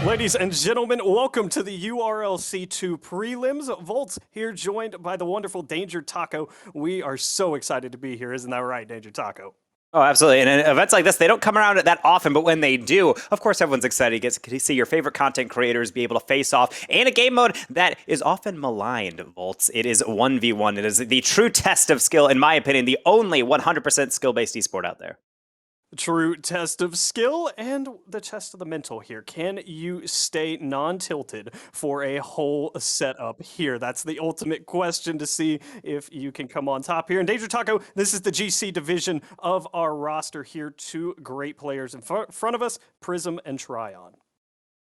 Ladies and gentlemen, welcome to the URLC 2 Prelims. Volts here, joined by the wonderful Danger Taco. We are so excited to be here, isn't that right, Danger Taco? Oh, absolutely. And events like this, they don't come around that often, but when they do, of course, everyone's excited. Gets to see your favorite content creators be able to face off in a game mode that is often maligned, Volts. It is 1v1. It is the true test of skill, in my opinion, the only 100% skill-based esport out there. True test of skill and the test of the mental here. Can you stay non-tilted for a whole setup here? That's the ultimate question to see if you can come on top here. And Danger Taco, this is the GC division of our roster here. Two great players in front of us, Prism and Trion.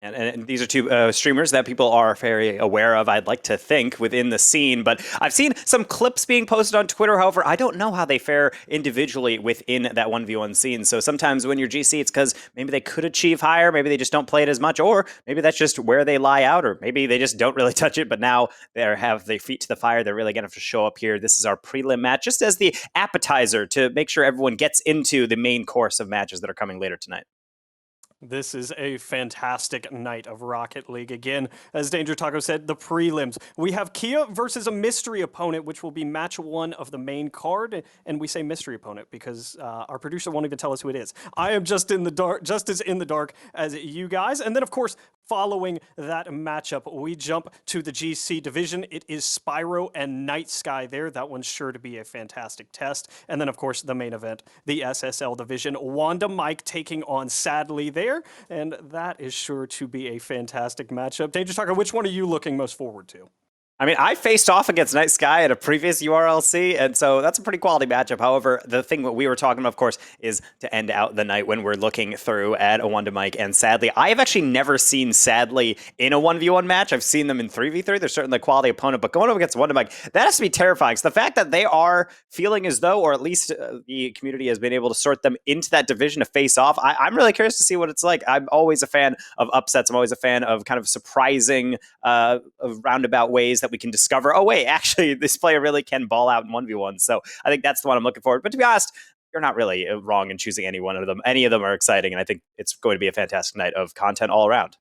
And these are two streamers that people are very aware of, I'd like to think, within the scene. But I've seen some clips being posted on Twitter. However, I don't know how they fare individually within that 1v1 scene. So sometimes when you're GC, it's because maybe they could achieve higher, maybe they just don't play it as much, or maybe that's just where they lie out, or maybe they just don't really touch it, but now they have their feet to the fire. They're really going to have to show up here. This is our prelim match, just as the appetizer to make sure everyone gets into the main course of matches that are coming later tonight. This is a fantastic night of Rocket League. Again, as Danger Taco said, the prelims. We have Kia versus a mystery opponent, which will be match one of the main card. And we say mystery opponent because our producer won't even tell us who it is. I am just in the dark, just as in the dark as you guys. And then, of course, following that matchup, we jump to the GC division. It is Spyro and Night Sky there. That one's sure to be a fantastic test. And then, of course, the main event, the SSL division. Wanda Mike taking on Sadly there. And that is sure to be a fantastic matchup. Danger Taco, which one are you looking most forward to? I mean, I faced off against Night Sky at a previous URLC, and so that's a pretty quality matchup. However, the thing that we were talking about, of course, is to end out the night when we're looking through at a 1-to-Mike and Sadly. I have actually never seen Sadly in a 1v1 match. I've seen them in 3v3. They're certainly a quality opponent, but going up against 1-to-Mike, that has to be terrifying. So the fact that they are feeling as though, or at least the community has been able to sort them into that division to face off, I'm really curious to see what it's like. I'm always a fan of upsets. I'm always a fan of kind of surprising roundabout ways that we can discover, oh wait, actually this player really can ball out in 1v1. So I think that's the one I'm looking forward. But to be honest, you're not really wrong in choosing any one of them. Any of them are exciting, and I think it's going to be a fantastic night of content all around.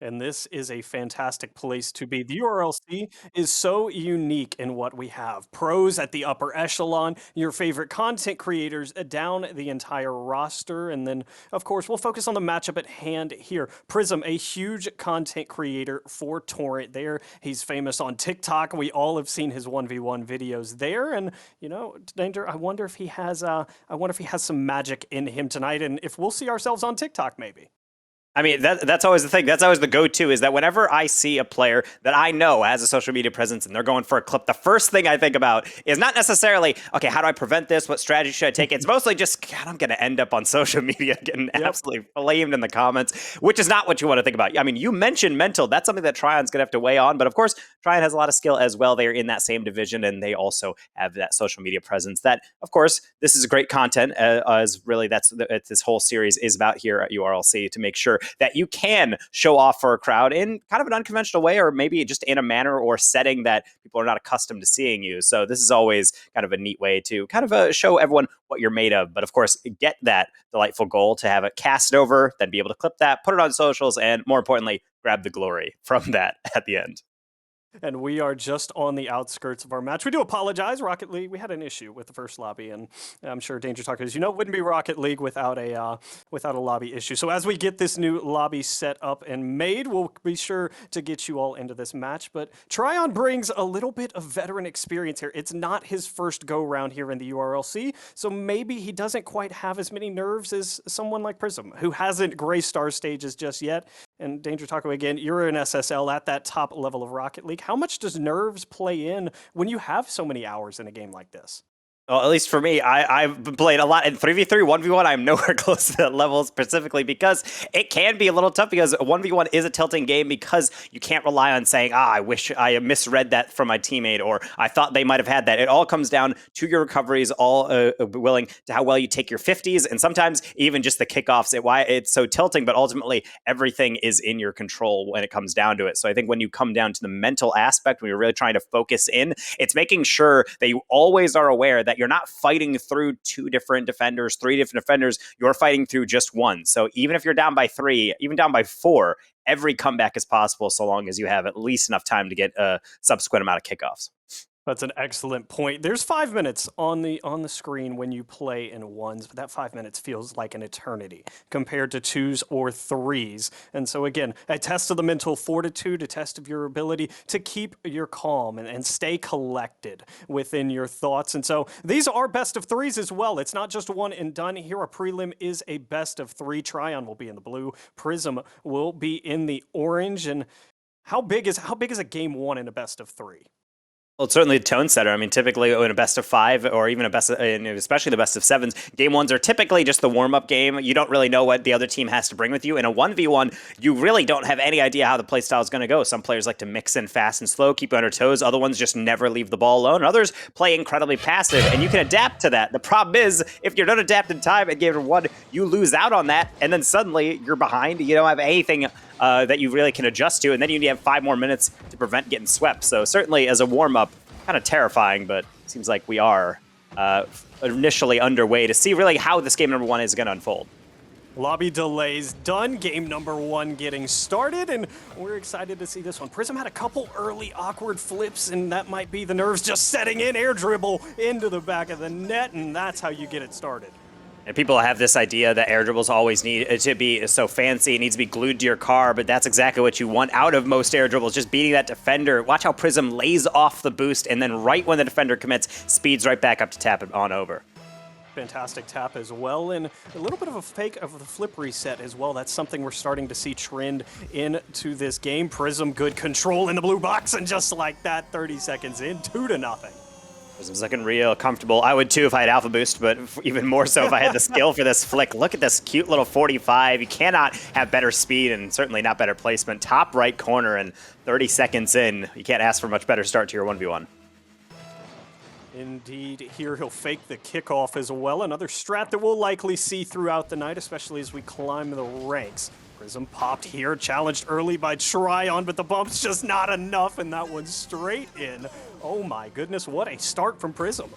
And this is a fantastic place to be. The URLC is so unique in what we have. Pros at the upper echelon, your favorite content creators down the entire roster. And then, of course, we'll focus on the matchup at hand here. Prism, a huge content creator for Torrent there. He's famous on TikTok. We all have seen his 1v1 videos there. And, you know, Danger, I wonder if he has some magic in him tonight, and if we'll see ourselves on TikTok maybe. I mean, that's always the thing. That's always the go-to, is that whenever I see a player that I know has a social media presence and they're going for a clip, the first thing I think about is not necessarily, okay, how do I prevent this? What strategy should I take? It's mostly just, God, I'm going to end up on social media getting absolutely flamed in the comments, which is not what you want to think about. I mean, you mentioned mental. That's something that Trion's going to have to weigh on. But of course, Trion has a lot of skill as well. They're in that same division, and they also have that social media presence that, of course, this is great content, as really that's this whole series is about here at URLC, to make sure that you can show off for a crowd in kind of an unconventional way, or maybe just in a manner or setting that people are not accustomed to seeing you. So this is always kind of a neat way to kind of show everyone what you're made of. But of course, get that delightful goal to have it cast over, then be able to clip that, put it on socials, and more importantly, grab the glory from that at the end. And we are just on the outskirts of our match. We do apologize, Rocket League. We had an issue with the first lobby, and I'm sure Danger Talker, as you know, wouldn't be Rocket League without a lobby issue. So as we get this new lobby set up and made, we'll be sure to get you all into this match. But Trion brings a little bit of veteran experience here. It's not his first go-round here in the URLC, so maybe he doesn't quite have as many nerves as someone like Prism, who hasn't Gray Star stages just yet. And Danger Taco, again, you're an SSL at that top level of Rocket League. How much does nerves play in when you have so many hours in a game like this? Well, at least for me, I've been playing a lot in 3v3, 1v1. I'm nowhere close to that level specifically because it can be a little tough, because 1v1 is a tilting game, because you can't rely on saying, I wish I misread that from my teammate, or I thought they might have had that. It all comes down to your recoveries, all willing to how well you take your 50s, and sometimes even just the kickoffs. Why it's so tilting, but ultimately everything is in your control when it comes down to it. So I think when you come down to the mental aspect, when you're really trying to focus in, it's making sure that you always are aware that that you're not fighting through 2 different defenders, 3 different defenders. You're fighting through just one. So even if you're down by 3, even down by 4, every comeback is possible so long as you have at least enough time to get a subsequent amount of kickoffs. That's an excellent point. There's 5 minutes on the screen when you play in ones, but that 5 minutes feels like an eternity compared to 2s or 3s. And so again, a test of the mental fortitude, a test of your ability to keep your calm and stay collected within your thoughts. And so these are best of 3s as well. It's not just one and done. Here, a prelim is a best of 3. Trion will be in the blue. Prism will be in the orange. And how big is a game 1 in a best of 3? Well, it's certainly a tone setter. I mean, typically in a best of 5 or even especially the best of 7s, game 1s are typically just the warm-up game. You don't really know what the other team has to bring with you. In a 1v1, you really don't have any idea how the playstyle is going to go. Some players like to mix in fast and slow, keep you on their toes. Other ones just never leave the ball alone. Others play incredibly passive, and you can adapt to that. The problem is, if you don't adapt in time at game 1, you lose out on that, and then suddenly you're behind. You don't have anything that you really can adjust to, and then you need to have 5 more minutes to prevent getting swept. So certainly as a warm-up, kind of terrifying, but it seems like we are initially underway to see really how this game number 1 is going to unfold. Lobby delays done, game number 1 getting started, and we're excited to see this one. Prism had a couple early awkward flips, and that might be the nerves just setting in. Air dribble into the back of the net, and that's how you get it started. And people have this idea that air dribbles always need to be so fancy, it needs to be glued to your car, but that's exactly what you want out of most air dribbles, just beating that defender. Watch how Prism lays off the boost, and then right when the defender commits, speeds right back up to tap it on over. Fantastic tap as well, and a little bit of a fake of the flip reset as well. That's something we're starting to see trend into this game. Prism, good control in the blue box, and just like that, 30 seconds in, 2-0. Prism's looking real comfortable. I would too if I had Alpha Boost, but even more so if I had the skill for this flick. Look at this cute little 45. You cannot have better speed and certainly not better placement. Top right corner and 30 seconds in. You can't ask for a much better start to your 1v1. Indeed, here he'll fake the kickoff as well. Another strat that we'll likely see throughout the night, especially as we climb the ranks. Prism popped here, challenged early by Trion, but the bump's just not enough, and that one's straight in. Oh my goodness, what a start from Prism.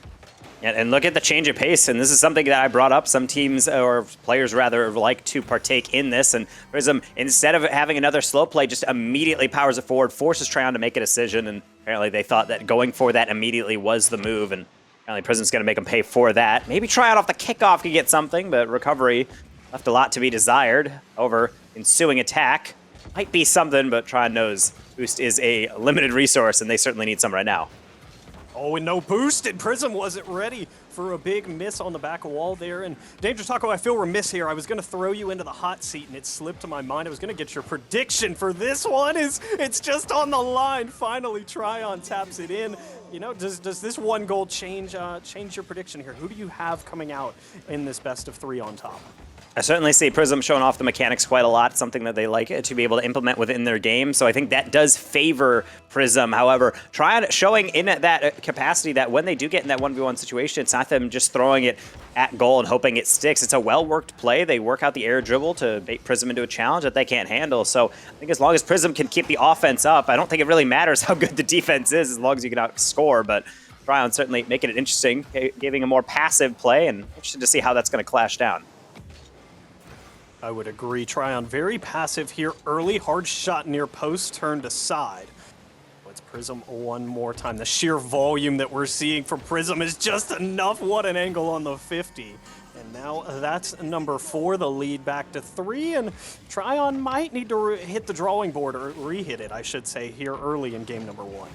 And look at the change of pace, and this is something that I brought up. Some teams, or players rather, like to partake in this, and Prism, instead of having another slow play, just immediately powers it forward, forces Trion to make a decision, and apparently they thought that going for that immediately was the move, and apparently Prism's going to make them pay for that. Maybe Trion off the kickoff could get something, but recovery left a lot to be desired. However, ensuing attack might be something, but Trion knows boost is a limited resource, and they certainly need some right now. Oh, and no boost, and Prism wasn't ready for a big miss on the back wall there. And Danger Taco, I feel remiss here. I was going to throw you into the hot seat, and it slipped to my mind. I was going to get your prediction for this one. It's just on the line. Finally, Trion taps it in. You know, does this one goal change your prediction here? Who do you have coming out in this best of 3 on top? I certainly see Prism showing off the mechanics quite a lot, something that they like to be able to implement within their game. So I think that does favor Prism. However, Trion showing in that capacity that when they do get in that 1v1 situation, it's not them just throwing it at goal and hoping it sticks. It's a well-worked play. They work out the air dribble to bait Prism into a challenge that they can't handle. So I think as long as Prism can keep the offense up, I don't think it really matters how good the defense is as long as you can outscore. But Trion certainly making it interesting, giving a more passive play, and interested to see how that's going to clash down. I would agree. Trion very passive here early. Hard shot near post, turned aside. It's Prism one more time. The sheer volume that we're seeing from Prism is just enough. What an angle on the 50. And now that's number 4, the lead back to 3. And Trion might need to hit the drawing board, or re-hit it, I should say, here early in game number 1.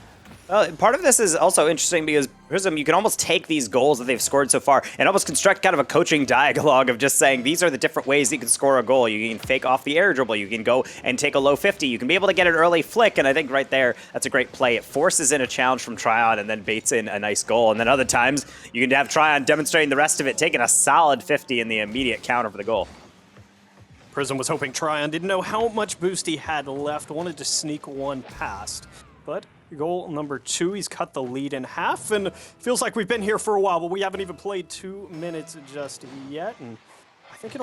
Part of this is also interesting because Prism, you can almost take these goals that they've scored so far and almost construct kind of a coaching dialogue of just saying these are the different ways you can score a goal. You can fake off the air dribble. You can go and take a low 50. You can be able to get an early flick, and I think right there, that's a great play. It forces in a challenge from Trion and then baits in a nice goal. And then other times, you can have Trion demonstrating the rest of it, taking a solid 50 in the immediate counter for the goal. Prism was hoping Trion didn't know how much boost he had left, wanted to sneak one past, but goal number 2, he's cut the lead in half, and feels like we've been here for a while, but we haven't even played 2 minutes just yet, and I think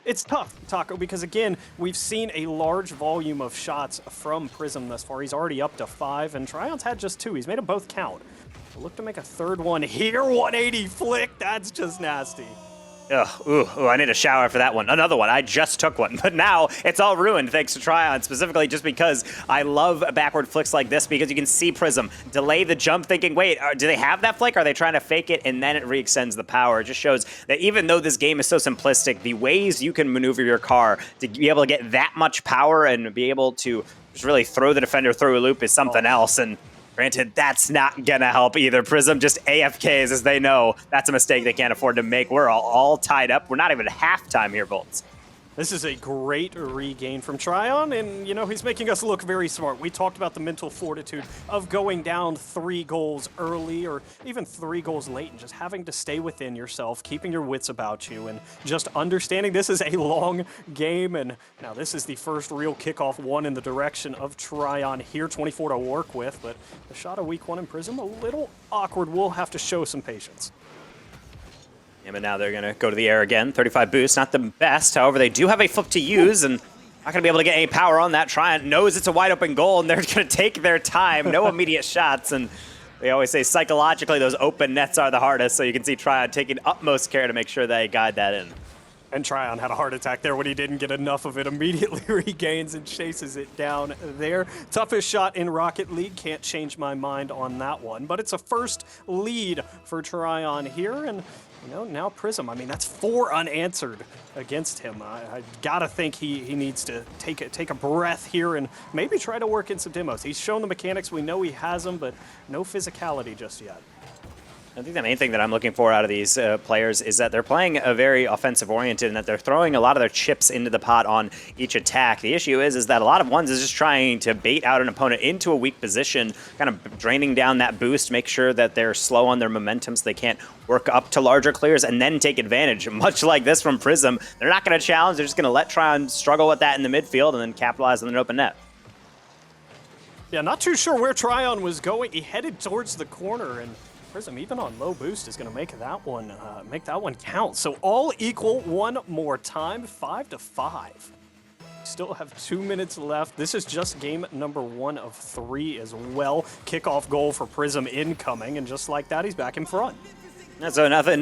it's tough, Taco, because again, we've seen a large volume of shots from Prism thus far. He's already up to 5, and Trion's had just 2. He's made them both count. Look to make a third one here. 180 flick. That's just nasty. Ugh, ooh, I need a shower for that one. Another one. I just took one, but now it's all ruined thanks to Trion, specifically just because I love backward flicks like this because you can see Prism delay the jump thinking, wait, do they have that flick? Are they trying to fake it? And then it re-extends the power. It just shows that even though this game is so simplistic, the ways you can maneuver your car to be able to get that much power and be able to just really throw the defender through a loop is something else. And granted, that's not gonna help either. Prism just AFKs, as they know. That's a mistake they can't afford to make. We're all tied up. We're not even at halftime here, Bolts. This is a great regain from Trion, and, you know, he's making us look very smart. We talked about the mental fortitude of going down 3 goals early or even 3 goals late and just having to stay within yourself, keeping your wits about you, and just understanding this is a long game. And now this is the first real kickoff one in the direction of Trion here, 24 to work with, but the shot of week 1 in Prism, a little awkward. We'll have to show some patience. Yeah, but now they're going to go to the air again. 35 boost, not the best. However, they do have a flip to use, and not going to be able to get any power on that. Trion knows it's a wide open goal, and they're going to take their time. No immediate shots, and they always say psychologically those open nets are the hardest, so you can see Trion taking utmost care to make sure they guide that in. And Trion had a heart attack there when he didn't get enough of it. Immediately regains and chases it down there. Toughest shot in Rocket League. Can't change my mind on that one. But it's a first lead for Trion here. And, you know, now Prism. I mean, that's 4 unanswered against him. I gotta think he needs to take a breath here and maybe try to work in some demos. He's shown the mechanics. We know he has them, but no physicality just yet. I think the main thing that I'm looking for out of these players is that they're playing a very offensive-oriented and that they're throwing a lot of their chips into the pot on each attack. The issue is that a lot of ones is just trying to bait out an opponent into a weak position, kind of draining down that boost, make sure that they're slow on their momentum so they can't work up to larger clears and then take advantage. Much like this from Prism, they're not going to challenge, they're just going to let Trion struggle with that in the midfield and then capitalize on an open net. Yeah, not too sure where Trion was going. He headed towards the corner, and Prism, even on low boost, is going to make that one count. So all equal one more time, 5-5. Still have 2 minutes left. This is just game number 1 of 3 as well. Kickoff goal for Prism incoming, and just like that, he's back in front. So nothing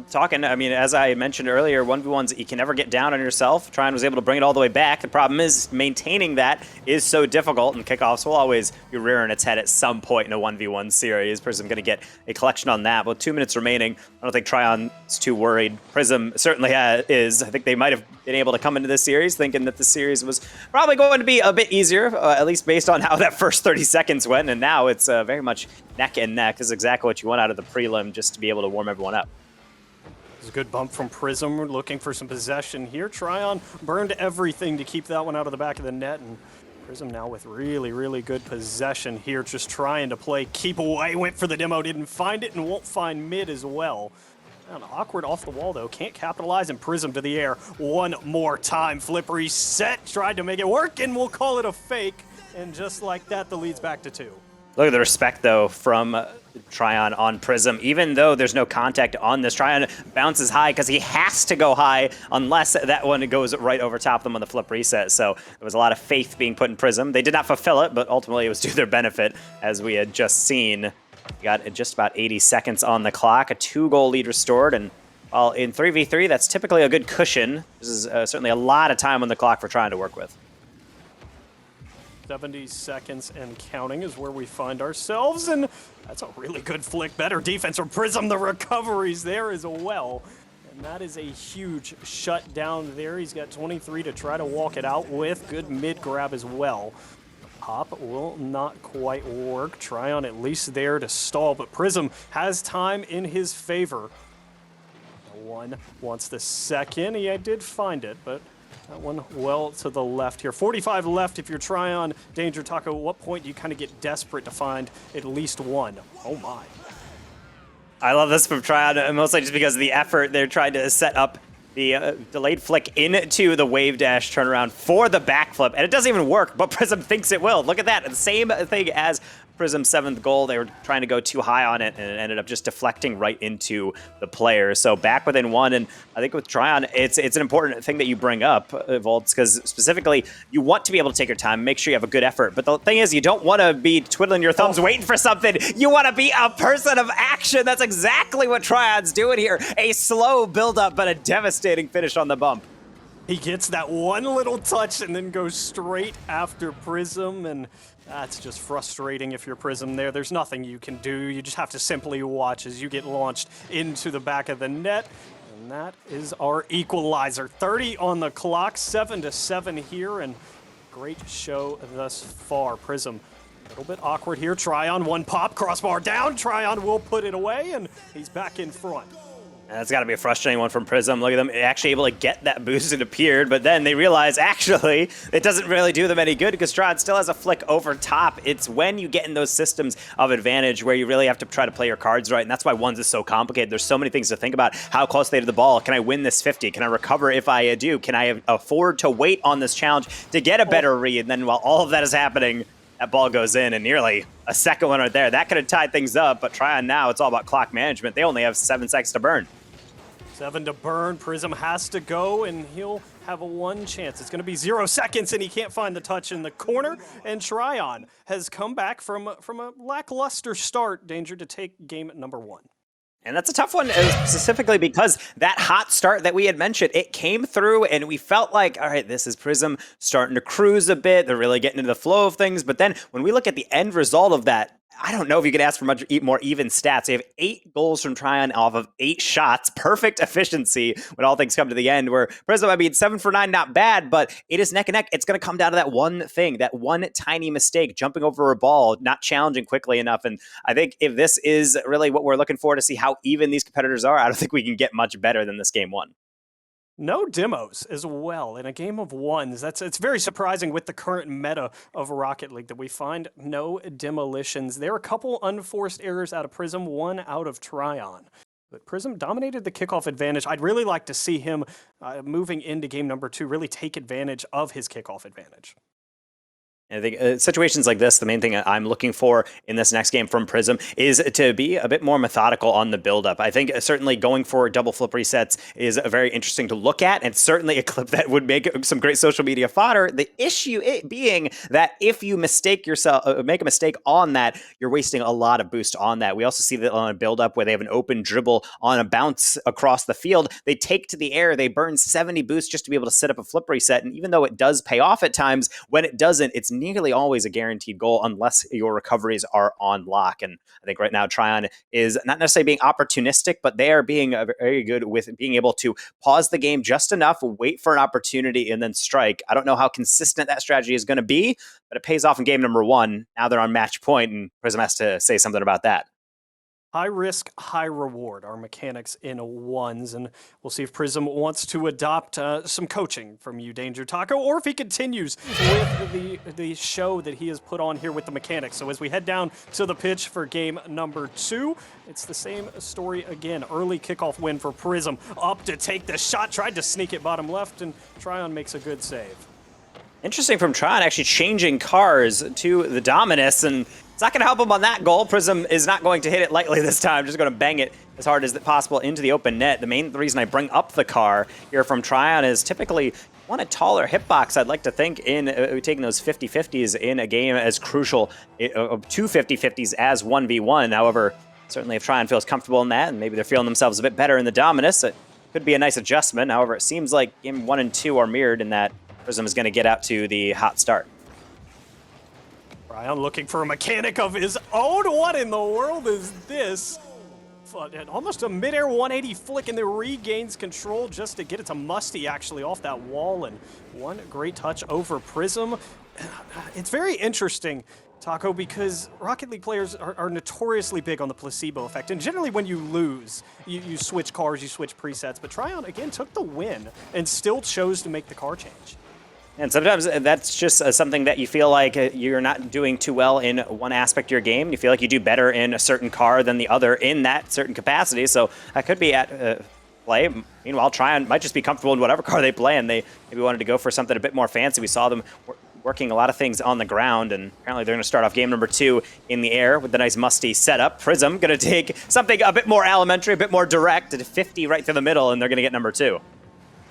talking. I mean, as I mentioned earlier, 1v1s, you can never get down on yourself. Trion was able to bring it all the way back. The problem is maintaining that is so difficult, and kickoffs will always be rearing its head at some point in a 1v1 series. Prism going to get a collection on that. With 2 minutes remaining, I don't think Trion's too worried. Prism certainly is. I think they might have been able to come into this series thinking that the series was probably going to be a bit easier, at least based on how that first 30 seconds went, and now it's very much neck and neck. This is exactly what you want out of the prelim, just to be able to warm everyone up. It's a good bump from Prism, looking for some possession here. Trion burned everything to keep that one out of the back of the net, and Prism now with really, really good possession here, just trying to play keep away. Went for the demo, didn't find it, and won't find mid as well. And awkward off the wall, though. Can't capitalize, and Prism to the air one more time. Flip reset, tried to make it work, and we'll call it a fake. And just like that, the lead's back to 2. Look at the respect, though, from Trion on Prism. Even though there's no contact on this, Trion bounces high because he has to go high unless that one goes right over top of them on the flip reset. So there was a lot of faith being put in Prism. They did not fulfill it, but ultimately it was to their benefit, as we had just seen. We got just about 80 seconds on the clock, a 2-goal lead restored, and while in 3v3, that's typically a good cushion. This is certainly a lot of time on the clock for Trion to work with. 70 seconds and counting is where we find ourselves, and that's a really good flick. Better defense from Prism. The recoveries there as well, and that is a huge shutdown there. He's got 23 to try to walk it out with. Good mid grab as well. Pop will not quite work. Trion at least there to stall, but Prism has time in his favor. One wants the second. He did find it, but that one well to the left here. 45 left if you're Trion. Danger Taco, at what point do you kind of get desperate to find at least one? Oh my. I love this from Trion, mostly just because of the effort they're trying to set up the delayed flick into the wave dash turnaround for the backflip, and it doesn't even work, but Prism thinks it will. Look at that, the same thing as Prism's 7th goal. They were trying to go too high on it, and it ended up just deflecting right into the player. So back within 1, and I think with Trion, it's an important thing that you bring up, Volts, because specifically, you want to be able to take your time, make sure you have a good effort. But the thing is, you don't want to be twiddling your thumbs waiting for something. You want to be a person of action. That's exactly what Trion's doing here. A slow build-up, but a devastating finish on the bump. He gets that one little touch and then goes straight after Prism, and that's just frustrating if you're Prism there. There's nothing you can do. You just have to simply watch as you get launched into the back of the net. And that is our equalizer. 30 on the clock, 7-7 here, and great show thus far. Prism, a little bit awkward here. Trion, one pop, crossbar down. Trion will put it away, and he's back in front. That's got to be a frustrating one from Prism. Look at them actually able to get that boost it appeared, but then they realize actually it doesn't really do them any good because Trion still has a flick over top. It's when you get in those systems of advantage where you really have to try to play your cards right, and that's why ones is so complicated. There's so many things to think about. How close they to the ball? Can I win this 50? Can I recover if I do? Can I afford to wait on this challenge to get a better read? And then while all of that is happening, that ball goes in, and nearly a second one right there. That could have tied things up, but Trion now, it's all about clock management. They only have 7 seconds to burn. 7 to burn. Prism has to go, and he'll have a one chance. It's going to be 0 seconds, and he can't find the touch in the corner. And Trion has come back from a lackluster start, Danger, to take game number 1. And that's a tough one, specifically because that hot start that we had mentioned, it came through and we felt like, all right, this is Prism starting to cruise a bit. They're really getting into the flow of things. But then when we look at the end result of that, I don't know if you could ask for much more even stats. They have 8 goals from Trion off of 8 shots. Perfect efficiency when all things come to the end. Where Prism, I mean, 7 for 9, not bad, but it is neck and neck. It's going to come down to that one thing, that one tiny mistake, jumping over a ball, not challenging quickly enough. And I think if this is really what we're looking for to see how even these competitors are, I don't think we can get much better than this game 1. No demos as well in a game of ones. It's very surprising with the current meta of Rocket League that we find no demolitions. There are a couple unforced errors out of Prism, 1 out of Trion. But Prism dominated the kickoff advantage. I'd really like to see him moving into game number 2 really take advantage of his kickoff advantage. I think situations like this, the main thing I'm looking for in this next game from Prism is to be a bit more methodical on the build-up. I think certainly going for double flip resets is very interesting to look at, and certainly a clip that would make some great social media fodder. The issue being that if you make a mistake on that, you're wasting a lot of boost on that. We also see that on a build-up where they have an open dribble on a bounce across the field. They take to the air, they burn 70 boosts just to be able to set up a flip reset, and even though it does pay off at times, when it doesn't, it's nearly always a guaranteed goal unless your recoveries are on lock. And I think right now Trion is not necessarily being opportunistic, but they are being very good with being able to pause the game just enough, wait for an opportunity, and then strike. I don't know how consistent that strategy is going to be, but it pays off in game number 1. Now they're on match point, and Prism has to say something about that. High risk, high reward, our mechanics in ones, and we'll see if Prism wants to adopt some coaching from you, Danger Taco, or if he continues with the show that he has put on here with the mechanics. So as we head down to the pitch for game number 2, it's the same story again. Early kickoff win for Prism, up to take the shot, tried to sneak it bottom left, and Trion makes a good save. Interesting from Trion actually changing cars to the Dominus, and it's not going to help him on that goal. Prism is not going to hit it lightly this time, just going to bang it as hard as possible into the open net. The main reason I bring up the car here from Trion is typically want a taller hitbox. I'd like to think in taking those 50-50s in a game as crucial, 2 50-50s as 1v1. However, certainly if Trion feels comfortable in that, and maybe they're feeling themselves a bit better in the Dominus, it could be a nice adjustment. However, it seems like game 1 and 2 are mirrored in that Prism is going to get out to the hot start. Trion looking for a mechanic of his own. What in the world is this? Almost a midair 180 flick, and then regains control just to get it to Musty actually off that wall, and one great touch over Prism. It's very interesting, Taco, because Rocket League players are notoriously big on the placebo effect, and generally when you lose, you switch cars, you switch presets, but Trion again took the win and still chose to make the car change. And sometimes that's just something that you feel like you're not doing too well in one aspect of your game. You feel like you do better in a certain car than the other in that certain capacity. So that could be at play. Meanwhile, Trion might just be comfortable in whatever car they play, and they maybe wanted to go for something a bit more fancy. We saw them working a lot of things on the ground, and apparently they're going to start off game number 2 in the air with the nice musty setup. Prism going to take something a bit more elementary, a bit more direct, at 50 right through the middle, and they're going to get number 2.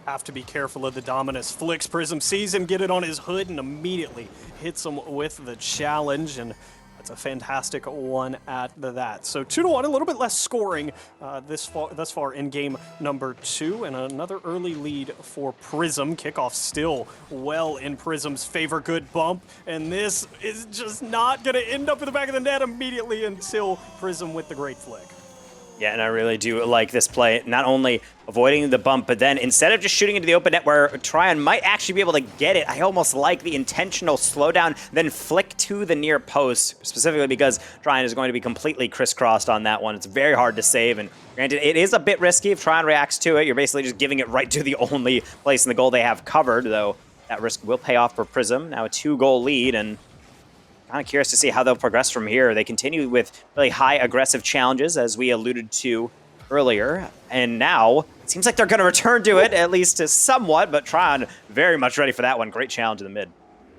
Have to be careful of the Dominus. Flicks Prism, sees him get it on his hood, and immediately hits him with the challenge, and that's a fantastic one at that. So 2-1, a little bit less scoring thus far in game number 2, and another early lead for Prism. Kickoff still well in Prism's favor. Good bump, and this is just not going to end up in the back of the net immediately until Prism with the great flick. Yeah, and I really do like this play, not only avoiding the bump, but then instead of just shooting into the open net where Trion might actually be able to get it, I almost like the intentional slowdown, then flick to the near post, specifically because Trion is going to be completely crisscrossed on that one. It's very hard to save, and granted, it is a bit risky. If Trion reacts to it, you're basically just giving it right to the only place in the goal they have covered, though that risk will pay off for Prism. Now a 2-goal lead, and kind of curious to see how they'll progress from here. They continue with really high aggressive challenges, as we alluded to earlier, and now it seems like they're going to return to it, at least somewhat, but Trion very much ready for that one. Great challenge in the mid.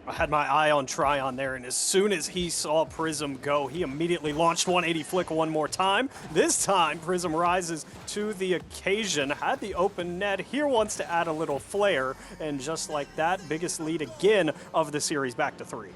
I had my eye on Trion there, and as soon as he saw Prism go, he immediately launched 180 flick one more time. This time, Prism rises to the occasion, had the open net, here wants to add a little flair, and just like that, biggest lead again of the series, back to 3.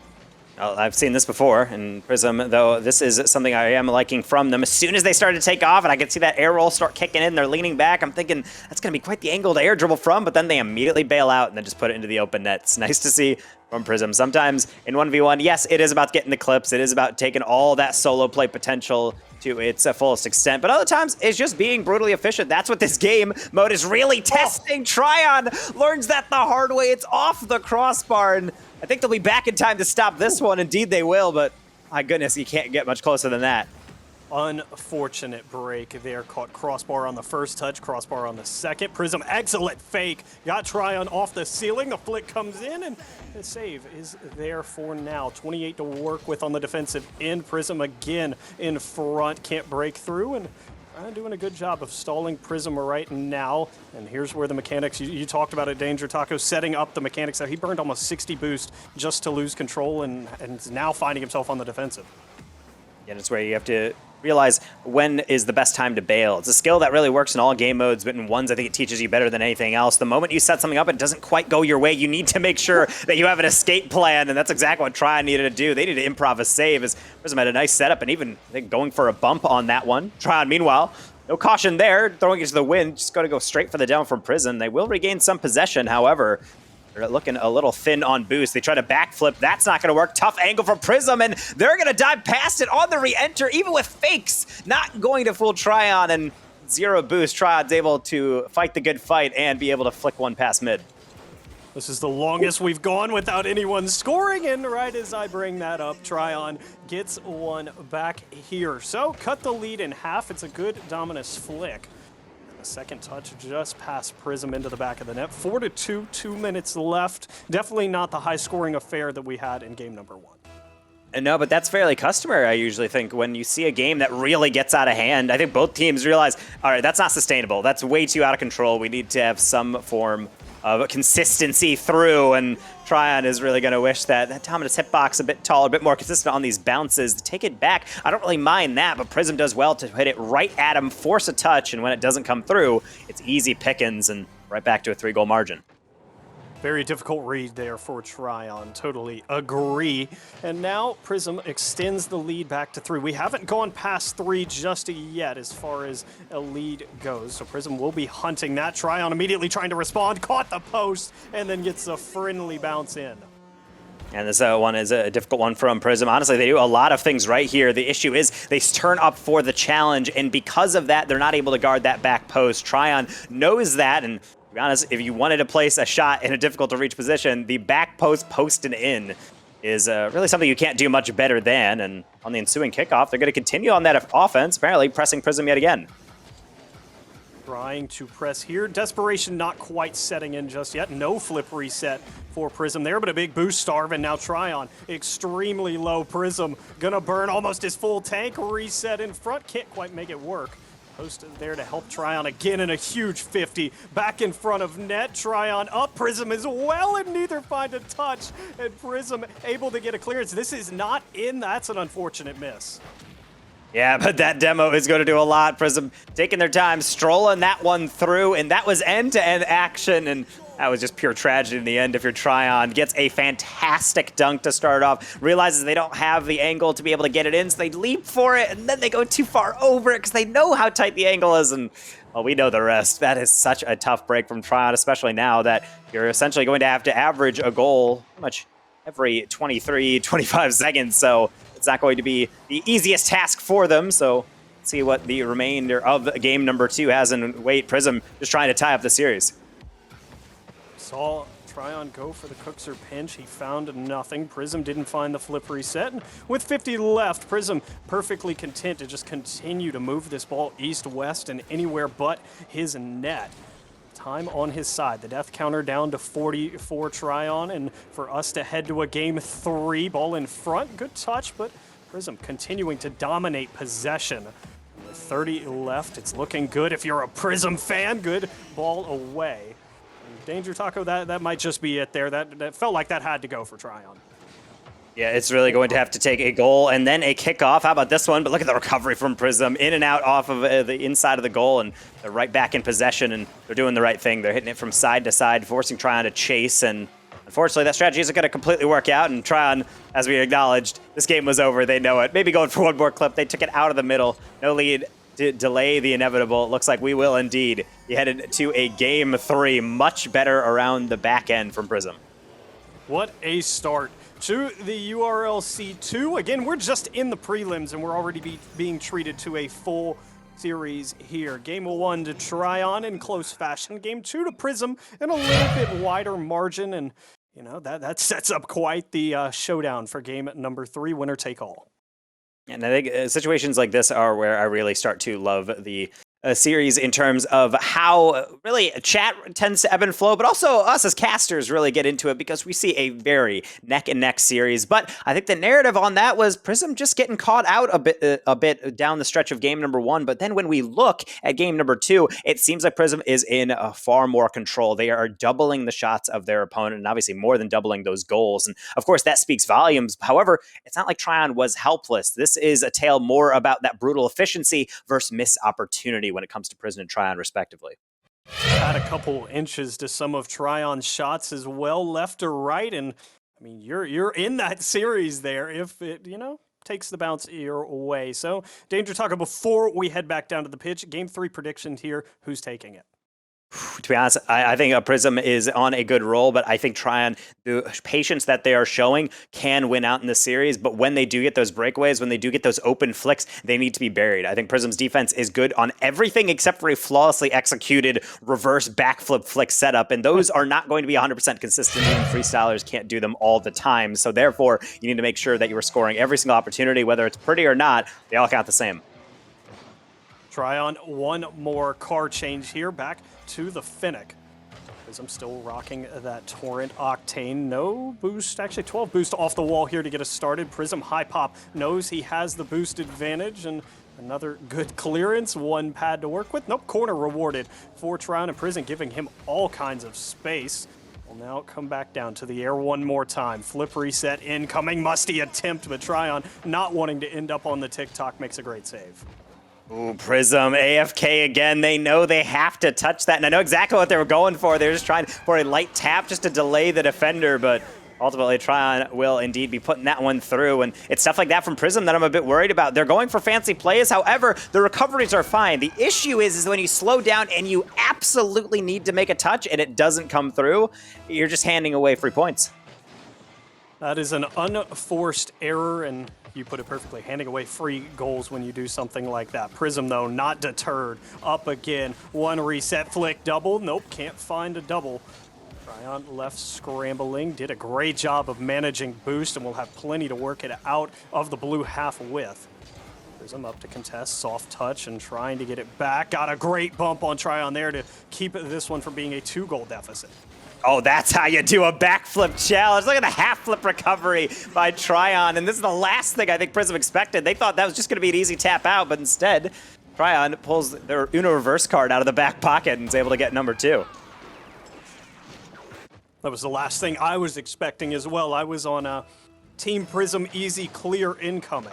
I've seen this before in Prism, though this is something I am liking from them. As soon as they started to take off and I could see that air roll start kicking in, they're leaning back, I'm thinking that's going to be quite the angle to air dribble from, but then they immediately bail out and then just put it into the open net. It's nice to see from Prism. Sometimes in 1v1, yes, it is about getting the clips. It is about taking all that solo play potential to its fullest extent, but other times it's just being brutally efficient. That's what this game mode is really testing. Trion learns that the hard way. It's off the crossbar, and I think they'll be back in time to stop this one. Indeed they will, but my goodness, you can't get much closer than that. Unfortunate break there. Caught crossbar on the first touch, crossbar on the second. Prism, excellent fake. Got Trion off the ceiling. The flick comes in, and the save is there for now. 28 to work with on the defensive end. Prism again in front, can't break through, and doing a good job of stalling Prism right now. And here's where the mechanics, you talked about it, Danger Taco, setting up the mechanics there. He burned almost 60 boost just to lose control, and is now finding himself on the defensive. Yeah, that's where you have to realize when is the best time to bail. It's a skill that really works in all game modes, but in ones I think it teaches you better than anything else. The moment you set something up, it doesn't quite go your way. You need to make sure that you have an escape plan, and that's exactly what Trion needed to do. They needed to improv a save, as Prism had a nice setup, and even I think going for a bump on that one. Trion, meanwhile, no caution there, throwing it to the wind, just got to go straight for the down from Prism. They will regain some possession, however. They're looking a little thin on boost. They try to backflip. That's not going to work. Tough angle from Prism, and they're going to dive past it on the re-enter, even with fakes. Not going to fool Trion, and 0 boost. Trion's able to fight the good fight and be able to flick one past mid. This is the longest we've gone without anyone scoring, and right as I bring that up, Trion gets one back here. So cut the lead in half. It's a good Dominus flick. The second touch just past Prism into the back of the net. 4-2, 2 minutes left. Definitely not the high-scoring affair that we had in game number 1. No, but that's fairly customary, I usually think, when you see a game that really gets out of hand. I think both teams realize, all right, that's not sustainable. That's way too out of control. We need to have some form of consistency through, and Trion is really going to wish that Dominus hitbox a bit taller, a bit more consistent on these bounces. To take it back, I don't really mind that, but Prism does well to hit it right at him, force a touch, and when it doesn't come through, it's easy pickings, and right back to a 3-goal margin. Very difficult read there for Trion, totally agree. And now Prism extends the lead back to 3. We haven't gone past 3 just yet as far as a lead goes. So Prism will be hunting that. Trion immediately trying to respond, caught the post, and then gets a friendly bounce in. And this one is a difficult one from Prism. Honestly, they do a lot of things right here. The issue is they turn up for the challenge, and because of that, they're not able to guard that back post. Trion knows that, and to be honest, if you wanted to place a shot in a difficult-to-reach position, the back post and in is really something you can't do much better than. And on the ensuing kickoff, they're going to continue on that offense, apparently pressing Prism yet again. Trying to press here. Desperation not quite setting in just yet. No flip reset for Prism there, but a big boost starve, and now Trion extremely low. Prism gonna burn almost his full tank. Reset in front. Can't quite make it work. Post there to help Trion again, in a huge 50. Back in front of net, Trion up, Prism as well, and neither find a touch. And Prism able to get a clearance. This is not in, that's an unfortunate miss. Yeah, but that demo is going to do a lot. Prism taking their time, strolling that one through, and that was end-to-end action, and that was just pure tragedy in the end if your Trion gets a fantastic dunk to start off, realizes they don't have the angle to be able to get it in, so they leap for it, and then they go too far over it because they know how tight the angle is, and well, we know the rest. That is such a tough break from Trion, especially now that you're essentially going to have to average a goal pretty much every 23, 25 seconds, so it's not going to be the easiest task for them, so let's see what the remainder of game number 2 has in wait. Prism just trying to tie up the series. Saw Trion go for the Cookser pinch. He found nothing. Prism didn't find the flip reset. And with 50 left, Prism perfectly content to just continue to move this ball east-west and anywhere but his net. Time on his side. The death counter down to 40 for Trion, and for us to head to a game 3. Ball in front. Good touch, but Prism continuing to dominate possession. With 30 left, it's looking good if you're a Prism fan. Good ball away. Danger Taco, that might just be it there. That felt like that had to go for Trion. Yeah, it's really going to have to take a goal and then a kickoff. How about this one? But look at the recovery from Prism. In and out off of the inside of the goal, and they're right back in possession, and they're doing the right thing. They're hitting it from side to side, forcing Trion to chase, and unfortunately that strategy isn't going to completely work out, and Trion, as we acknowledged, this game was over. They know it. Maybe going for one more clip. They took it out of the middle. No lead to delay the inevitable. It looks like we will indeed be headed to a game 3. Much better around the back end from Prism. What a start to the URLC 2. Again, we're just in the prelims, and we're already being treated to a full series here. Game 1 to Trion in close fashion. Game 2 to Prism in a little bit wider margin, and you know that sets up quite the showdown for game number 3, winner take all. And I think situations like this are where I really start to love the series in terms of how really chat tends to ebb and flow, but also us as casters really get into it because we see a very neck-and-neck series. But I think the narrative on that was Prism just getting caught out a bit down the stretch of game number 1. But then when we look at game number 2, it seems like Prism is in far more control. They are doubling the shots of their opponent, and obviously more than doubling those goals. And of course, that speaks volumes. However, it's not like Trion was helpless. This is a tale more about that brutal efficiency versus missed opportunity when it comes to Prism and Trion, respectively. Had a couple inches to some of Trion's shots as well, left or right, and I mean you're in that series there if it takes the bounce your way. So Danger Taco, before we head back down to the pitch, game 3 predictions here. Who's taking it? To be honest, I think Prism is on a good roll, but I think Trion, the patience that they are showing, can win out in this series. But when they do get those breakaways, when they do get those open flicks, they need to be buried. I think Prism's defense is good on everything except for a flawlessly executed reverse backflip flick setup, and those are not going to be 100% consistent. Even freestylers can't do them all the time. So therefore, you need to make sure that you are scoring every single opportunity, whether it's pretty or not. They all count the same. Trion, one more car change here, back to the Finnick. Prism still rocking that Torrent Octane. No boost, actually 12 boost off the wall here to get us started. Prism high pop knows he has the boost advantage, and another good clearance, one pad to work with. Nope, corner rewarded for Trion, and Prism giving him all kinds of space. Will now come back down to the air one more time. Flip reset incoming, musty attempt, but Trion not wanting to end up on the TikTok makes a great save. Ooh, Prism, AFK again. They know they have to touch that, and I know exactly what they were going for. They were just trying for a light tap just to delay the defender, but ultimately Trion will indeed be putting that one through, and it's stuff like that from Prism that I'm a bit worried about. They're going for fancy plays, however, the recoveries are fine. The issue is when you slow down and you absolutely need to make a touch and it doesn't come through, you're just handing away free points. That is an unforced error, and you put it perfectly, handing away free goals when you do something like that. Prism, though, not deterred. Up again. One reset flick, double. Nope, can't find a double. Trion left scrambling. Did a great job of managing boost, and will have plenty to work it out of the blue half with. Prism up to contest, soft touch, and trying to get it back. Got a great bump on Trion there to keep this one from being a 2-goal deficit. Oh, that's how you do a backflip challenge. Look at the half flip recovery by Trion. And this is the last thing I think Prism expected. They thought that was just going to be an easy tap out, but instead, Trion pulls their Uno reverse card out of the back pocket and is able to get number 2. That was the last thing I was expecting as well. I was on Team Prism easy clear incoming.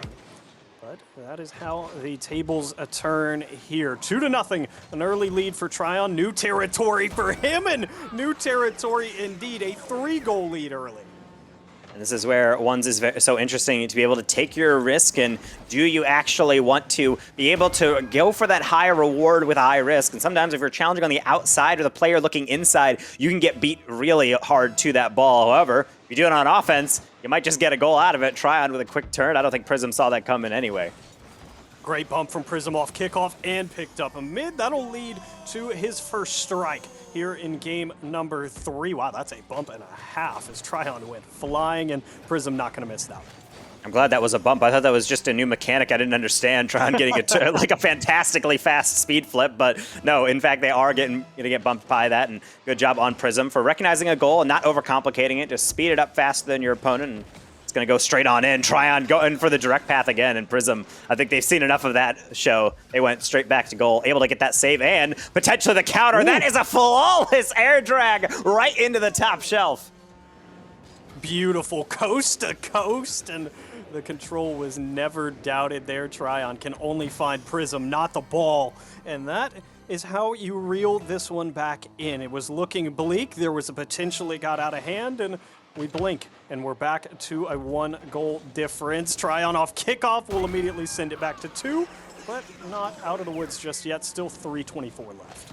But that is how the tables turn here. 2-0, an early lead for Trion. New territory for him, and new territory indeed. A 3-goal lead early. And this is where ones is so interesting to be able to take your risk, and do you actually want to be able to go for that high reward with a high risk? And sometimes if you're challenging on the outside or the player looking inside, you can get beat really hard to that ball. However, if you do it on offense, you might just get a goal out of it. Trion with a quick turn. I don't think Prism saw that coming anyway. Great bump from Prism off kickoff and picked up a mid. That'll lead to his first strike here in game number 3. Wow, that's a bump and a half as Trion went flying, and Prism not going to miss that. I'm glad that was a bump. I thought that was just a new mechanic I didn't understand. Trion getting like a fantastically fast speed flip, but no, in fact, they are going to get bumped by that, and good job on Prism for recognizing a goal and not overcomplicating it. Just speed it up faster than your opponent, and it's going to go straight on in. Trion going for the direct path again, and Prism, I think they've seen enough of that show. They went straight back to goal, able to get that save and potentially the counter. Ooh. That is a flawless air drag right into the top shelf. Beautiful coast to coast, and the control was never doubted there. Trion can only find Prism, not the ball, and that is how you reel this one back in. It was looking bleak. There was a potential it got out of hand, and we blink, and we're back to a 1-goal difference. Trion off kickoff will immediately send it back to 2, but not out of the woods just yet. Still 3:24 left.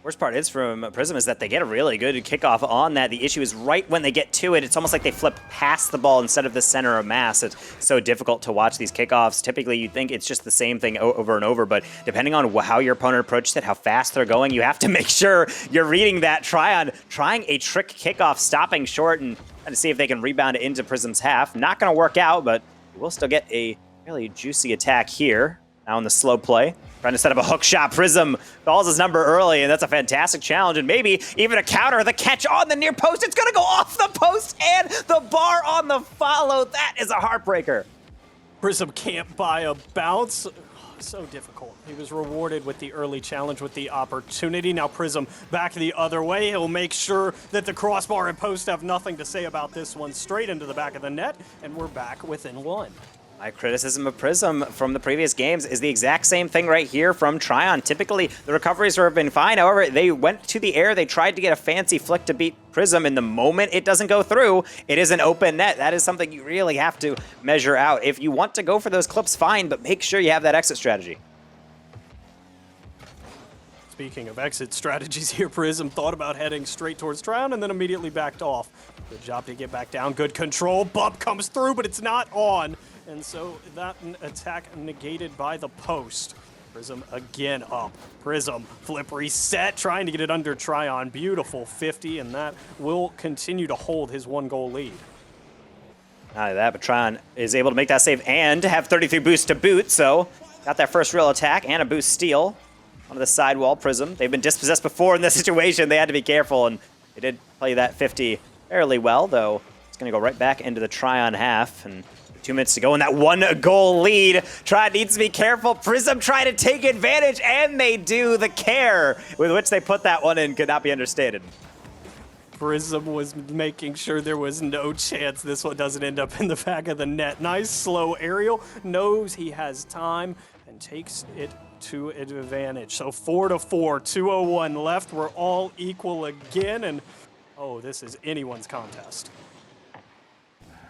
Worst part is from Prism is that they get a really good kickoff on that. The issue is right when they get to it, it's almost like they flip past the ball instead of the center of mass. It's so difficult to watch these kickoffs. Typically, you'd think it's just the same thing over and over, but depending on how your opponent approaches it, how fast they're going, you have to make sure you're reading that. Trion trying a trick kickoff, stopping short, and trying to see if they can rebound it into Prism's half. Not going to work out, but we'll still get a really juicy attack here. Now in the slow play, trying to set up a hook shot. Prism calls his number early, and that's a fantastic challenge, and maybe even a counter. The catch on the near post. It's going to go off the post and the bar on the follow. That is a heartbreaker. Prism can't buy a bounce. So difficult. He was rewarded with the early challenge with the opportunity. Now Prism back the other way. He'll make sure that the crossbar and post have nothing to say about this one. Straight into the back of the net, and we're back within 1. My criticism of Prism from the previous games is the exact same thing right here from Trion. Typically, the recoveries have been fine. However, they went to the air. They tried to get a fancy flick to beat Prism. In the moment it doesn't go through, it is an open net. That is something you really have to measure out. If you want to go for those clips, fine, but make sure you have that exit strategy. Speaking of exit strategies here, Prism thought about heading straight towards Trion and then immediately backed off. Good job to get back down. Good control. Bump comes through, but it's not on. And so that attack negated by the post. Prism again up. Prism flip reset, trying to get it under Trion. Beautiful 50, and that will continue to hold his 1-goal lead. Not only that, but Trion is able to make that save and have 33 boost to boot, so got that first real attack and a boost steal onto the sidewall. Prism, they've been dispossessed before in this situation. They had to be careful, and they did play that 50 fairly well, though it's going to go right back into the Trion half, and 2 minutes to go in that 1-goal lead. Trion needs to be careful. Prism trying to take advantage, and they do. The care with which they put that one in could not be understated. Prism was making sure there was no chance this one doesn't end up in the back of the net. Nice slow aerial, knows he has time, and takes it to advantage. So 4-4, 2:01 left. We're all equal again, and oh, this is anyone's contest.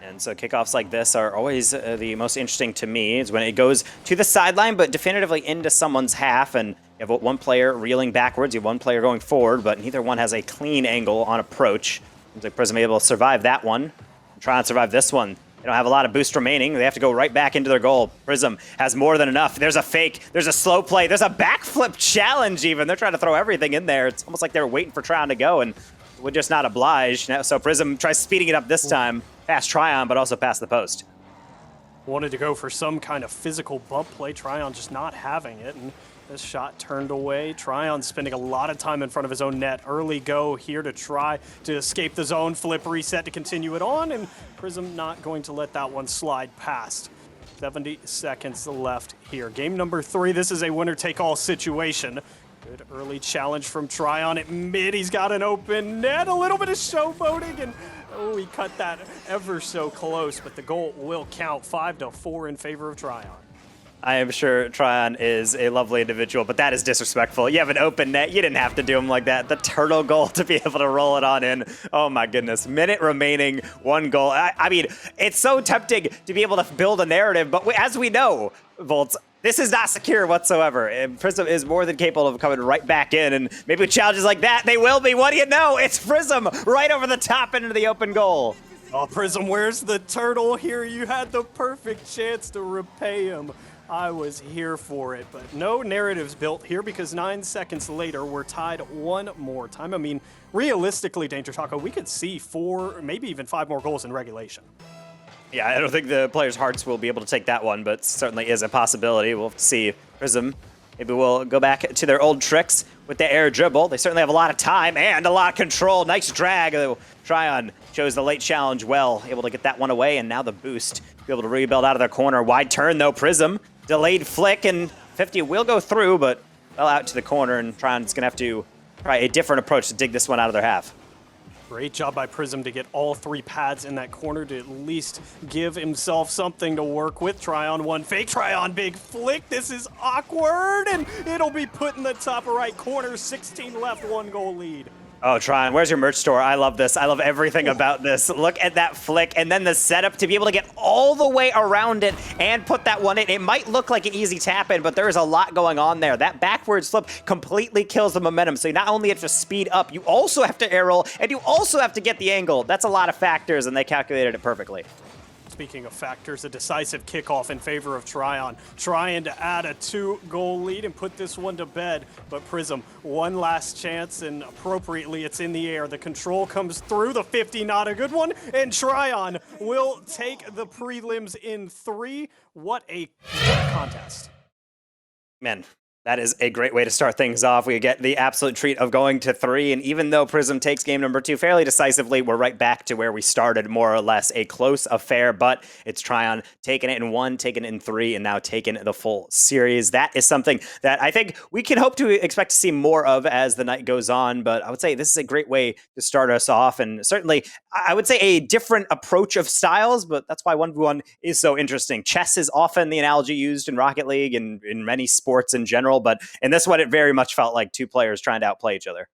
And so kickoffs like this are always the most interesting to me, is when it goes to the sideline, but definitively into someone's half, and you have one player reeling backwards, you have one player going forward, but neither one has a clean angle on approach. Seems like Prism able to survive that one, try and survive this one. They don't have a lot of boost remaining. They have to go right back into their goal. Prism has more than enough. There's a fake, there's a slow play, there's a backflip challenge even. They're trying to throw everything in there. It's almost like they're waiting for Trion to go, and would just not oblige. So Prism tries speeding it up this time, past Trion, but also past the post. Wanted to go for some kind of physical bump play. Trion just not having it, and this shot turned away. Trion spending a lot of time in front of his own net. Early go here to try to escape the zone. Flip reset to continue it on, and Prism not going to let that one slide past. 70 seconds left here. Game number 3, this is a winner-take-all situation. Good early challenge from Trion at mid. He's got an open net, a little bit of showboating, and oh, he cut that ever so close, but the goal will count. 5-4 in favor of Trion. I am sure Trion is a lovely individual, but that is disrespectful. You have an open net. You didn't have to do him like that. The turtle goal to be able to roll it on in. Oh my goodness. Minute remaining, 1 goal. I mean, it's so tempting to be able to build a narrative, but as we know, Volts, this is not secure whatsoever. And Prism is more than capable of coming right back in, and maybe with challenges like that, they will be. What do you know? It's Prism right over the top into the open goal. Oh, Prism, where's the turtle here? You had the perfect chance to repay him. I was here for it, but no narratives built here because 9 seconds later, we're tied one more time. I mean, realistically, Danger Taco, we could see 4, maybe even 5 more goals in regulation. Yeah, I don't think the players' hearts will be able to take that one, but certainly is a possibility. We'll have to see. Prism, maybe we'll go back to their old tricks with the air dribble. They certainly have a lot of time and a lot of control. Nice drag. Trion chose the late challenge well, able to get that one away, and now the boost. Be able to rebuild out of their corner. Wide turn, though, Prism. Delayed flick, and 50 will go through, but well out to the corner, and Trion's going to have to try a different approach to dig this one out of their half. Great job by Prism to get all 3 pads in that corner to at least give himself something to work with. Trion, 1 fake, Trion, big flick. This is awkward, and it'll be put in the top right corner. 16 left, 1 goal lead. Oh, Trion, where's your merch store? I love this. I love everything about this. Look at that flick and then the setup to be able to get all the way around it and put that one in. It might look like an easy tap in, but there is a lot going on there. That backwards flip completely kills the momentum. So you not only have to speed up, you also have to air roll, and you also have to get the angle. That's a lot of factors, and they calculated it perfectly. Speaking of factors, a decisive kickoff in favor of Trion, trying to add a 2-goal lead and put this one to bed. But Prism, one last chance, and appropriately, it's in the air. The control comes through, the 50, not a good one, and Trion will take the prelims in 3. What a contest. Man, that is a great way to start things off. We get the absolute treat of going to 3, and even though Prism takes game number 2 fairly decisively, we're right back to where we started, more or less. A close affair, but it's Trion taking it in 1, taking it in 3, and now taking the full series. That is something that I think we can hope to expect to see more of as the night goes on, but I would say this is a great way to start us off, and certainly, I would say a different approach of styles, but that's why 1v1 is so interesting. Chess is often the analogy used in Rocket League and in many sports in general, but in this one, it very much felt like 2 players trying to outplay each other.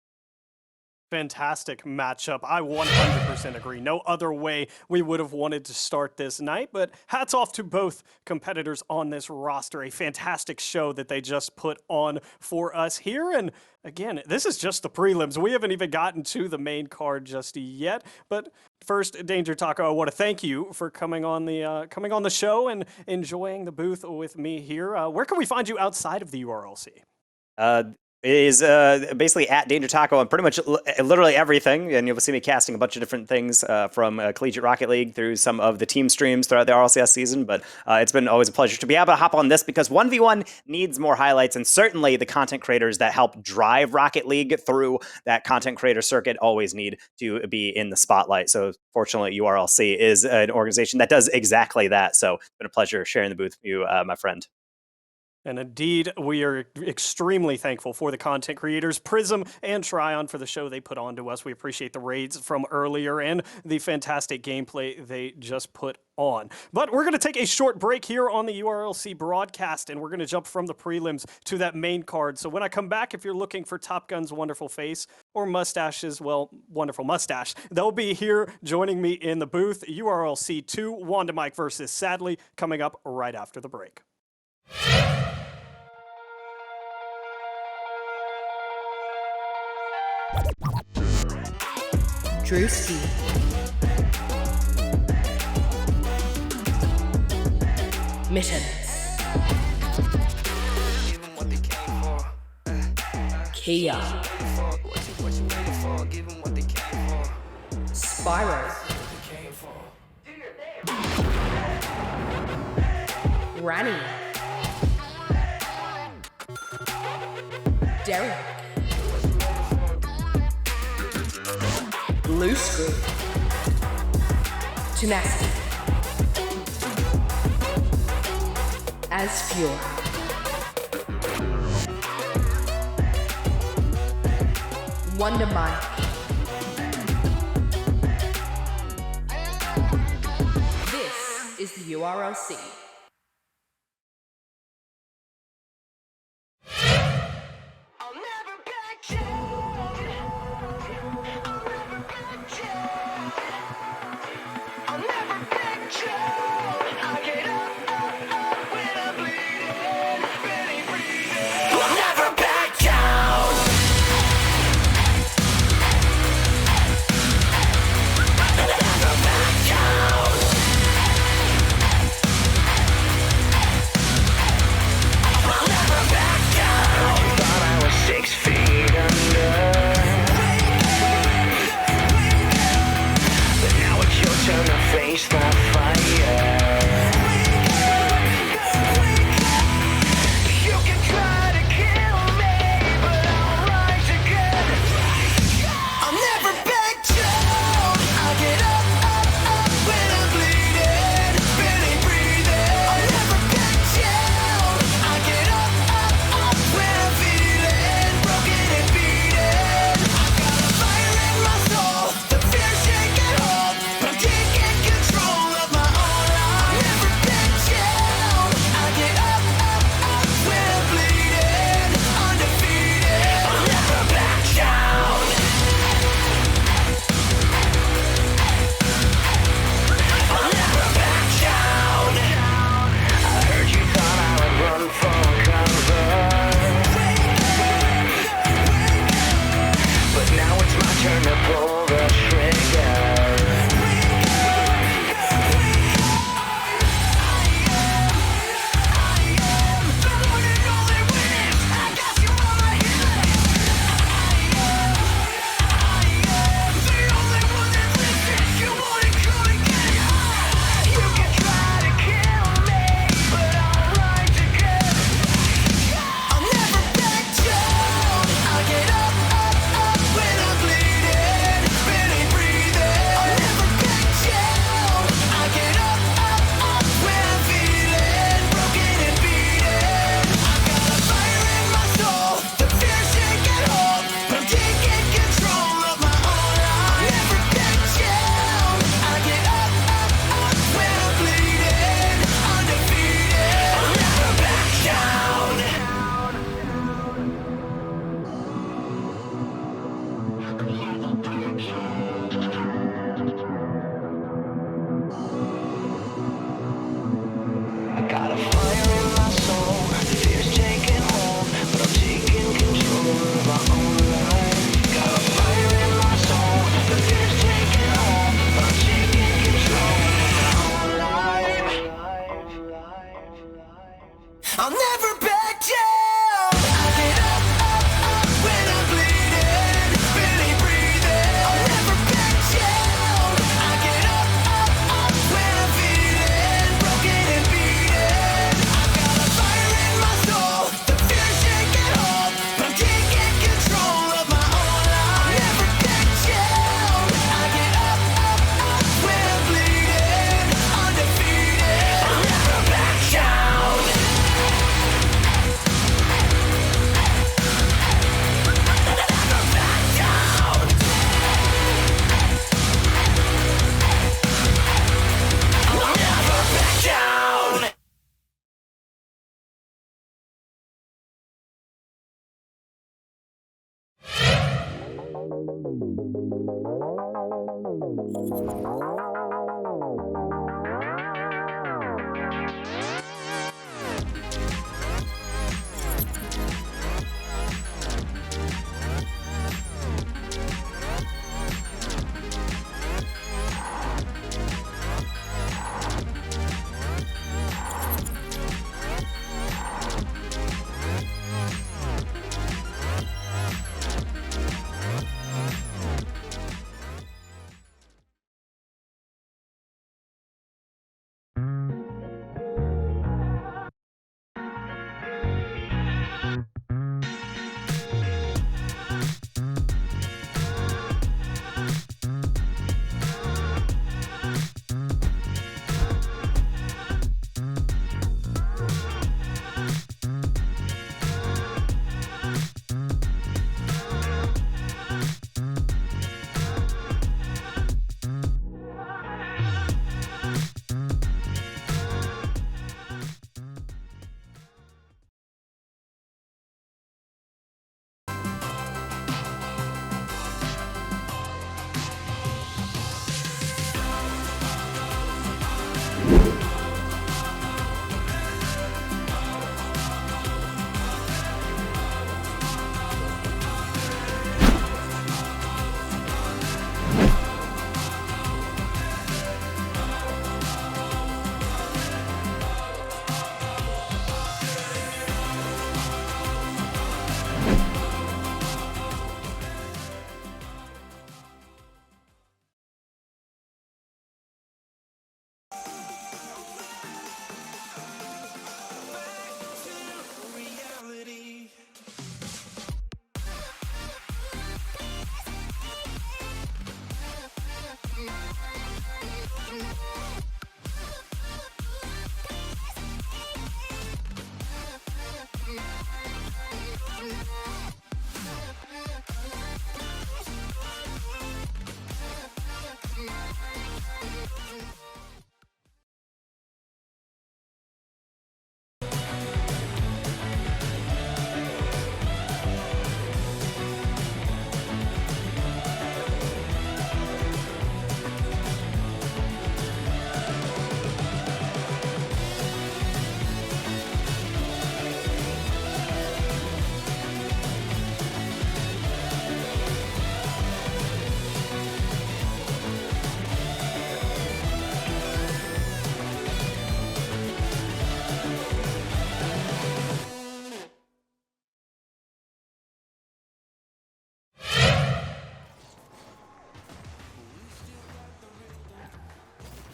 Fantastic matchup. I 100% agree. No other way we would have wanted to start this night, but hats off to both competitors on this roster. A fantastic show that they just put on for us here. And again, this is just the prelims. We haven't even gotten to the main card just yet. But first, Danger Taco, I want to thank you for coming on the show and enjoying the booth with me here. Where can we find you outside of the URLC? It is basically at Danger Taco on pretty much literally everything, and you'll see me casting a bunch of different things from Collegiate Rocket League through some of the team streams throughout the RLCS season, but it's been always a pleasure to be able to hop on this because 1v1 needs more highlights, and certainly the content creators that help drive Rocket League through that content creator circuit always need to be in the spotlight. So fortunately, URLC is an organization that does exactly that, so it's been a pleasure sharing the booth with you, my friend. And indeed, we are extremely thankful for the content creators, Prism and Trion, for the show they put on to us. We appreciate the raids from earlier and the fantastic gameplay they just put on. But we're going to take a short break here on the URLC broadcast, and we're going to jump from the prelims to that main card. So when I come back, if you're looking for Top Gun's wonderful face or mustaches, well, wonderful mustache, they'll be here joining me in the booth. URLC 2, Wanda Mike versus Sadly, coming up right after the break. Drewski. Missions. Kia. Spyro. Rani. Derek. Blue Screw. Tenacity. as Fiora. Wonder Mike. This is the URLC.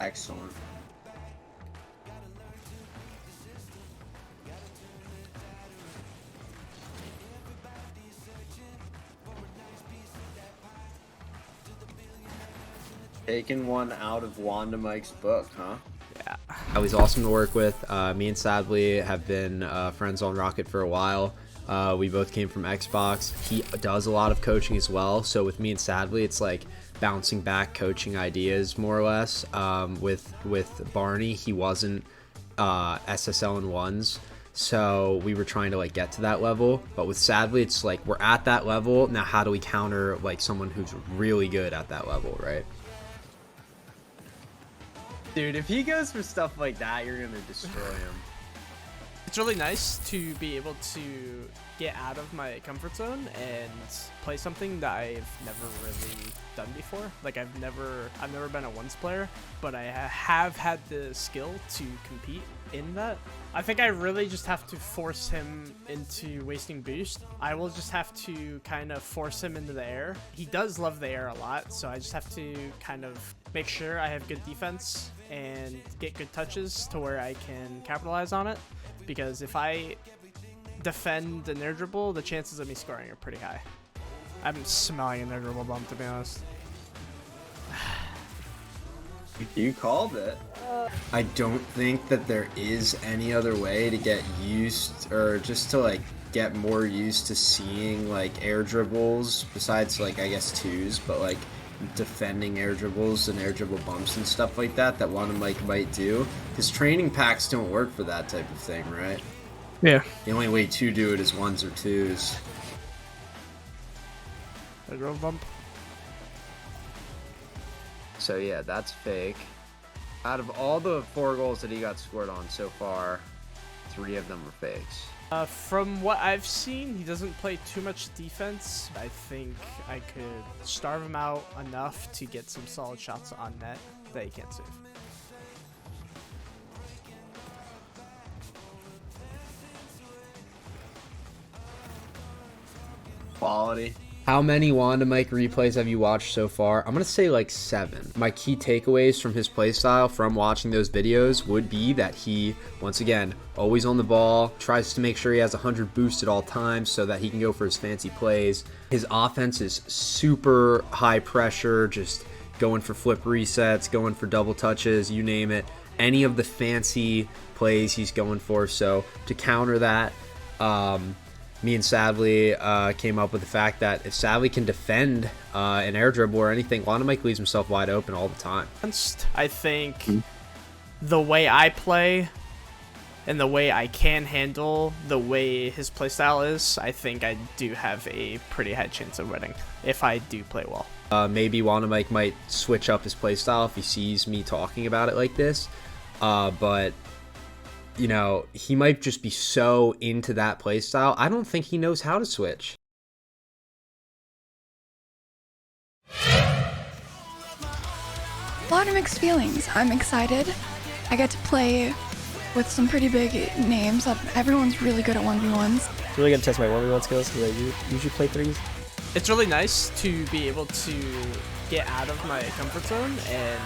Excellent. Taking one out of Wanda Mike's book, huh? Yeah, he's awesome to work with. Me and Sadly have been friends on Rocket for a while. We both came from Xbox. He does a lot of coaching as well. So with me and Sadly, it's like bouncing back coaching ideas more or less. With Barney, he wasn't SSL in ones. So we were trying to like get to that level. But with Sadly, it's like we're at that level. Now how do we counter like someone who's really good at that level, right? Dude, if he goes for stuff like that, you're gonna destroy him. It's really nice to be able to get out of my comfort zone and play something that I've never really done before. Like I've never been a ones player, but I have had the skill to compete in that. I think I really just have to force him into wasting boost. I will just have to kind of force him into the air. He does love the air a lot, so I just have to kind of make sure I have good defense and get good touches to where I can capitalize on it. Because if I defend an air dribble, the chances of me scoring are pretty high. I'm smelling an air dribble bump, to be honest. You called it. I don't think that there is any other way to get used, or just to like get more used to seeing like air dribbles besides like I guess twos, but like defending air dribbles and air dribble bumps and stuff like that Wanda Mike might do, because training packs don't work for that type of thing, right? Yeah. The only way to do it is ones or twos. Air dribble bump. So yeah, that's fake. Out of all the 4 goals that he got scored on so far, 3 of them were fakes. From what I've seen, he doesn't play too much defense. I think I could starve him out enough to get some solid shots on net that he can't save. Quality. How many Wanda Mike replays have you watched so far? I'm going to say like 7. My key takeaways from his playstyle from watching those videos would be that he, once again, always on the ball, tries to make sure he has 100 boost at all times so that he can go for his fancy plays. His offense is super high pressure, just going for flip resets, going for double touches, you name it. Any of the fancy plays he's going for. So to counter that, me and Sadly came up with the fact that if Sadly can defend an air dribble or anything, Wanda Mike leaves himself wide open all the time. I think the way I play and the way I can handle the way his playstyle is, I think I do have a pretty high chance of winning if I do play well. Maybe Wanda Mike might switch up his playstyle if he sees me talking about it like this, but you know, he might just be so into that playstyle. I don't think he knows how to switch. A lot of mixed feelings. I'm excited. I get to play with some pretty big names. Everyone's really good at 1v1s. It's really gonna test my 1v1 skills because I usually play threes. It's really nice to be able to get out of my comfort zone and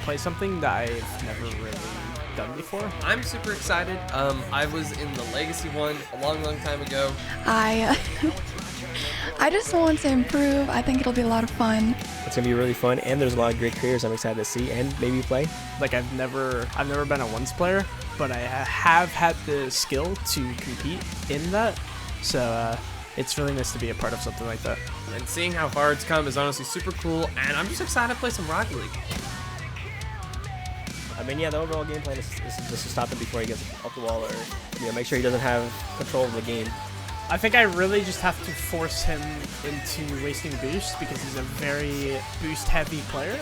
play something that I've never really done before. I'm super excited. I was in the Legacy one a long time ago. I just want to improve. I think it'll be a lot of fun. It's gonna be really fun, and there's a lot of great creators I'm excited to see and maybe play. Like I've never been a ones player, but I have had the skill to compete in that. So it's really nice to be a part of something like that. And seeing how far it's come is honestly super cool, and I'm just excited to play some Rocket League. I mean, yeah, the overall game plan is just to stop him before he gets off the wall, or make sure he doesn't have control of the game. I think I really just have to force him into wasting boost because he's a very boost-heavy player.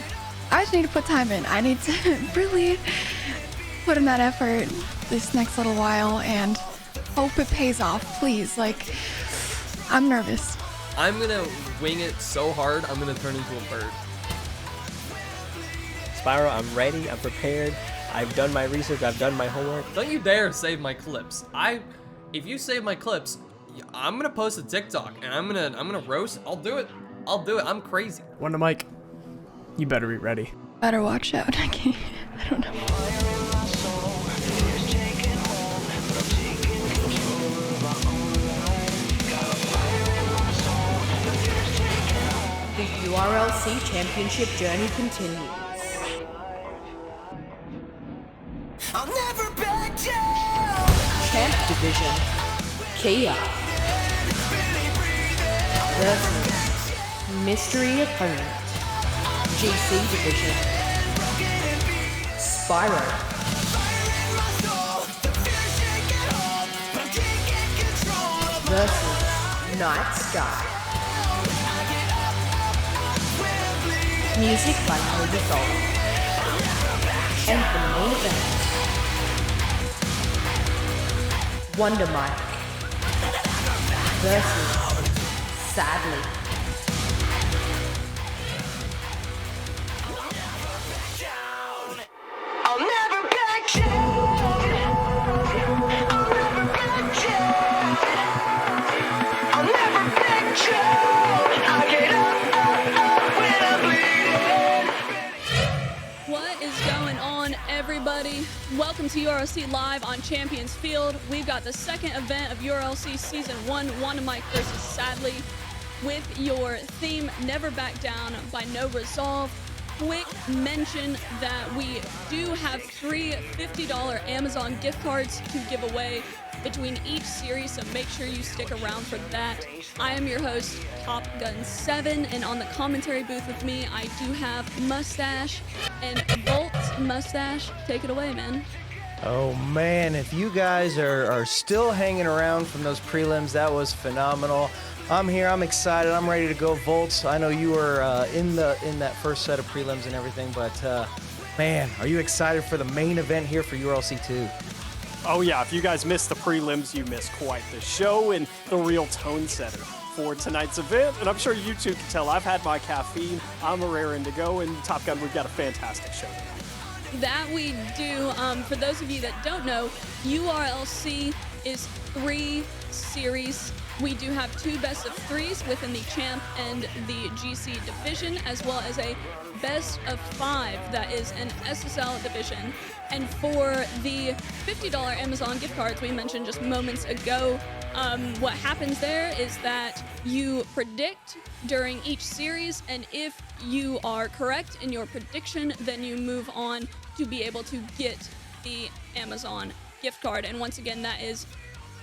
I just need to put time in. I need to really put in that effort this next little while and hope it pays off, please. Like, I'm nervous. I'm gonna wing it so hard, I'm gonna turn into a bird. Spiral, I'm ready, I'm prepared, I've done my research, I've done my homework. Don't you dare save my clips. If you save my clips, I'm gonna post a TikTok and I'm gonna roast. I'll do it. I'm crazy. Wanda Mike, you better be ready. Better watch out. I don't know. The URLC Championship journey continues. I'll never back down. Champ Division, Kia versus Mystery Opponent, GC Division, Spyro versus Night Sky. Music by Moby Soul. And the main event, Wonder Mike versus Sadly. I'll never back down. I'll never back down. I'll never back down. I get up when I'm bleeding. What is going on, everybody? Welcome to URLC Live on Champions Field. We've got the second event of URLC Season 1, Wanda Mike versus Sadly, with your theme, Never Back Down by No Resolve. Quick mention that we do have 3 $50 Amazon gift cards to give away between each series, so make sure you stick around for that. I am your host, Top Gun 7, and on the commentary booth with me, I do have Mustache and Volt. Mustache, take it away, man. Oh man, if you guys are still hanging around from those prelims, that was phenomenal. I'm here, I'm excited, I'm ready to go. Volts, I know you were in that first set of prelims and everything, but man, are you excited for the main event here for URLC 2? Oh yeah, if you guys missed the prelims, you missed quite the show and the real tone setter for tonight's event. And I'm sure you two can tell I've had my caffeine, I'm raring to go, and Top Gun, we've got a fantastic show tonight. That we do. For those of you that don't know, URLC is 3 series. We do have 2 best of 3s within the Champ and the GC division, as well as a best of 5 that is an SSL division. And for the $50 Amazon gift cards we mentioned just moments ago, what happens there is that you predict during each series, and if you are correct in your prediction, then you move on to be able to get the Amazon gift card. And once again, that is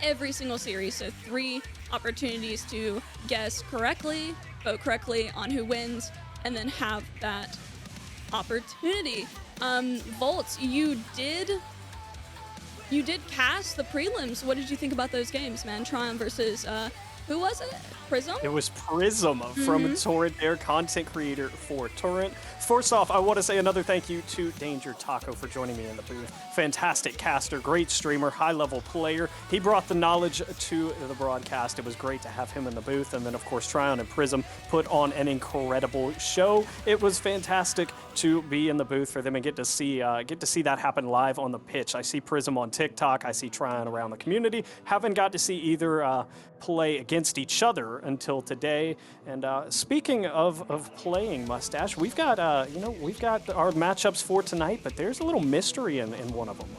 every single series, so 3 opportunities to guess correctly, vote correctly on who wins, and then have that opportunity. Volts, you did cast the prelims. What did you think about those games, man? Trion versus who was it? Prism? It was Prism from Torrent, their content creator for Torrent. First off, I want to say another thank you to Danger Taco for joining me in the booth. Fantastic caster, great streamer, high-level player. He brought the knowledge to the broadcast. It was great to have him in the booth. And then, of course, Trion and Prism put on an incredible show. It was fantastic to be in the booth for them and get to see that happen live on the pitch. I see Prism on TikTok. I see Trion around the community. Haven't got to see either play against each other until today. And speaking of playing, Mustache, we've got our matchups for tonight, but there's a little mystery in one of them.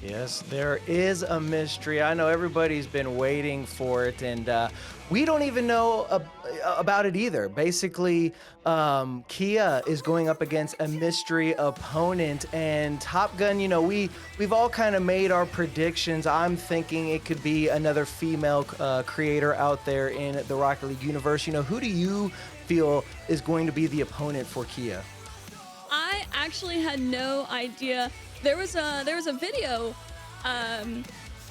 Yes, there is a mystery. I know everybody's been waiting for it, and we don't even know about it either. Basically, Kia is going up against a mystery opponent, and Top Gun, we've all kind of made our predictions. I'm thinking it could be another female creator out there in the Rocket League universe. Who do you feel is going to be the opponent for Kia? I actually had no idea. There was a video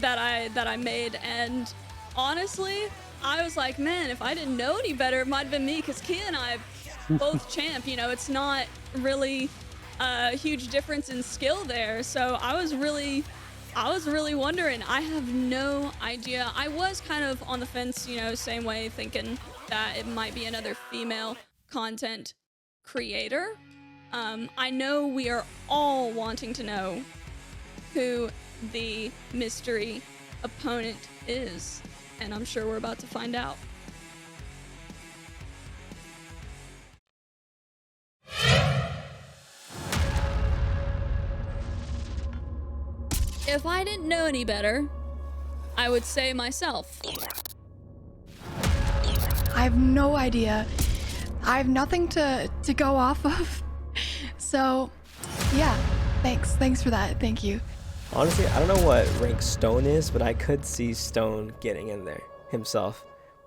that I made, and honestly, I was like, man, if I didn't know any better, it might have been me, because Kia and I both champ. It's not really a huge difference in skill there. So I was really wondering. I have no idea. I was kind of on the fence, same way, thinking that it might be another female content creator. I know we are all wanting to know who the mystery opponent is, and I'm sure we're about to find out. If I didn't know any better, I would say myself. I have no idea. I have nothing to go off of. So, yeah, thanks for that. Thank you. Honestly, I don't know what rank Stone is, but I could see Stone getting in there himself.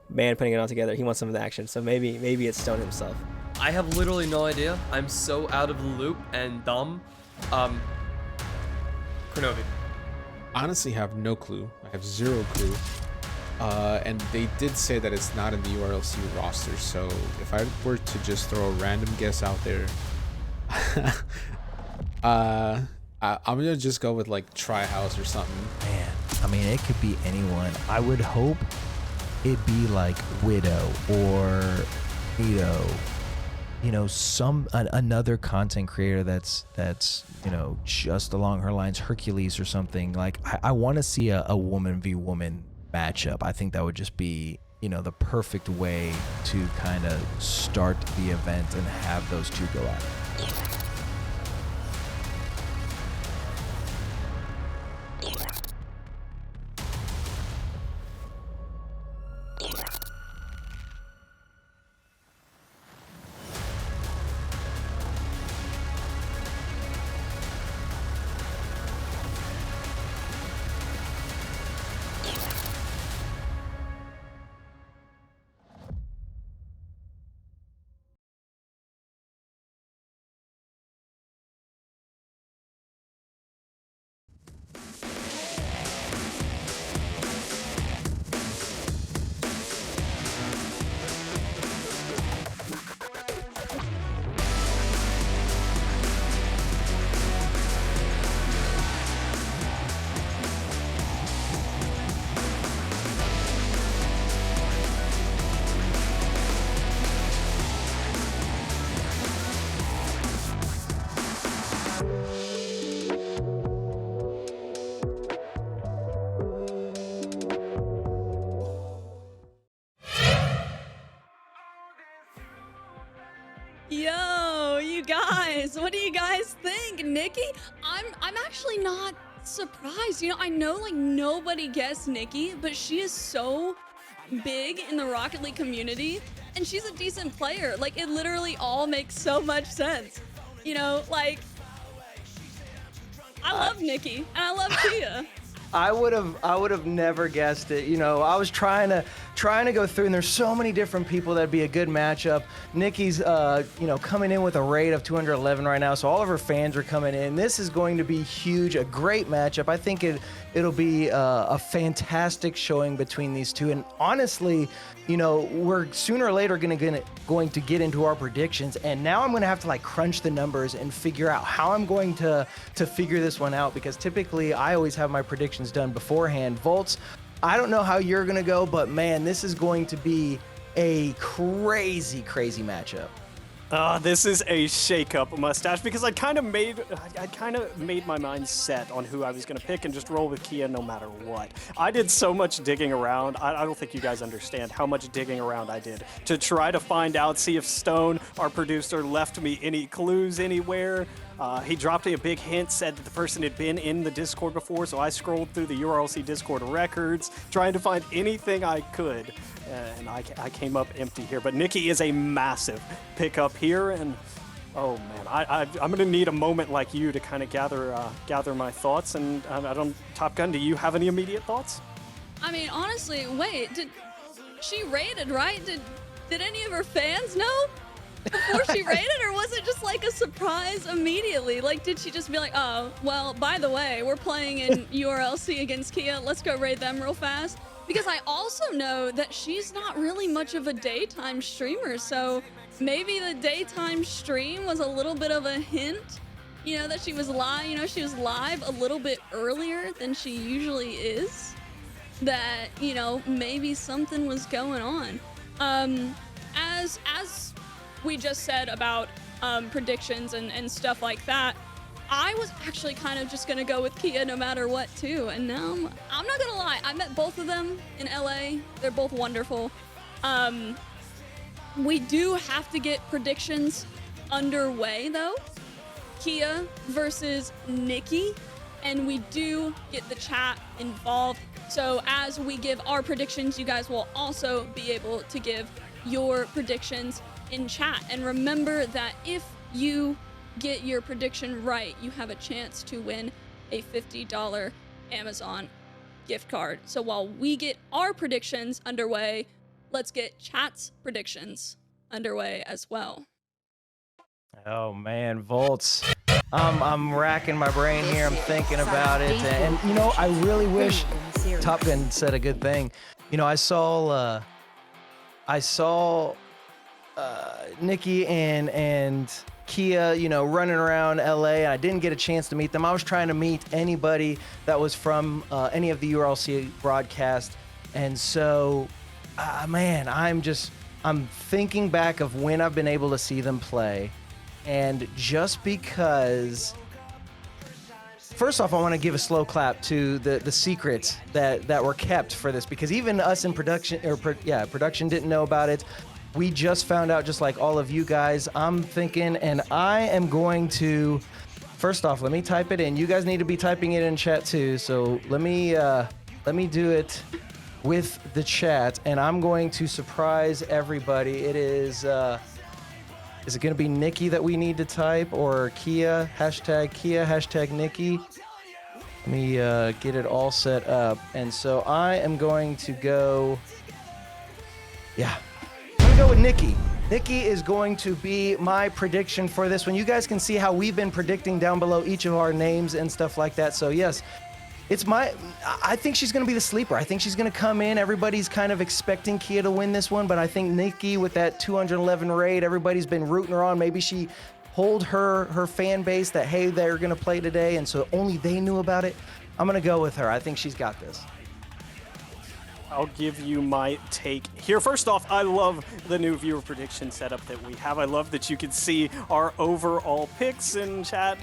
Man, putting it all together, he wants some of the action, so maybe it's Stone himself. I have literally no idea. I'm so out of the loop and dumb. Kronovi. Honestly, have no clue. I have zero clue. And they did say that it's not in the URLC roster, so if I were to just throw a random guess out there, I'm gonna just go with like Tri-House or something. Man, I mean, it could be anyone. I would hope it'd be like Widow or Nito, you know, another content creator that's you know, just along her lines, Hercules or something. Like I want to see a woman v woman matchup. I think that would just be, you know, the perfect way to kind of start the event and have those two go at it. Yo, you guys, what do you guys think? Nikki, I'm actually not surprised. You know, I know like nobody guessed Nikki, but she is so big in the Rocket League community and she's a decent player. Like it literally all makes so much sense. You know, like I love Nikki and I love Tia. I would have never guessed it. You know, I was trying to go through, and there's so many different people that'd be a good matchup. Nikki's, you know, coming in with a rate of 211 right now, so all of her fans are coming in. This is going to be huge, a great matchup. I think it'll be a fantastic showing between these two. And honestly, you know, we're sooner or later going to get into our predictions, and now I'm going to have to like crunch the numbers and figure out how I'm going to figure this one out, because typically I always have my predictions done beforehand. Volts, I don't know how you're going to go, but man, this is going to be a crazy matchup. This is a shake-up, Mustache, because I kind of made my mind set on who I was going to pick and just roll with Kia no matter what. I did so much digging around. I don't think you guys understand how much digging around I did to try to find out, see if Stone, our producer, left me any clues anywhere. He dropped me a big hint, said that the person had been in the Discord before, so I scrolled through the URLC Discord records, trying to find anything I could, and I came up empty here. But Nikki is a massive pickup here, and oh man, I'm gonna need a moment like you to kind of gather my thoughts. And I don't, Top Gun, do you have any immediate thoughts? I mean, honestly, wait, she rated, right? Did any of her fans know before she rated, or was it just like a surprise immediately? Like, did she just be like, oh, well, by the way, we're playing in URLC against Kia, let's go raid them real fast? Because I also know that she's not really much of a daytime streamer, so maybe the daytime stream was a little bit of a hint, you know, that she was live, you know, she was live a little bit earlier than she usually is, that, you know, maybe something was going on. As we just said about predictions and stuff like that, I was actually kind of just gonna go with Kia no matter what too, and now I'm not gonna lie, I met both of them in LA. They're both wonderful. We do have to get predictions underway though. Kia versus Nikki. and we do get the chat involved. So as we give our predictions, you guys will also be able to give your predictions in chat. And remember that if you get your prediction right, you have a chance to win a $50 Amazon gift card. So while we get our predictions underway, let's get chat's predictions underway as well. Oh man, Volts. I'm racking my brain here. I'm thinking about it, and you know, I really wish Top Gun said a good thing. You know, I saw Nikki and Kia, you know, running around LA. I didn't get a chance to meet them. I was trying to meet anybody that was from any of the URLC broadcast, and so, man, I'm thinking back of when I've been able to see them play. And just because, first off, I want to give a slow clap to the secrets that were kept for this, because even us in production, production didn't know about it. We just found out, just like all of you guys. I'm thinking, and I am going to, first off, let me type it in. You guys need to be typing it in chat too. So let me do it with the chat, and I'm going to surprise everybody. It is it going to be Nikki that we need to type, or Kia? Hashtag Nikki. Let me get it all set up. And so I am going to go... Yeah. I'm going to go with Nikki. Nikki is going to be my prediction for this one. You guys can see how we've been predicting down below each of our names and stuff like that. So yes, I think she's going to be the sleeper. I think she's going to come in. Everybody's kind of expecting Kia to win this one, but I think Nikki, with that 211 raid, everybody's been rooting her on. Maybe she told her fan base that, hey, they're going to play today, and so only they knew about it. I'm going to go with her. I think she's got this. I'll give you my take here. First off, I love the new viewer prediction setup that we have. I love that you can see our overall picks in chat.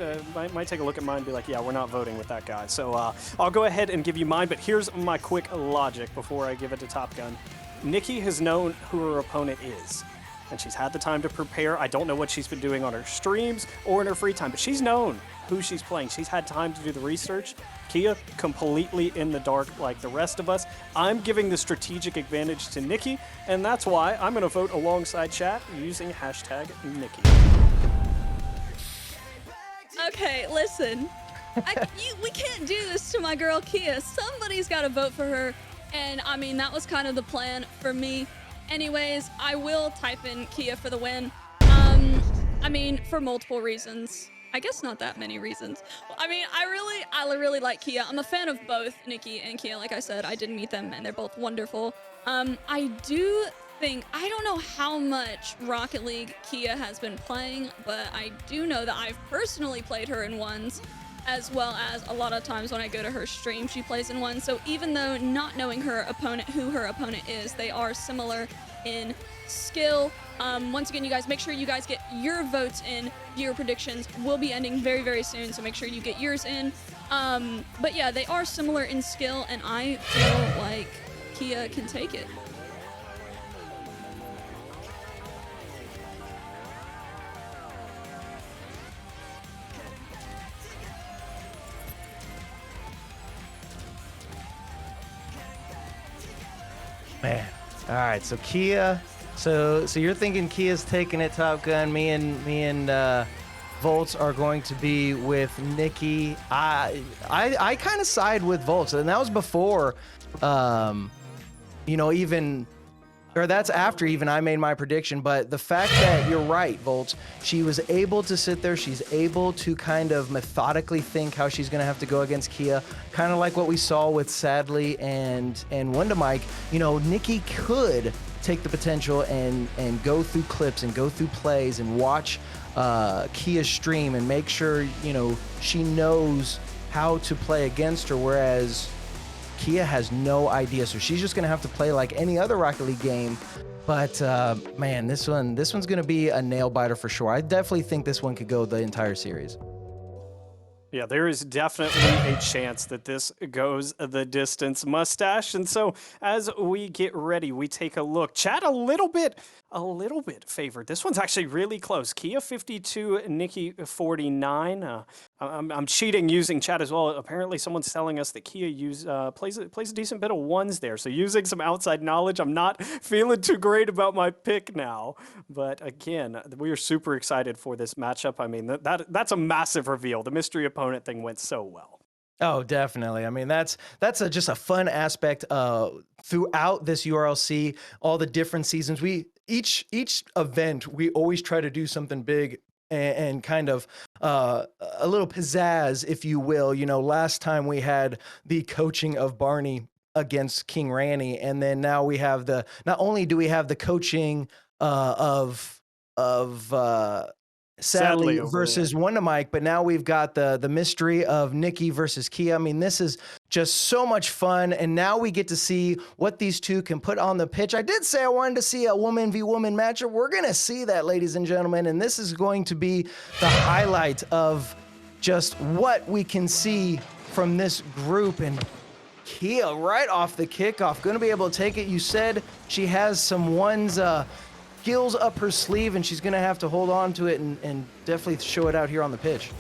Might take a look at mine and be like, yeah, we're not voting with that guy. So I'll go ahead and give you mine, but here's my quick logic before I give it to Top Gun. Nikki has known who her opponent is, and she's had the time to prepare. I don't know what she's been doing on her streams or in her free time, but she's known who she's playing. She's had time to do the research. Kia, completely in the dark like the rest of us. I'm giving the strategic advantage to Nikki, and that's why I'm going to vote alongside chat using hashtag Nikki. Okay, listen. We can't do this to my girl Kia. Somebody's got to vote for her, and I mean, that was kind of the plan for me. Anyways, I will type in Kia for the win. I mean, for multiple reasons. I guess not that many reasons. I mean, I really like Kia. I'm a fan of both Nikki and Kia. Like I said, I did meet them and they're both wonderful. I do think, I don't know how much Rocket League Kia has been playing, but I do know that I've personally played her in ones, as well as a lot of times when I go to her stream, she plays in one. So even though not knowing her opponent, who her opponent is, they are similar in skill. Once again, you guys, make sure you guys get your votes in. Your predictions will be ending very, very soon, so make sure you get yours in. But yeah, they are similar in skill, and I feel like Kia can take it. Man. All right, so Kia. So you're thinking Kia's taking it, Top Gun. Me and Volts are going to be with Nikki. I kind of side with Volts, and that was before, that's after even I made my prediction. But the fact that you're right, Volts, she was able to sit there. She's able to kind of methodically think how she's going to have to go against Kia, kind of like what we saw with Sadly and Wonder Mike. You know, Nikki could take the potential and go through clips and go through plays and watch Kia's stream and make sure, you know, she knows how to play against her, whereas Kia has no idea. So she's just going to have to play like any other Rocket League game. But man, this one's going to be a nail biter for sure. I definitely think this one could go the entire series. Yeah, there is definitely a chance that this goes the distance, Mustache. And so as we get ready, we take a look. Chat a little bit a little bit favored. This one's actually really close. Kia 52, Nikki 49. I'm cheating using chat as well. Apparently, someone's telling us that Kia plays a decent bit of ones there. So using some outside knowledge, I'm not feeling too great about my pick now. But again, we are super excited for this matchup. I mean, that's a massive reveal. The mystery opponent thing went so well. Oh, definitely. I mean, that's just a fun aspect throughout this URLC, all the different seasons. Each event, we always try to do something big and kind of a little pizzazz, if you will. You know, last time we had the coaching of Barney against King Ranny, and then now we have not only do we have the coaching of Sadly versus Wonder Mike, but now we've got the mystery of Nikki versus Kia. I mean, this is just so much fun, and now we get to see what these two can put on the pitch. I did say I wanted to see a woman v woman matchup. We're gonna see that, ladies and gentlemen, and this is going to be the highlight of just what we can see from this group. And Kia, right off the kickoff, gonna be able to take it. You said she has some ones skills up her sleeve, and she's gonna have to hold on to it and definitely show it out here on the pitch.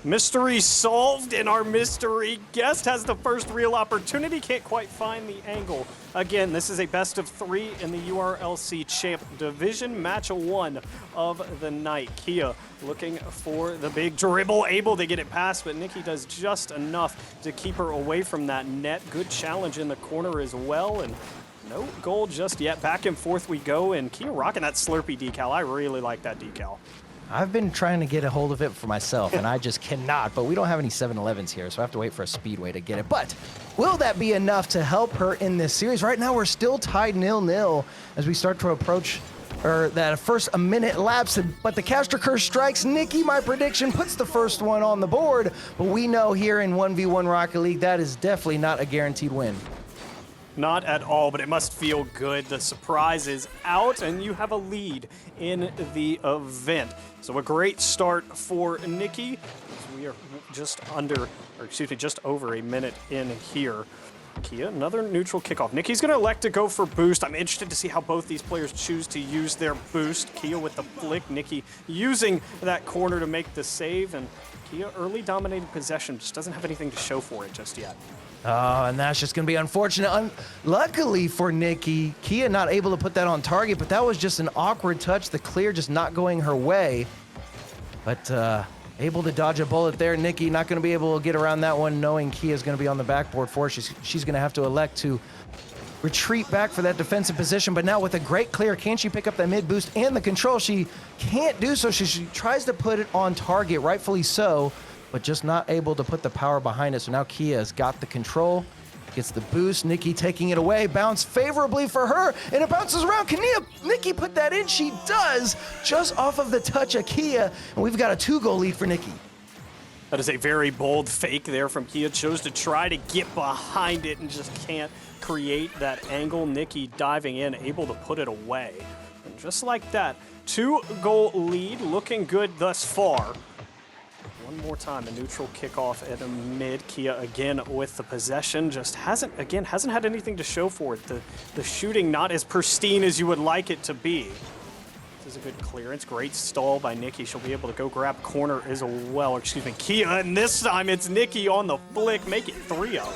Mystery solved, and our mystery guest has the first real opportunity. Can't quite find the angle. Again, this is a best of 3 in the URLC Champ Division, match 1 of the night. Kia looking for the big dribble, able to get it past, but Nikki does just enough to keep her away from that net. Good challenge in the corner as well, and no goal just yet. Back and forth we go, and Kia rocking that Slurpee decal. I really like that decal. I've been trying to get a hold of it for myself, and I just cannot. But we don't have any 7-Elevens here, so I have to wait for a Speedway to get it. But will that be enough to help her in this series? Right now, we're still tied 0-0 as we start to approach that first minute elapsed. But the Caster Curse strikes. Nikki, my prediction, puts the first one on the board. But we know here in 1v1 Rocket League, that is definitely not a guaranteed win. Not at all, but it must feel good. The surprise is out, and you have a lead in the event. So a great start for Nikki. We are just over a minute in here. Kia, another neutral kickoff. Nikki's going to elect to go for boost. I'm interested to see how both these players choose to use their boost. Kia with the flick, Nikki using that corner to make the save, and Kia early dominated possession, just doesn't have anything to show for it just yet. Oh, and that's just going to be unfortunate. Luckily for Nikki, Kia not able to put that on target, but that was just an awkward touch. The clear just not going her way. But able to dodge a bullet there. Nikki not going to be able to get around that one, knowing Kia is going to be on the backboard for her. She's going to have to elect to retreat back for that defensive position. But now with a great clear, can she pick up that mid boost and the control? She can't do so. She tries to put it on target, rightfully so, but just not able to put the power behind it. So now Kia's got the control, gets the boost. Nikki taking it away, bounce favorably for her, and it bounces around. Can Nikki put that in? She does, just off of the touch of Kia, and we've got a 2-goal lead for Nikki. That is a very bold fake there from Kia. Chose to try to get behind it and just can't create that angle. Nikki diving in, able to put it away. And just like that, 2-goal lead, looking good thus far. One more time, a neutral kickoff at a mid. Kia again with the possession, just hasn't had anything to show for it. The shooting not as pristine as you would like it to be. This is a good clearance, great stall by Nikki. She'll be able to go grab corner as well, excuse me, Kia, and this time it's Nikki on the flick, make it 3-0.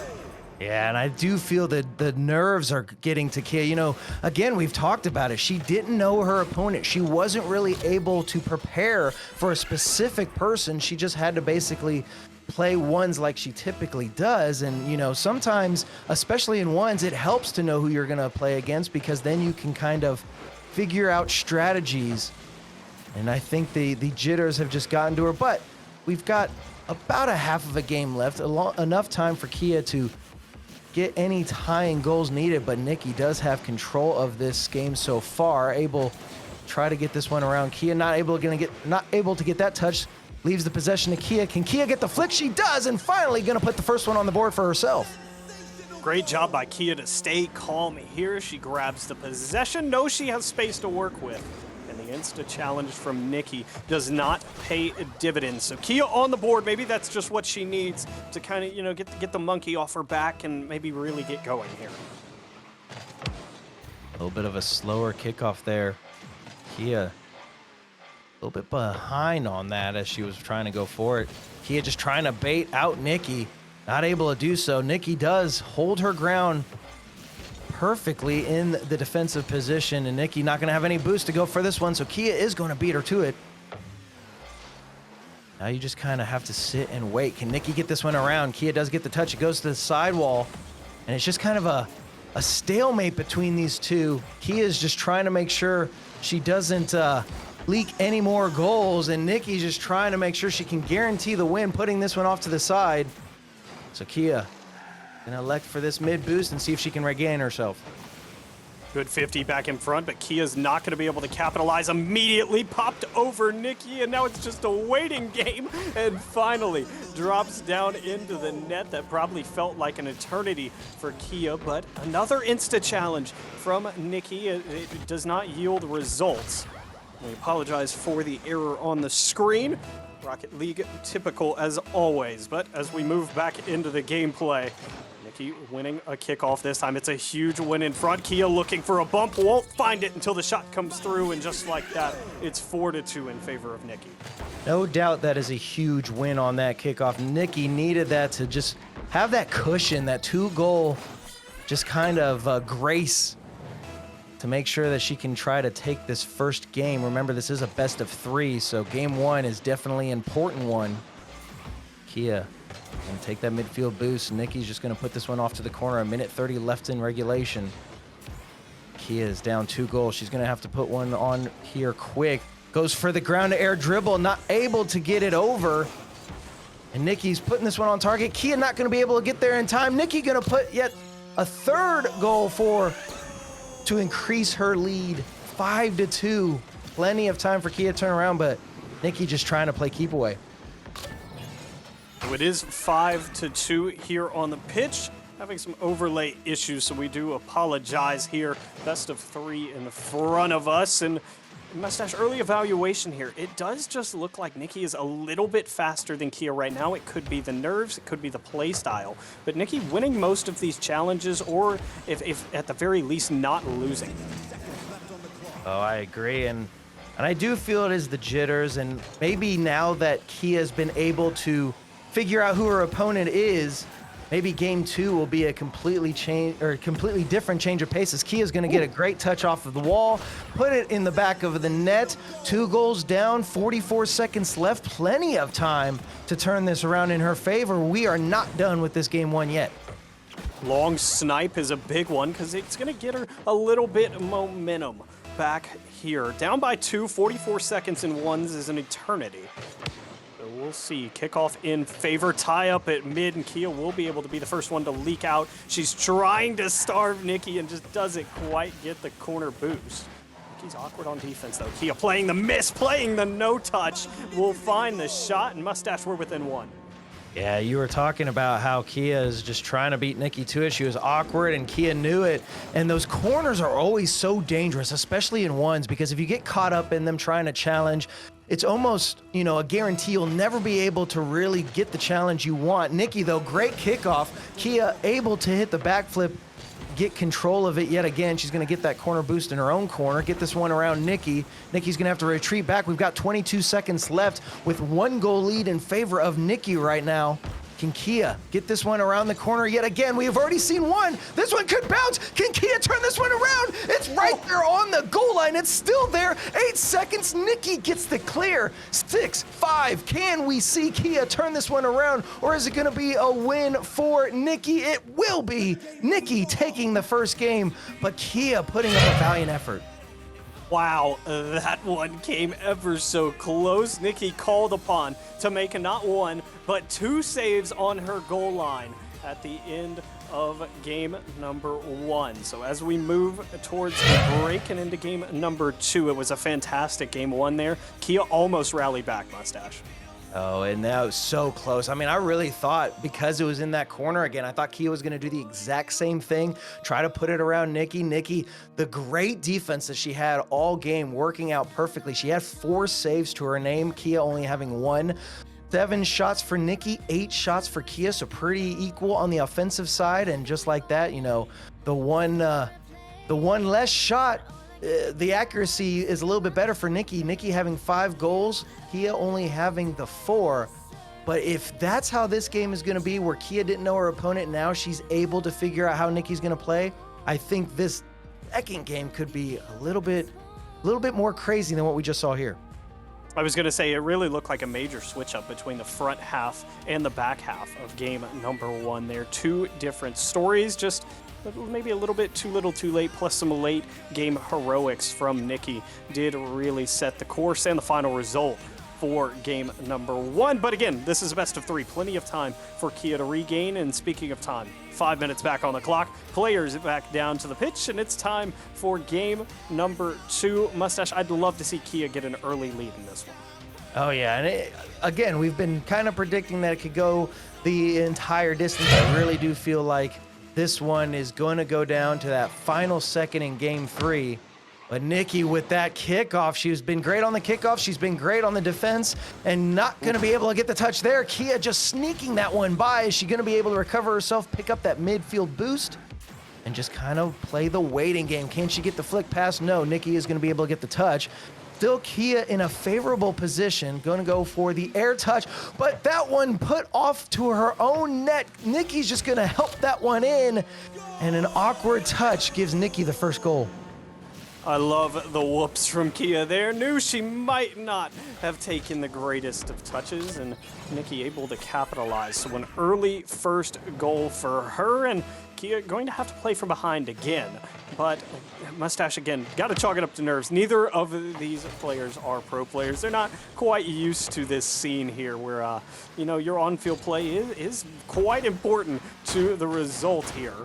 Yeah, and I do feel that the nerves are getting to Kia. You know, again, we've talked about it. She didn't know her opponent. She wasn't really able to prepare for a specific person. She just had to basically play ones like she typically does. And, you know, sometimes, especially in ones, it helps to know who you're going to play against, because then you can kind of figure out strategies. And I think the jitters have just gotten to her. But we've got about a half of a game left, enough time for Kia to get any tying goals needed, but Nikki does have control of this game so far, able to try to get this one around. Kia not able to get that touch, leaves the possession to Kia. Can Kia get the flick? She does, and finally gonna put the first one on the board for herself. Great job by Kia to stay calm here. She grabs the possession, knows she has space to work with. And the insta challenge from Nikki does not pay dividends. So Kia on the board, maybe that's just what she needs to kind of, you know, get the monkey off her back and maybe really get going here. A little bit of a slower kickoff there Kia a little bit behind on that as she was trying to go for it. Kia just trying to bait out Nikki. Not able to do so. Nikki does hold her ground perfectly in the defensive position, and Nikki not going to have any boost to go for this one, so Kia is going to beat her to it. Now you just kind of have to sit and wait. Can Nikki get this one around? Kia does get the touch. It goes to the sidewall, and it's just kind of a stalemate between these two. Kia is just trying to make sure she doesn't leak any more goals, and Nikki's just trying to make sure she can guarantee the win, putting this one off to the side. So Kia gonna elect for this mid boost and see if she can regain herself. Good 50 back in front, but Kia's not going to be able to capitalize. Immediately popped over Nikki, and now it's just a waiting game. And finally drops down into the net. That probably felt like an eternity for Kia, but another insta challenge from Nikki. It does not yield results. We apologize for the error on the screen. Rocket League typical as always, but as we move back into the gameplay, Nikki winning a kickoff this time. It's a huge win in front. Kia looking for a bump, won't find it until the shot comes through, and just like that, it's 4-2 in favor of Nikki. No doubt that is a huge win on that kickoff. Nikki needed that to just have that cushion, that 2-goal, just kind of grace to make sure that she can try to take this first game. Remember, this is a best of 3, so game 1 is definitely an important one. Kia gonna take that midfield boost. Nikki's just gonna put this one off to the corner. A minute 30 left in regulation. Kia is down 2 goals. She's gonna have to put one on here quick. Goes for the ground to air dribble, not able to get it over. And Nikki's putting this one on target. Kia not gonna be able to get there in time. Nikki gonna put yet a 3rd goal to increase her lead 5-2. Plenty of time for Kia to turn around, but Nikki just trying to play keep away. So it is 5-2 here on the pitch. Having some overlay issues, so we do apologize here. Best of 3 in front of us. And Mustache, early evaluation here. It does just look like Nikki is a little bit faster than Kia right now. It could be the nerves, it could be the play style. But Nikki winning most of these challenges, or if at the very least not losing. Oh, I agree. And I do feel it is the jitters. And maybe now that Kia has been able to figure out who her opponent is, maybe game 2 will be a completely different change of paces. Kia's going to get a great touch off of the wall, put it in the back of the net. 2 goals down, 44 seconds left. Plenty of time to turn this around in her favor. We are not done with this game 1 yet. Long snipe is a big one because it's going to get her a little bit momentum back here. Down by 2, 44 seconds in ones is an eternity. We'll see. Kickoff in favor. Tie up at mid, and Kia will be able to be the first one to leak out. She's trying to starve Nikki and just doesn't quite get the corner boost. Nikki's awkward on defense, though. Kia playing the miss, playing the no touch. Will find the shot, and Mustache, we're within 1. Yeah, you were talking about how Kia is just trying to beat Nikki to it. She was awkward, and Kia knew it. And those corners are always so dangerous, especially in ones, because if you get caught up in them trying to challenge, it's almost, a guarantee you'll never be able to really get the challenge you want. Nikki, though, great kickoff. Kia able to hit the backflip, get control of it yet again. She's going to get that corner boost in her own corner, get this one around Nikki. Nikki's going to have to retreat back. We've got 22 seconds left with 1-goal lead in favor of Nikki right now. Can Kia get this one around the corner yet again? We have already seen one. This one could bounce. Can Kia turn this one around? It's right there on the goal line. It's still there. 8 seconds. Nikki gets the clear. 6, 5. Can we see Kia turn this one around? Or is it going to be a win for Nikki? It will be. Nikki taking the first game, but Kia putting up a valiant effort. Wow, that one came ever so close. Nikki called upon to make not 1, but 2 saves on her goal line at the end of game number 1. So as we move towards the break and into game number 2, it was a fantastic game 1 there. Kia almost rallied back, Mustache. Oh, and that was so close. I mean, I really thought because it was in that corner again, I thought Kia was going to do the exact same thing, try to put it around Nikki. Nikki, the great defense that she had all game, working out perfectly. She had 4 saves to her name, Kia only having 1. 7 shots for Nikki, 8 shots for Kia, so pretty equal on the offensive side. And just like that, the one less shot the accuracy is a little bit better for Nikki. Nikki having 5 goals, Kia only having the 4. But if that's how this game is going to be, where Kia didn't know her opponent, now she's able to figure out how Nikki's going to play, I think this second game could be a little bit more crazy than what we just saw here. I was going to say, it really looked like a major switch up between the front half and the back half of game number 1 there. 2 different stories, just maybe a little bit too little too late, plus some late game heroics from Nikki did really set the course and the final result for game number 1. But again, this is a best of 3. Plenty of time for Kia to regain. And speaking of time, 5 minutes back on the clock. Players back down to the pitch, and it's time for game number 2. Mustache, I'd love to see Kia get an early lead in this one. Oh, yeah. And again, we've been kind of predicting that it could go the entire distance. I really do feel like this one is going to go down to that final second in game 3. But Nikki with that kickoff, she's been great on the kickoff. She's been great on the defense and not going to be able to get the touch there. Kia just sneaking that one by. Is she going to be able to recover herself, pick up that midfield boost, and just kind of play the waiting game? Can she get the flick pass? No, Nikki is going to be able to get the touch. Still Kia in a favorable position, going to go for the air touch, but that one put off to her own net. Nikki's just going to help that one in, and an awkward touch gives Nikki the first goal. I love the whoops from Kia there. Knew she might not have taken the greatest of touches, and Nikki able to capitalize. So an early first goal for her, and Kia going to have to play from behind again. But Mustache, again, got to chalk it up to nerves. Neither of these players are pro players. They're not quite used to this scene here where, your on-field play is quite important to the result here.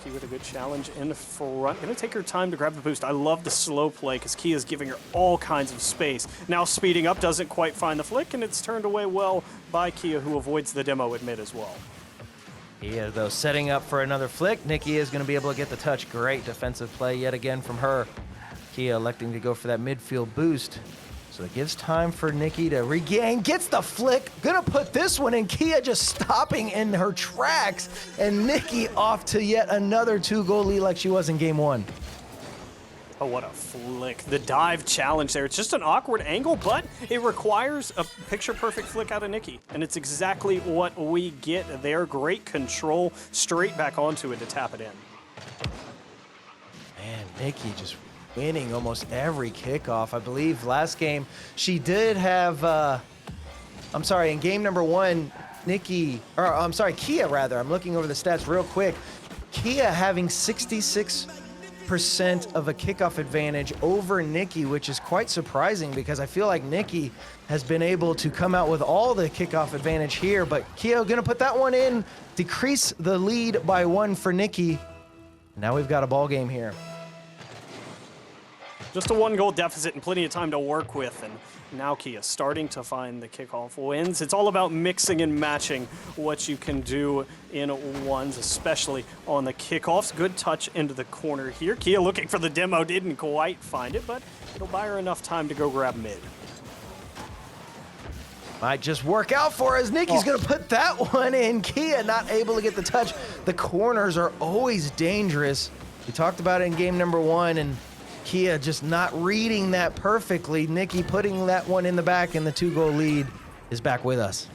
With a good challenge in front. Gonna take her time to grab the boost. I love the slow play because Kia's giving her all kinds of space. Now speeding up, doesn't quite find the flick, and it's turned away well by Kia, who avoids the demo at mid as well. Kia, though, setting up for another flick. Nikki is going to be able to get the touch. Great defensive play yet again from her. Kia electing to go for that midfield boost. So it gives time for Nikki to regain. Gets the flick. Gonna put this one in. Kia just stopping in her tracks. And Nikki off to yet another 2-goal lead like she was in game 1. Oh, what a flick. The dive challenge there. It's just an awkward angle, but it requires a picture-perfect flick out of Nikki. And it's exactly what we get there. Great control. Straight back onto it to tap it in. Man, Nikki just winning almost every kickoff. I believe last game she did have, in game number 1, Kia rather. I'm looking over the stats real quick. Kia having 66% of a kickoff advantage over Nikki, which is quite surprising because I feel like Nikki has been able to come out with all the kickoff advantage here, but Kia gonna put that one in, decrease the lead by 1 for Nikki. Now we've got a ball game here. Just a 1-goal deficit and plenty of time to work with, and now Kia starting to find the kickoff wins. It's all about mixing and matching what you can do in ones, especially on the kickoffs. Good touch into the corner here. Kia looking for the demo, didn't quite find it, but it'll buy her enough time to go grab mid. Might just work out for us. Nikki's gonna put that one in. Kia not able to get the touch. The corners are always dangerous. We talked about it in game number 1, and Kia just not reading that perfectly. Nikki putting that one in the back, and the 2-goal lead is back with us.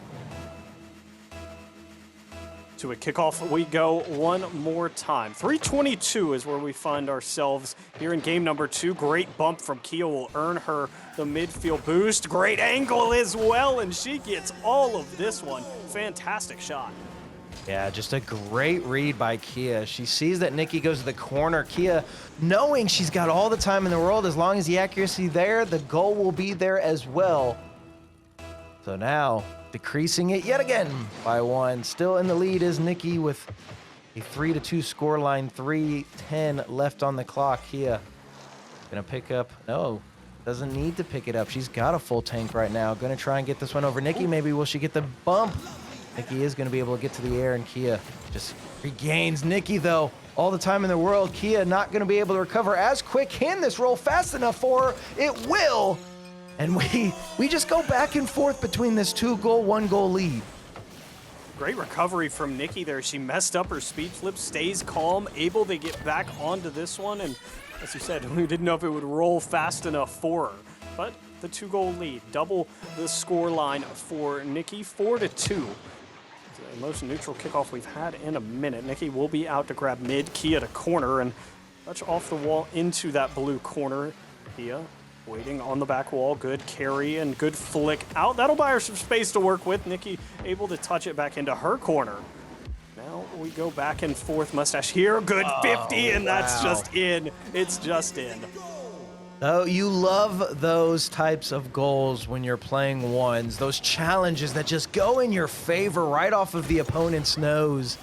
To a kickoff we go one more time. 3:22 is where we find ourselves here in game number 2. Great bump from Kia will earn her the midfield boost. Great angle as well, and she gets all of this one. Fantastic shot. Yeah, just a great read by Kia. She sees that Nikki goes to the corner. Kia, knowing she's got all the time in the world, as long as the accuracy there, the goal will be there as well. So now, decreasing it yet again by 1. Still in the lead is Nikki with a 3-2 scoreline, 3:10 left on the clock. Kia gonna pick up, no, doesn't need to pick it up. She's got a full tank right now. Gonna try and get this one over Nikki. Maybe will she get the bump? Nikki is going to be able to get to the air, and Kia just regains. Nikki, though, all the time in the world. Kia not going to be able to recover as quick. Can this roll fast enough for her? It will. And we just go back and forth between this 2-goal, 1-goal lead. Great recovery from Nikki there. She messed up her speed flip, stays calm, able to get back onto this one, and As you said, we didn't know if it would roll fast enough for her. But the 2-goal lead, double the score line for Nikki, 4-2. It's the most neutral kickoff we've had in a minute. Nikki will be out to grab mid, Kia to corner, and touch off the wall into that blue corner. Kia waiting on the back wall, good carry and good flick out. That'll buy her some space to work with. Nikki able to touch it back into her corner. Now we go back and forth. Mustache here, good 50, and that's just in. It's just in. Oh, you love those types of goals when you're playing ones, those challenges that just go in your favor right off of the opponent's nose.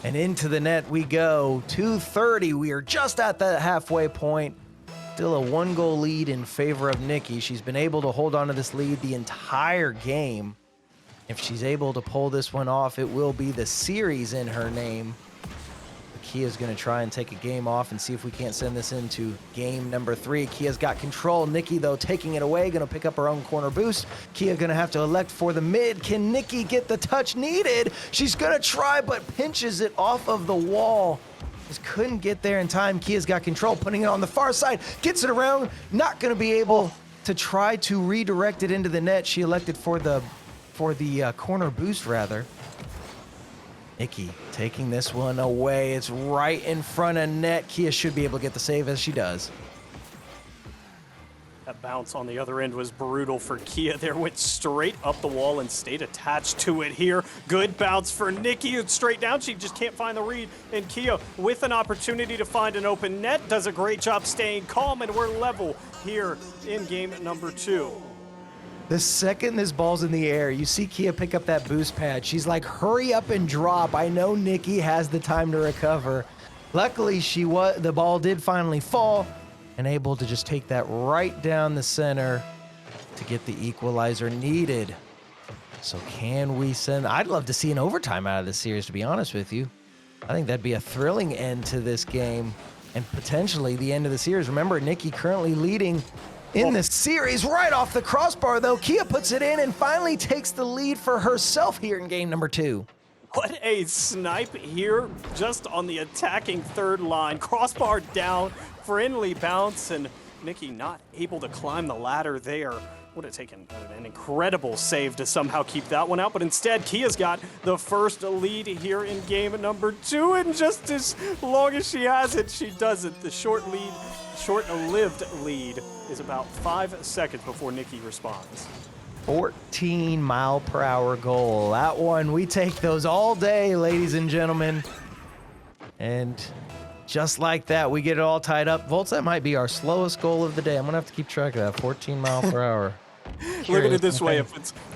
And into the net we go. 2:30, we are just at the halfway point. Still a 1-goal lead in favor of Nikki. She's been able to hold on to this lead the entire game. If she's able to pull this one off, it will be the series in her name. Kia's going to try and take a game off and see if we can't send this into game number 3. Kia's got control. Nikki, though, taking it away, going to pick up her own corner boost. Kia going to have to elect for the mid. Can Nikki get the touch needed? She's going to try, but pinches it off of the wall. Just couldn't get there in time. Kia's got control, putting it on the far side. Gets it around. Not going to be able to try to redirect it into the net. She elected for the corner boost, rather. Nikki taking this one away. It's right in front of net. Kia should be able to get the save as she does. That bounce on the other end was brutal for Kia. There went straight up the wall and stayed attached to it here. Good bounce for Nikki. It's straight down. She just can't find the read. And Kia, with an opportunity to find an open net, does a great job staying calm, and we're level here in game number 2. The second this ball's in the air, you see Kia pick up that boost pad. She's like, hurry up and drop. I know Nikki has the time to recover. Luckily, the ball did finally fall and able to just take that right down the center to get the equalizer needed. So can we send... I'd love to see an overtime out of this series, to be honest with you. I think that'd be a thrilling end to this game and potentially the end of the series. Remember, Nikki currently leading in the series right off the crossbar, though. Kia puts it in and finally takes the lead for herself here in game number 2. What a snipe here, just on the attacking third line. Crossbar down, friendly bounce, and Nikki not able to climb the ladder there. Would have taken an incredible save to somehow keep that one out, but instead Kia's got the first lead here in game number 2, and just as long as she has it, she does it. The short-lived lead is about 5 seconds before Nikki responds. 14-mile-per-hour goal. That one, we take those all day, ladies and gentlemen. And just like that, we get it all tied up. Volts, that might be our slowest goal of the day. I'm going to have to keep track of that, 14 mile per hour. Look at it this way,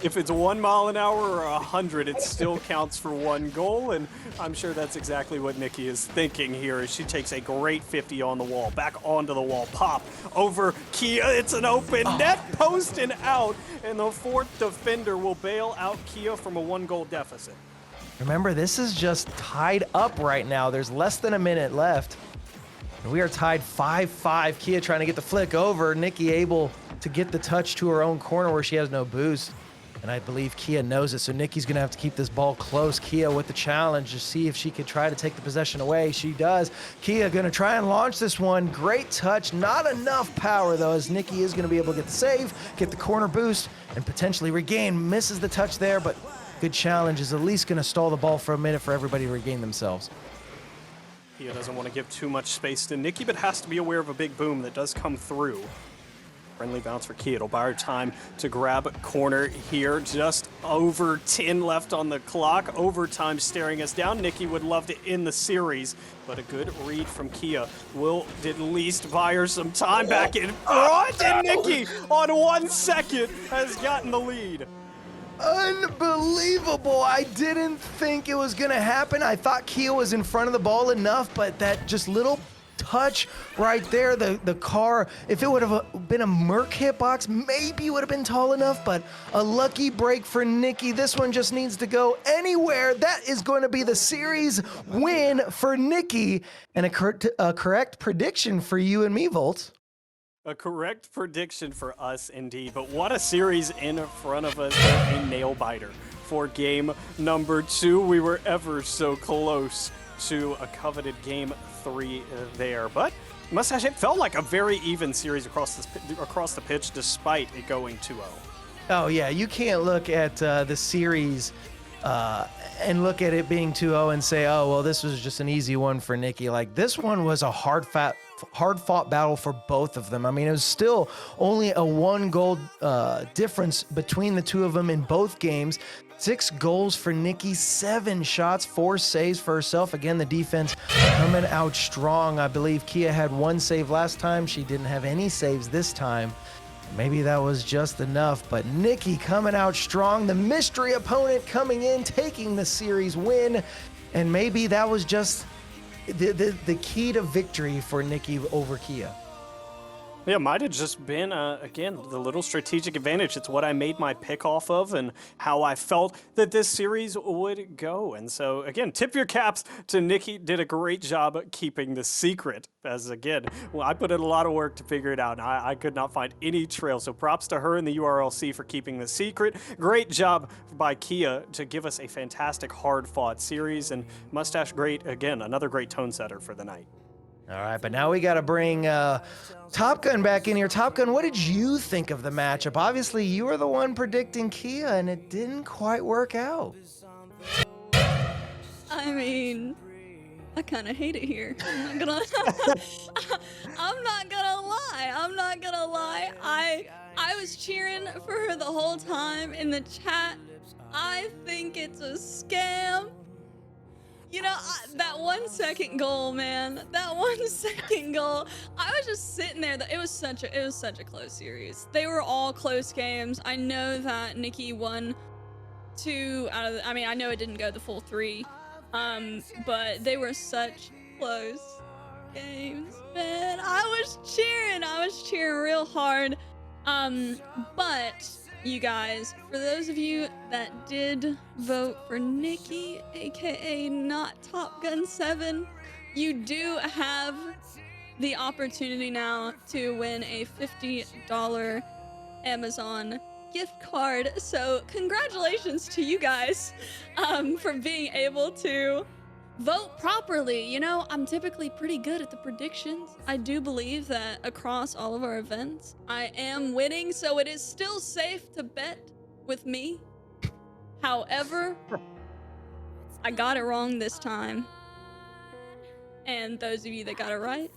if it's 1 mile an hour or 100, it still counts for 1 goal, and I'm sure that's exactly what Nikki is thinking here as she takes a great 50 on the wall, back onto the wall, pop, over Kia, it's an open net, post and out, and the 4th defender will bail out Kia from a 1-goal deficit. Remember, this is just tied up right now. There's less than a minute left. And we are tied 5-5. Kia trying to get the flick over. Nikki able to get the touch to her own corner where she has no boost. And I believe Kia knows it, so Nikki's going to have to keep this ball close. Kia with the challenge to see if she could try to take the possession away. She does. Kia going to try and launch this one. Great touch. Not enough power, though, as Nikki is going to be able to get the save, get the corner boost, and potentially regain. Misses the touch there, but good challenge is at least going to stall the ball for a minute for everybody to regain themselves. Kia doesn't want to give too much space to Nikki, but has to be aware of a big boom that does come through. Friendly bounce for Kia. It'll buy her time to grab corner here. Just over 10 left on the clock. Overtime staring us down. Nikki would love to end the series, but a good read from Kia will at least buy her some time back in front. And Nikki, on 1 second, has gotten the lead. Unbelievable. I didn't think it was going to happen. I thought Kia was in front of the ball enough, but that just little touch right there, the car, if it would have been a Merc hitbox, maybe would have been tall enough, but a lucky break for Nikki. This one just needs to go anywhere. That is going to be the series win for Nikki, and a correct prediction for you and me, Volt. A correct prediction for us, indeed. But what a series in front of us, a nail-biter for game number 2. We were ever so close to a coveted game 3 there. But Mustache, it felt like a very even series across the pitch, despite it going 2-0. Oh yeah, you can't look at the series and look at it being 2-0 and say, oh well, this was just an easy one for Nikki. Like, this one was a hard-fought battle for both of them. I mean, it was still only a 1 goal difference between the two of them in both games. 6 goals for Nikki, 7 shots, 4 saves for herself. Again, the defense coming out strong. I believe Kia had 1 save last time. She didn't have any saves this time. Maybe that was just enough, but Nikki coming out strong. The mystery opponent coming in, taking the series win. And maybe that was just the key to victory for Nikki over Kia. Yeah, might have just been, again, the little strategic advantage. It's what I made my pick off of and how I felt that this series would go. And so, again, tip your caps to Nikki. Did a great job at keeping the secret. As, again, well, I put in a lot of work to figure it out, and I could not find any trail. So props to her and the URLC for keeping the secret. Great job by Kia to give us a fantastic, hard-fought series. And Mustache, great, again, another great tone setter for the night. All right, but now we got to bring Top Gun back in here. Top Gun, what did you think of the matchup? Obviously, you were the one predicting Kia, and it didn't quite work out. I mean, I kind of hate it here. I'm not gonna. I'm not gonna lie. I'm not gonna lie. I was cheering for her the whole time in the chat. I think it's a scam. You know, that 1 second goal, man. That 1 second goal. I was just sitting there. It was such a close series. They were all close games. I know that Nikki won 2 out of I mean, I know it didn't go the full 3. But they were such close games, man. I was cheering real hard. But you guys, for those of you that did vote for Nikki, aka not Top Gun 7, you do have the opportunity now to win a $50 Amazon gift card. So congratulations to you guys for being able to vote properly. You know, I'm typically pretty good at the predictions. I do believe that across all of our events, I am winning, so it is still safe to bet with me. However, I got it wrong this time. And those of you that got it right,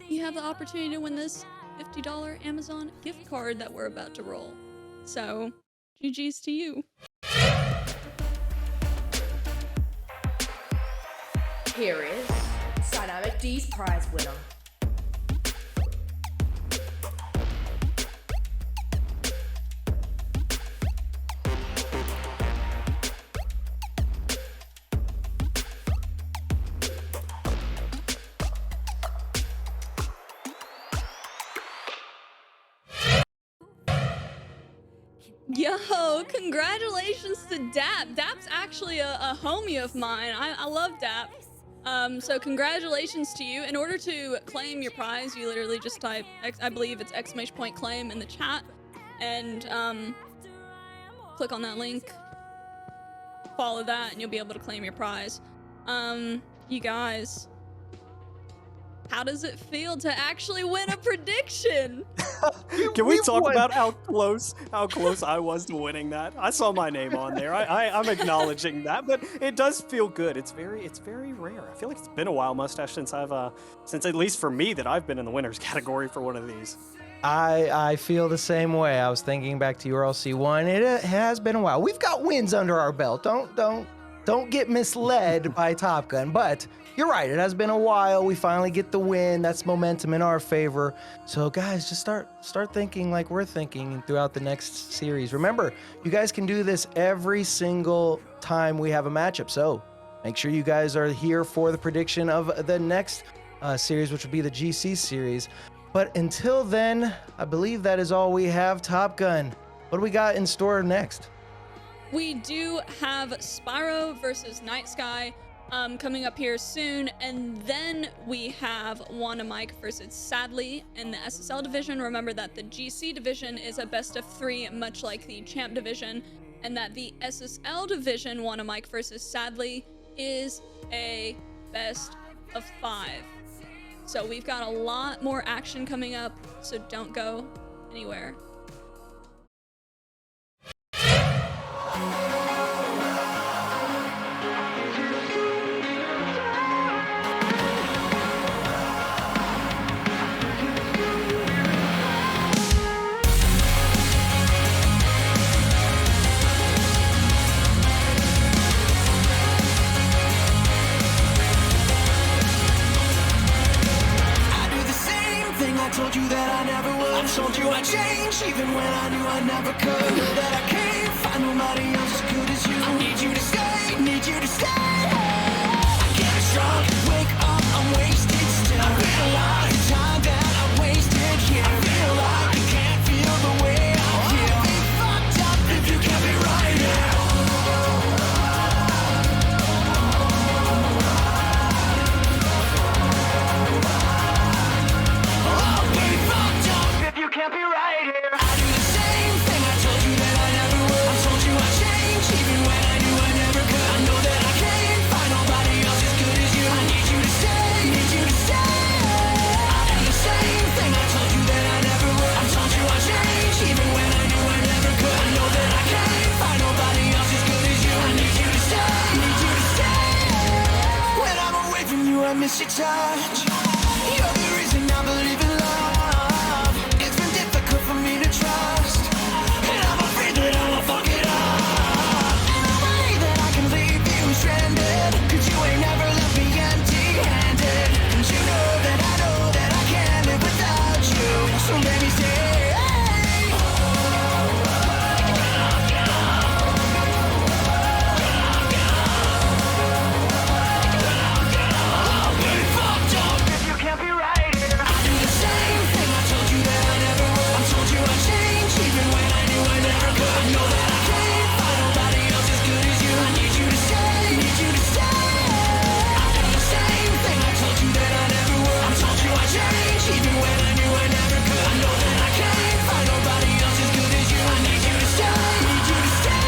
you have the opportunity to win this $50 Amazon gift card that we're about to roll. So, GG's to you. Here is Dynamic D's prize winner. Yo, congratulations to Dap. Dap's actually a homie of mine. I love Dap. So congratulations to you. In order to claim your prize, you literally just type, I believe it's !claim in the chat, and click on that link, follow that, and you'll be able to claim your prize. You guys, how does it feel to actually win a prediction? Can we talk about how close I was to winning that? I saw my name on there. I'm acknowledging that, but it does feel good. It's very rare. I feel like it's been a while, Mustache, since at least for me, that I've been in the winners category for one of these. I feel the same way. I was thinking back to URLC 1. It has been a while. We've got wins under our belt. Don't get misled by Top Gun, but you're right. It has been a while. We finally get the win. That's momentum in our favor. So guys, just start thinking like we're thinking throughout the next series. Remember, you guys can do this every single time we have a matchup. So make sure you guys are here for the prediction of the next series, which will be the GC series. But until then, I believe that is all we have. Top Gun, what do we got in store next? We do have Spyro versus Night Sky coming up here soon, and then we have Wanda Mike versus Sadly in the SSL division. Remember that the GC division is a best of 3, much like the Champ division, and that the SSL division, Wanda Mike versus Sadly, is a best of 5. So we've got a lot more action coming up, so don't go anywhere. I told you that I never would. I told you I'd change, even when I knew I never could. Know that I can't find nobody else as good as you. I need you to stay, need you to stay. I get drunk, wake up, I'm wasted still. I realize the time that I wasted here. I feel like you can't feel the way I feel. I'll be fucked up if you can't be right now. You can't be right here. I do the same thing. I told you that I never would. I told you I'd change, even when I knew I never could. I know that I can't find nobody else as good as you. I need you to stay, need you to stay. I do the same thing. I told you that I never would. I told you I'd change, even when I knew I never could. I know that I can't find nobody else as good as you. I need you to stay, need you to stay. When I'm away from you, I miss your touch. You're the reason I believe in love. For me to trust, and I'm afraid that I will fuck it up. And no way that I can leave you stranded, 'cause you ain't never left me empty-handed. And you know that I can't live without you. So let me stay. I'll be fucked up if you can't be right here. I do the same thing. I told you that I never would. I told you I'd change, even when I knew I never could. I know that I can't find nobody else as good as you. I need you to stay, need you to stay. I do the same thing. I told you that I never would. I told you I'd change, even when I knew I never could. I know that I can't find nobody else as good as you. I need you to stay, need you to stay.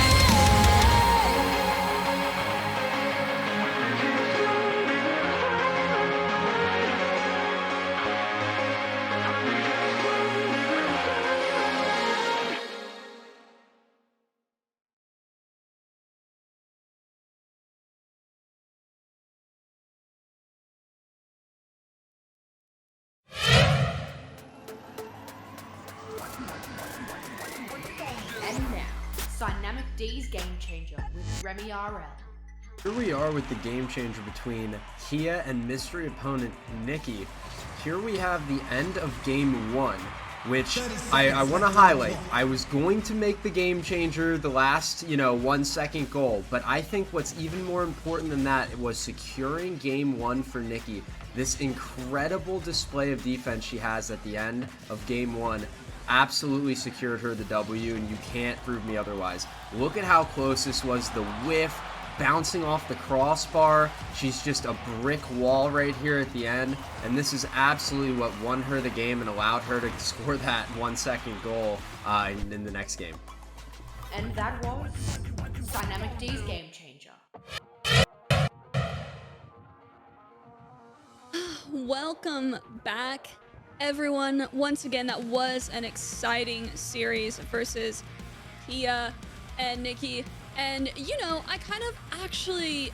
And now, Dynamic D's Game Changer with Remmy RL. Here we are with the game changer between Kia and mystery opponent Nikki. Here we have the end of game 1, which I want to highlight. I was going to make the game changer the last, 1 second goal, but I think what's even more important than that was securing game 1 for Nikki. This incredible display of defense she has at the end of game 1 absolutely secured her the W, and you can't prove me otherwise. Look at how close this was. The whiff, bouncing off the crossbar. She's just a brick wall right here at the end, and this is absolutely what won her the game and allowed her to score that 1 second goal in the next game. And that was Dynamic D's Game Changer. Welcome back, everyone. Once again, that was an exciting series versus Kia and Nikki. And, I kind of actually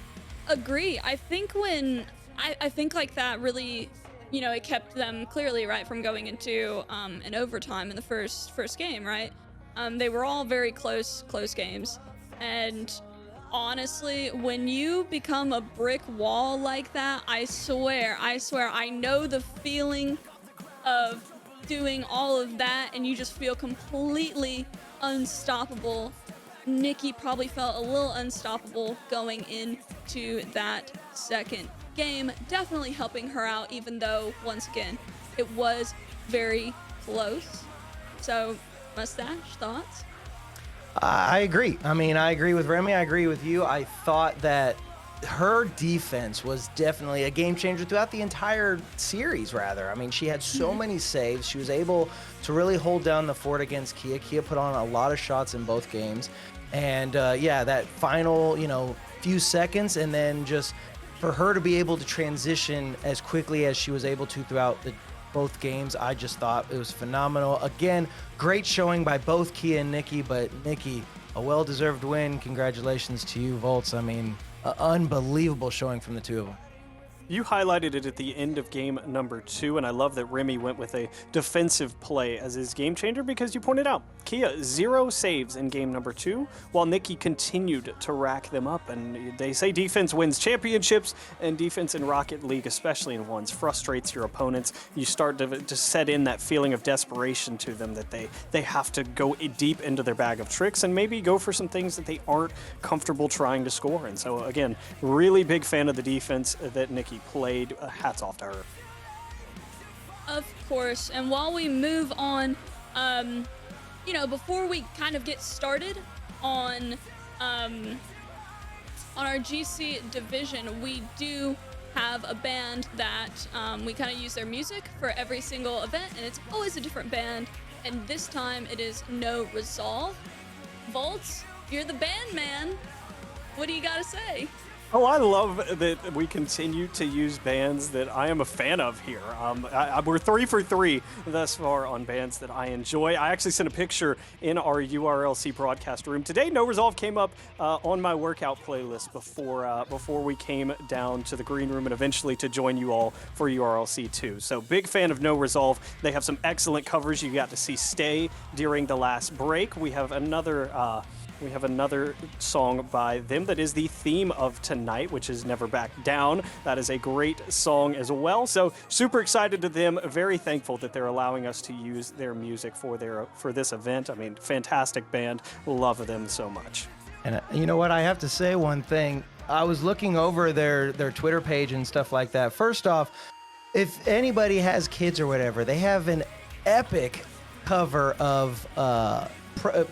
agree. I think I think like that really, it kept them clearly, right, from going into an overtime in the first game, right? They were all very close games. And honestly, when you become a brick wall like that, I swear, I know the feeling of doing all of that and you just feel completely unstoppable. Nikki probably felt a little unstoppable going into that second game, definitely helping her out, even though, once again, it was very close. So, Mustache, thoughts? I agree. I agree with Remmy. I agree with you. I thought that her defense was definitely a game changer throughout the entire series, rather. She had so many saves. She was able to really hold down the fort against Kia. Kia put on a lot of shots in both games. And, that final, few seconds and then just for her to be able to transition as quickly as she was able to throughout both games, I just thought it was phenomenal. Again, great showing by both Kia and Nikki, but Nikki, a well-deserved win. Congratulations to you, Volts. I mean, unbelievable showing from the two of them. You highlighted it at the end of game number 2, and I love that Remmy went with a defensive play as his game changer because you pointed out, Kia, 0 saves in game number 2, while Nikki continued to rack them up. And they say defense wins championships, and defense in Rocket League, especially in ones, frustrates your opponents. You start to set in that feeling of desperation to them that they have to go deep into their bag of tricks and maybe go for some things that they aren't comfortable trying to score. And so, again, really big fan of the defense that Nikki played. Hats off to her. Of course. And while we move on, you know, before we kind of get started on our GC division, we do have a band that we kind of use their music for every single event, and it's always a different band. And this time it is No Resolve. Volts, you're the band man. What do you gotta say? Oh, I love that we continue to use bands that I am a fan of here. We're 3 for 3 thus far on bands that I enjoy. I actually sent a picture in our URLC broadcast room today. No Resolve came up on my workout playlist before we came down to the green room and eventually to join you all for URLC 2. So big fan of No Resolve. They have some excellent covers. You got to see Stay during the last break. We have another song by them that is the theme of tonight, which is Never Back Down. That is a great song as well. So super excited to them. Very thankful that they're allowing us to use their music for this event. I mean, fantastic band. Love them so much. And you know what? I have to say one thing. I was looking over their Twitter page and stuff like that. First off, if anybody has kids or whatever, they have an epic cover of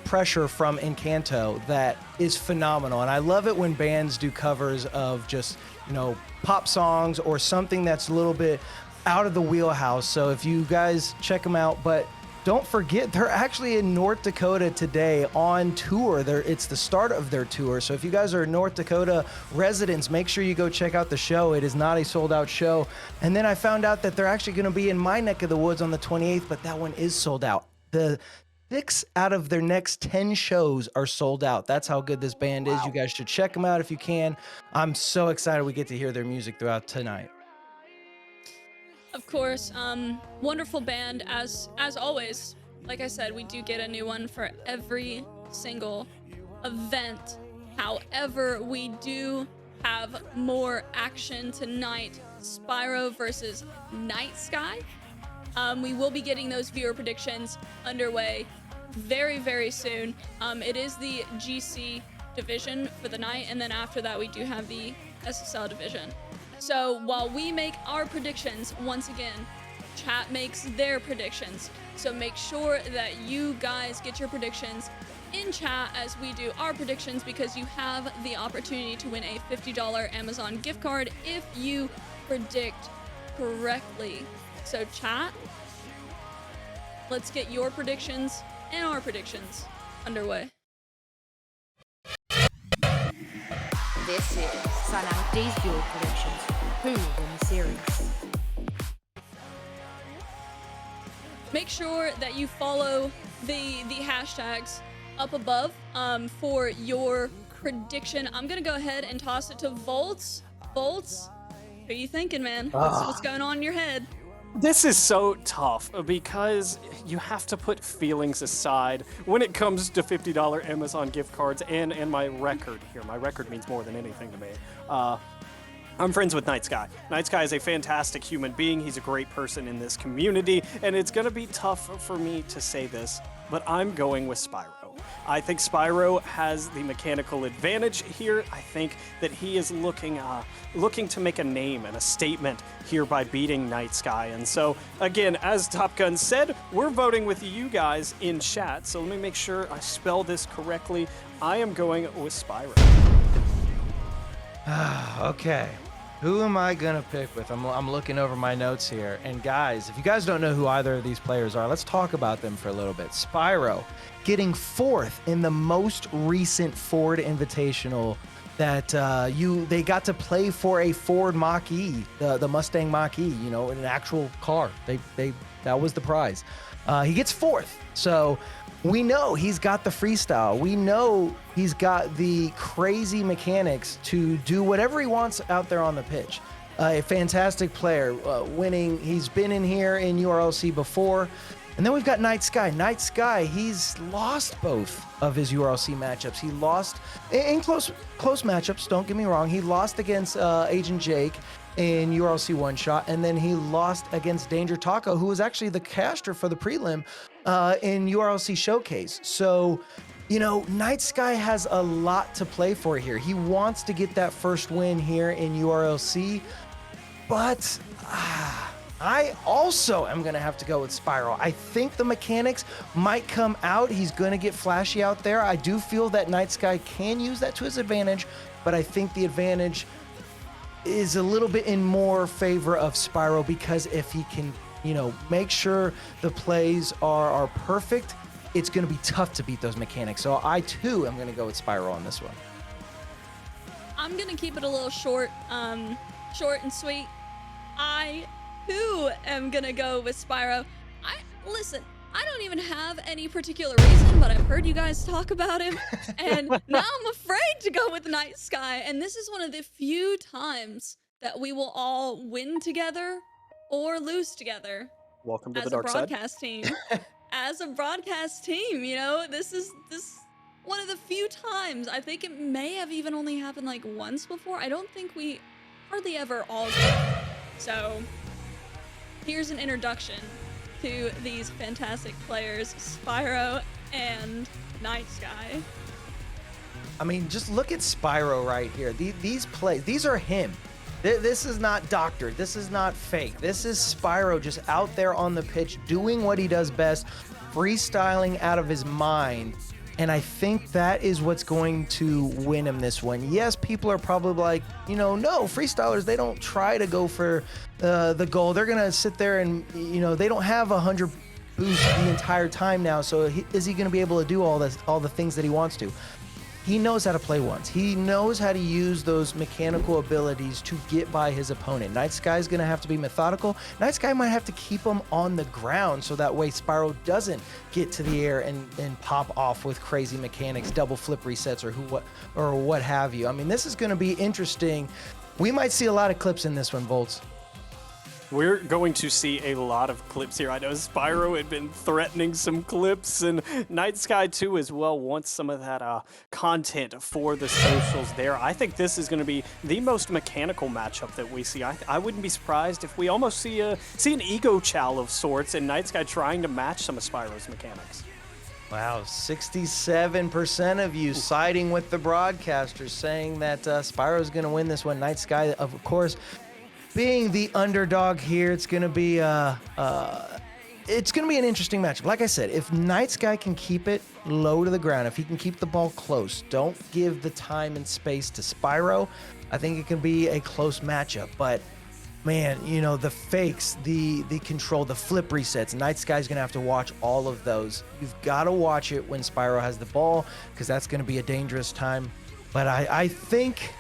Pressure from Encanto that is phenomenal, and I love it when bands do covers of just, you know, pop songs or something that's a little bit out of the wheelhouse. So if you guys check them out, but don't forget they're actually in North Dakota today on tour. It's the start of their tour, so if you guys are North Dakota residents, make sure you go check out the show. It is not a sold out show. And then I found out that they're actually going to be in my neck of the woods on the 28th, but that one is sold out. The 6 out of their next 10 shows are sold out. That's how good this band is. You guys should check them out if you can. I'm so excited we get to hear their music throughout tonight. Of course, wonderful band as always. Like I said, we do get a new one for every single event. However, we do have more action tonight. Spyro versus Night Sky. We will be getting those viewer predictions underway very, very soon. It is the GC division for the night, and then after that we do have the SSL division. So while we make our predictions, once again, chat makes their predictions. So make sure that you guys get your predictions in chat as we do our predictions, because you have the opportunity to win a $50 Amazon gift card if you predict correctly. So chat, let's get your predictions and our predictions underway. This is Dynamic D's viewer predictions. Who will win the series? Make sure that you follow the hashtags up above for your prediction. I'm gonna go ahead and toss it to Volts. Volts, who are you thinking, man? What's going on in your head? This is so tough because you have to put feelings aside when it comes to $50 Amazon gift cards and my record here. My record means more than anything to me. I'm friends with Night Sky. Night Sky is a fantastic human being. He's a great person in this community, and it's going to be tough for me to say this, but I'm going with Spyro. I think Spyro has the mechanical advantage here. I think that he is looking to make a name and a statement here by beating Night Sky. And so, again, as Top Gun said, we're voting with you guys in chat. So let me make sure I spell this correctly. I am going with Spyro. Okay. Who am I gonna pick with? I'm looking over my notes here. And guys, if you guys don't know who either of these players are, let's talk about them for a little bit. Spyro getting 4th in the most recent Ford Invitational that they got to play for a Ford Mach-E, the Mustang Mach-E, you know, in an actual car. That was the prize. He gets 4th. So we know he's got the freestyle. We know he's got the crazy mechanics to do whatever he wants out there on the pitch. A fantastic player, winning. He's been in here in URLC before. And then we've got Night Sky. Night Sky, he's lost both of his URLC matchups. He lost in close matchups, don't get me wrong. He lost against Agent Jake in URLC One Shot, and then he lost against Danger Taco, who was actually the caster for the prelim in URLC Showcase. So, you know, Night Sky has a lot to play for here. He wants to get that first win here in URLC, but I also am going to have to go with Spiral. I think the mechanics might come out. He's going to get flashy out there. I do feel that Night Sky can use that to his advantage, but I think the advantage is a little bit in more favor of Spiral, because if he can, you know, make sure the plays are perfect, it's going to be tough to beat those mechanics. So I too am going to go with Spiral on this one. I'm going to keep it a little short and sweet. I too am going to go with Spyro. Listen, I don't even have any particular reason, but I've heard you guys talk about him, and now I'm afraid to go with Night Sky. And this is one of the few times that we will all win together or lose together. Welcome to as the dark a side. broadcast team. As a broadcast team, you know, this is one of the few times. I think it may have even only happened like once before. I don't think we hardly ever all go. So here's an introduction to these fantastic players, Spyro and Night Sky. I mean, just look at Spyro right here. These plays, these are him. This is not doctored. This is not fake. This is Spyro just out there on the pitch doing what he does best, freestyling out of his mind. And I think that is what's going to win him this one. Yes, people are probably like, you know, no, freestylers, they don't try to go for the goal. They're going to sit there and, you know, they don't have 100 boost the entire time now. So is he going to be able to do all the things that he wants to? He knows how to play once. He knows how to use those mechanical abilities to get by his opponent. Night Sky's gonna have to be methodical. Night Sky might have to keep him on the ground so that way Spyro doesn't get to the air and pop off with crazy mechanics, double flip resets or what have you. I mean, this is gonna be interesting. We might see a lot of clips in this one, Volts. We're going to see a lot of clips here. I know Spyro had been threatening some clips, and Night Sky too as well wants some of that content for the socials there. I think this is going to be the most mechanical matchup that we see. I wouldn't be surprised if we almost see an ego chow of sorts, and Night Sky trying to match some of Spyro's mechanics. Wow, 67% of you siding with the broadcasters, saying that Spyro's going to win this one. Night Sky, of course, being the underdog here, it's gonna be an interesting matchup. Like I said, if Night Sky can keep it low to the ground, if he can keep the ball close, don't give the time and space to Spyro, I think it can be a close matchup. But man, you know, the fakes, the control, the flip resets, Night Sky's gonna have to watch all of those. You've got to watch it when Spyro has the ball, because that's gonna be a dangerous time. But I think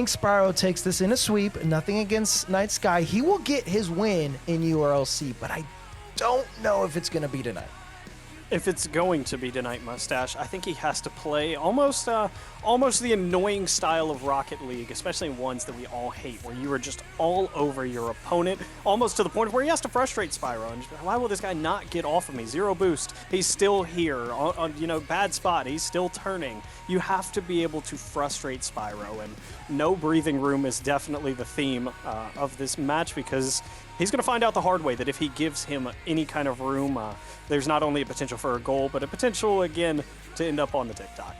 Spyro takes this in a sweep. Nothing against Night Sky. He will get his win in URLC, but I don't know if it's going to be tonight. If it's going to be tonight, Mustache, I think he has to play almost the annoying style of Rocket League, especially ones that we all hate, where you are just all over your opponent, almost to the point where he has to frustrate Spyro. And why will this guy not get off of me? Zero boost. He's still here on bad spot. He's still turning. You have to be able to frustrate Spyro, and no breathing room is definitely the theme of this match, because he's going to find out the hard way that if he gives him any kind of room, there's not only a potential for a goal, but a potential, again, to end up on the TikTok.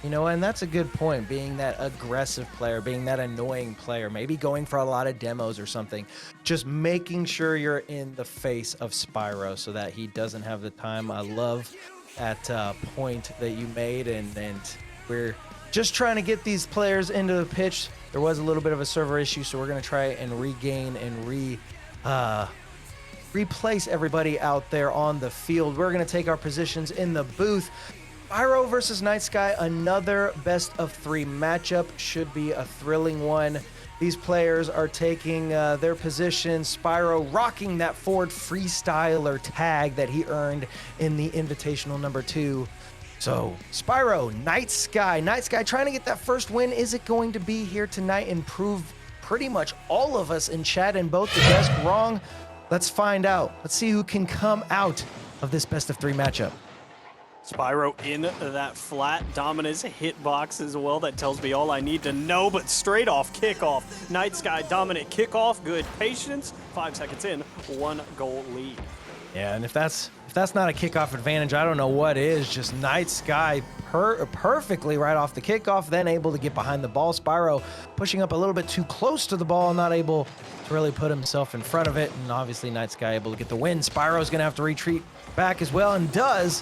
You know, and that's a good point, being that aggressive player, being that annoying player, maybe going for a lot of demos or something, just making sure you're in the face of Spyro so that he doesn't have the time. I love that point that you made, and we're just trying to get these players into the pitch. There was a little bit of a server issue, so we're going to try and regain and replace everybody out there on the field. We're going to take our positions in the booth. Spyro versus Night Sky, another best of 3 matchup. Should be a thrilling one. These players are taking their position. Spyro rocking that Ford Freestyler tag that he earned in the Invitational number 2. So, Spyro, Night Sky. Night Sky trying to get that first win. Is it going to be here tonight and prove pretty much all of us in chat and both the desk wrong? Let's find out. Let's see who can come out of this best of 3 matchup. Spyro in that flat dominance hitbox as well. That tells me all I need to know, but straight off kickoff. Night Sky dominant kickoff, good patience. 5 seconds in, 1 goal lead. Yeah, and if that's not a kickoff advantage, I don't know what is. Just Night Sky perfectly right off the kickoff, then able to get behind the ball. Spyro pushing up a little bit too close to the ball, not able to really put himself in front of it, and obviously Night Sky able to get the win. Spyro's gonna have to retreat back as well, and does.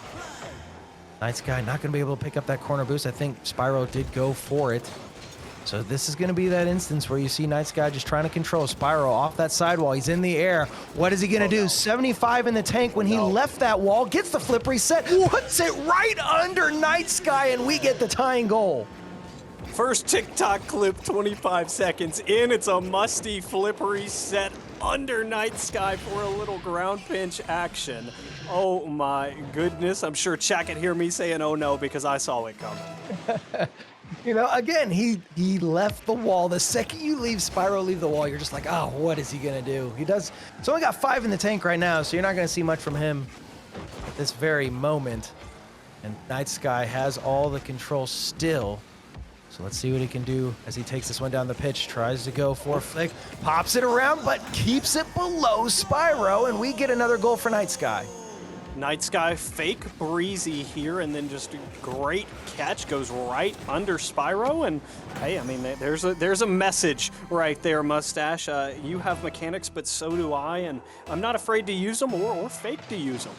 Night Sky not going to be able to pick up that corner boost. I think Spyro did go for it. So this is going to be that instance where you see Night Sky just trying to control Spyro off that sidewall. He's in the air. What is he going to do? 75 in the tank when he left that wall. Gets the flip reset. Puts it right under Night Sky, and we get the tying goal. First TikTok clip, 25 seconds in. It's a musty flip reset under Night Sky for a little ground pinch action. Oh my goodness. I'm sure chat can hear me saying, oh no, because I saw it coming. You know, again, he left the wall. The second you leave Spyro, leave the wall, you're just like, oh, what is he going to do? He's only got 5 in the tank right now, so you're not going to see much from him at this very moment. And Night Sky has all the control still. So let's see what he can do as he takes this one down the pitch. Tries to go for a flick, pops it around, but keeps it below Spyro, and we get another goal for Night Sky. Night Sky fake breezy here, and then just a great catch goes right under Spyro. And hey, I mean, there's a message right there, Mustache. You have mechanics, but so do I, and I'm not afraid to use them or fake to use them.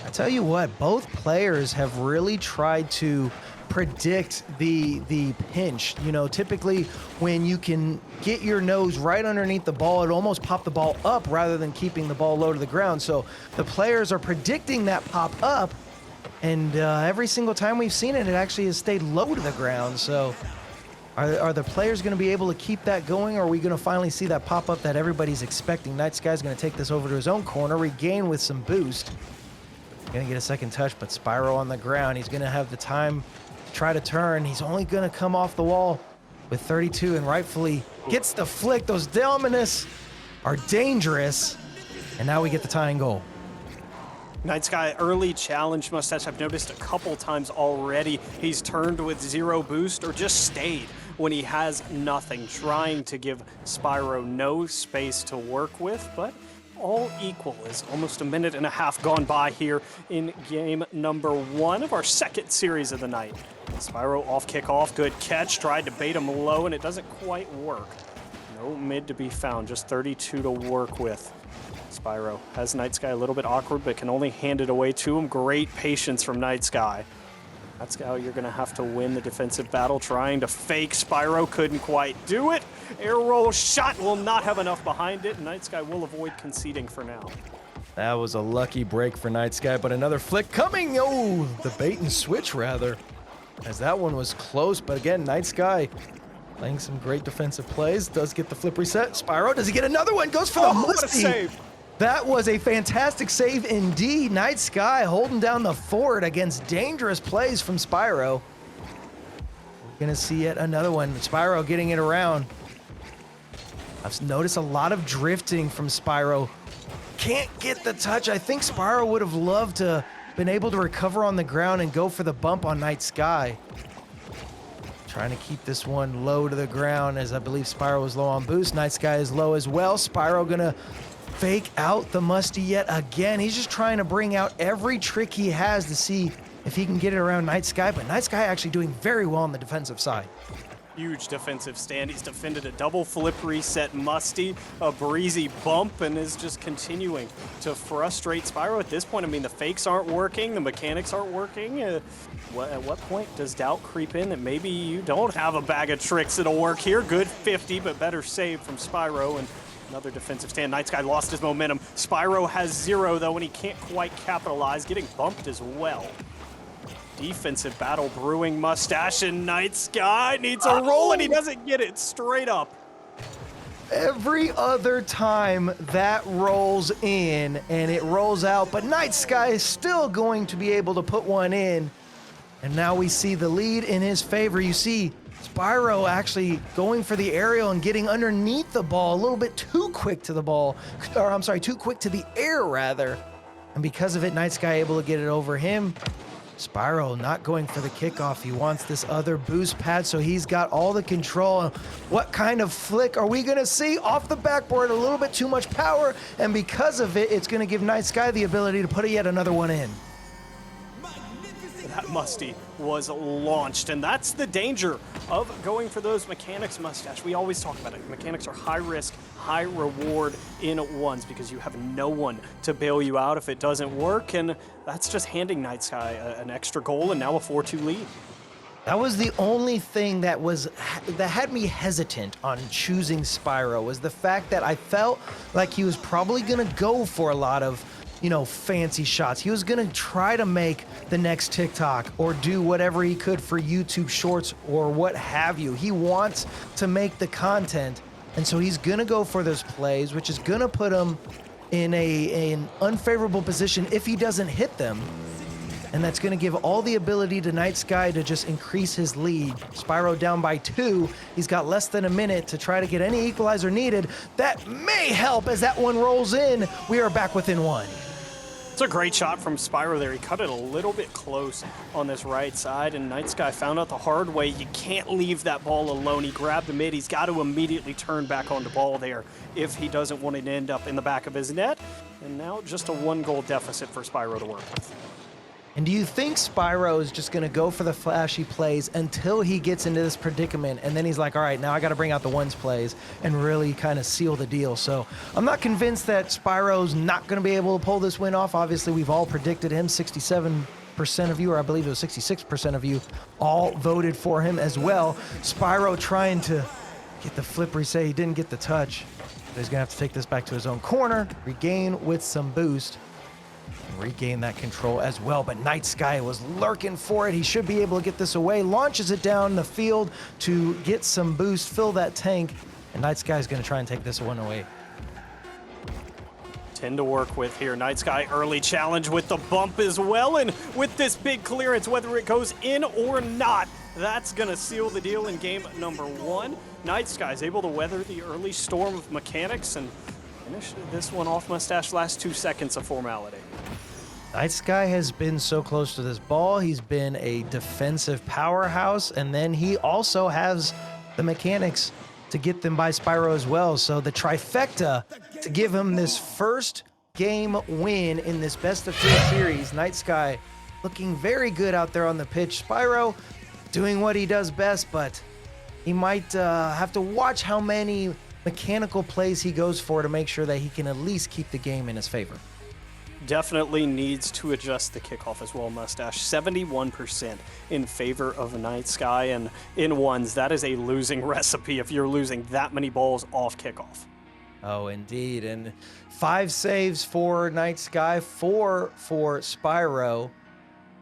I tell you what, both players have really tried to predict the pinch. You know, typically when you can get your nose right underneath the ball, it almost pop the ball up rather than keeping the ball low to the ground. So the players are predicting that pop up, and every single time we've seen it, it actually has stayed low to the ground. So are the players going to be able to keep that going, or are we going to finally see that pop up that everybody's expecting? Night Sky's going to take this over to his own corner, regain with some boost. Going to get a second touch, but Spyro on the ground. He's going to have the time to try to turn. He's only going to come off the wall with 32, and rightfully gets the flick. Those Dominus are dangerous, and now we get the tying goal. Night Sky early challenge, Mustache. I've noticed a couple times already he's turned with 0 boost or just stayed when he has nothing, trying to give Spyro no space to work with, but all equal is almost a minute and a half gone by here in game number 1 of our second series of the night. Spyro off kickoff, good catch, tried to bait him low, and it doesn't quite work. No mid to be found, just 32 to work with. Spyro has Night Sky a little bit awkward, but can only hand it away to him. Great patience from Night Sky. That's how you're going to have to win the defensive battle, trying to fake. Spyro couldn't quite do it. Air roll shot will not have enough behind it. Night Sky will avoid conceding for now. That was a lucky break for Night Sky, but another flick coming. Oh, the bait and switch, rather, as that one was close. But again, Night Sky playing some great defensive plays. Does get the flip reset. Spyro, does he get another one? Goes for the musty. What a save. That was a fantastic save indeed. Night Sky holding down the fort against dangerous plays from Spyro. We're going to see yet another one. Spyro getting it around. I've noticed a lot of drifting from Spyro. Can't get the touch. I think Spyro would have loved to been able to recover on the ground and go for the bump on Night Sky. Trying to keep this one low to the ground, as I believe Spyro was low on boost. Night Sky is low as well. Spyro going to fake out the musty yet again. He's just trying to bring out every trick he has to see if he can get it around Night Sky, but Night Sky actually doing very well on the defensive side. Huge defensive stand. He's defended a double flip reset musty, a breezy bump, and is just continuing to frustrate Spyro at this point. I mean, the fakes aren't working, the mechanics aren't working. At what point does doubt creep in that maybe you don't have a bag of tricks that'll work here? Good 50, but better save from Spyro, and another defensive stand. Night Sky lost his momentum. Spyro has 0, though, and he can't quite capitalize, getting bumped as well. defensive battle brewing. Mustache and Night Sky needs a roll, and he doesn't get it straight up. Every other time that rolls in and it rolls out, but Night Sky is still going to be able to put one in. And now we see the lead in his favor. You see Spyro actually going for the aerial and getting underneath the ball a little bit too quick to the ball, or I'm sorry, too quick to the air rather. And because of it, Night Sky able to get it over him. Spyro not going for the kickoff. He wants this other boost pad, so he's got all the control. What kind of flick are we gonna see off the backboard? A little bit too much power, and because of it, it's gonna give Night Sky the ability to put yet another one in. That Musty was launched, and that's the danger of going for those mechanics, Mustache. We always talk about it. Mechanics are high risk, high reward in ones because you have no one to bail you out if it doesn't work, and that's just handing Night Sky an extra goal and now a 4-2 lead. That was the only thing that had me hesitant on choosing Spyro, was the fact that I felt like he was probably gonna go for a lot of, you know, fancy shots. He was gonna try to make the next TikTok or do whatever he could for YouTube Shorts or what have you. He wants to make the content, and so he's gonna go for those plays, which is gonna put him in an unfavorable position if he doesn't hit them. And that's gonna give all the ability to Night Sky to just increase his lead. Spyro down by 2. He's got less than a minute to try to get any equalizer needed. That may help as that one rolls in. We are back within 1. It's a great shot from Spyro there. He cut it a little bit close on this right side, and Night Sky found out the hard way. You can't leave that ball alone. He grabbed the mid. He's got to immediately turn back on the ball there if he doesn't want it to end up in the back of his net. And now just a 1-goal deficit for Spyro to work with. And do you think Spyro is just going to go for the flashy plays until he gets into this predicament, and then he's like, all right, now I got to bring out the ones plays and really kind of seal the deal? So I'm not convinced that Spyro's not going to be able to pull this win off. Obviously, we've all predicted him. 67% of you, or I believe it was 66% of you, all voted for him as well. Spyro trying to get the flip reset. He didn't get the touch. But he's going to have to take this back to his own corner, regain with some boost. Regain that control as well, but Night Sky was lurking for it. He should be able to get this away. Launches it down the field to get some boost, fill that tank, and Night Sky is going to try and take this one away. 10 to work with here. Night Sky early challenge with the bump as well, and with this big clearance, whether it goes in or not, that's going to seal the deal in game number 1. Night Sky is able to weather the early storm of mechanics and finish this one off. Mustache, last 2 seconds of formality. Night Sky has been so close to this ball. He's been a defensive powerhouse, and then he also has the mechanics to get them by Spyro as well. So the trifecta to give him this first game win in this best-of-3 series. Night Sky looking very good out there on the pitch. Spyro doing what he does best, but he might have to watch how many mechanical plays he goes for to make sure that he can at least keep the game in his favor. Definitely needs to adjust the kickoff as well, Mustache. 71% in favor of Night Sky, and in ones, that is a losing recipe if you're losing that many balls off kickoff. Oh, indeed. And 5 saves for Night Sky, 4 for Spyro,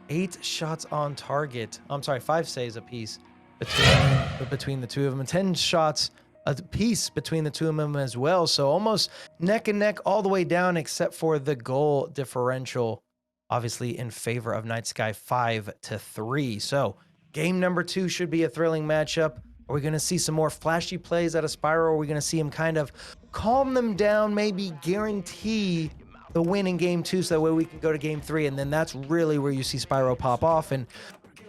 8 shots on target. I'm sorry, 5 saves apiece between the two of them, and 10 shots a piece between the two of them as well. So almost neck and neck all the way down, except for the goal differential, obviously in favor of Night Sky, 5-3. So game number 2 should be a thrilling matchup. Are we going to see some more flashy plays out of Spyro? Or are we going to see him kind of calm them down, maybe guarantee the win in game 2 so that way we can go to game 3? And then that's really where you see Spyro pop off and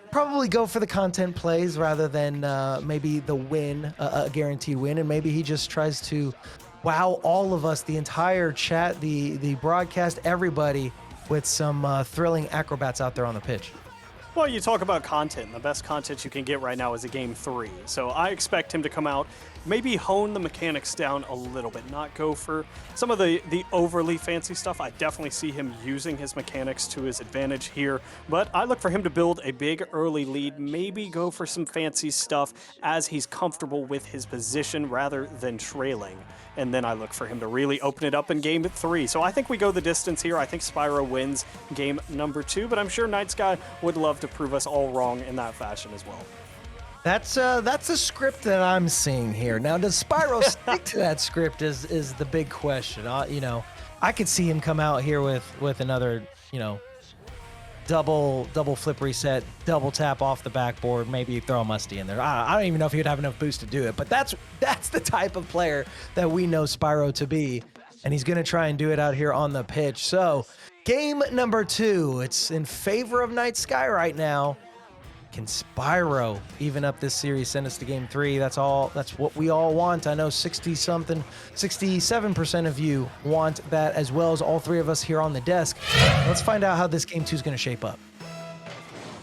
probably go for the content plays rather than maybe the win, a guaranteed win. And maybe he just tries to wow all of us, the entire chat, the broadcast, everybody, with some thrilling acrobats out there on the pitch. Well, you talk about content. The best content you can get right now is a game 3. So I expect him to come out, maybe hone the mechanics down a little bit, not go for some of the overly fancy stuff. I definitely see him using his mechanics to his advantage here, but I look for him to build a big early lead, maybe go for some fancy stuff as he's comfortable with his position rather than trailing. And then I look for him to really open it up in game 3. So I think we go the distance here. I think Spyro wins game number 2, but I'm sure Night Sky would love to to prove us all wrong in that fashion as well. That's a script that I'm seeing here. Now, does Spyro stick to that script is the big question. You know, I could see him come out here with another, you know, double flip reset, double tap off the backboard, maybe throw a Musty in there. I don't even know if he would have enough boost to do it, but that's the type of player that we know Spyro to be, and he's going to try and do it out here on the pitch. So, game number 2, it's in favor of Night Sky right now. Can Spyro even up this series, send us to game 3? That's what we all want. I know 67% of you want that, as well as all 3 of us here on the desk. Let's find out how this game 2 is going to shape up.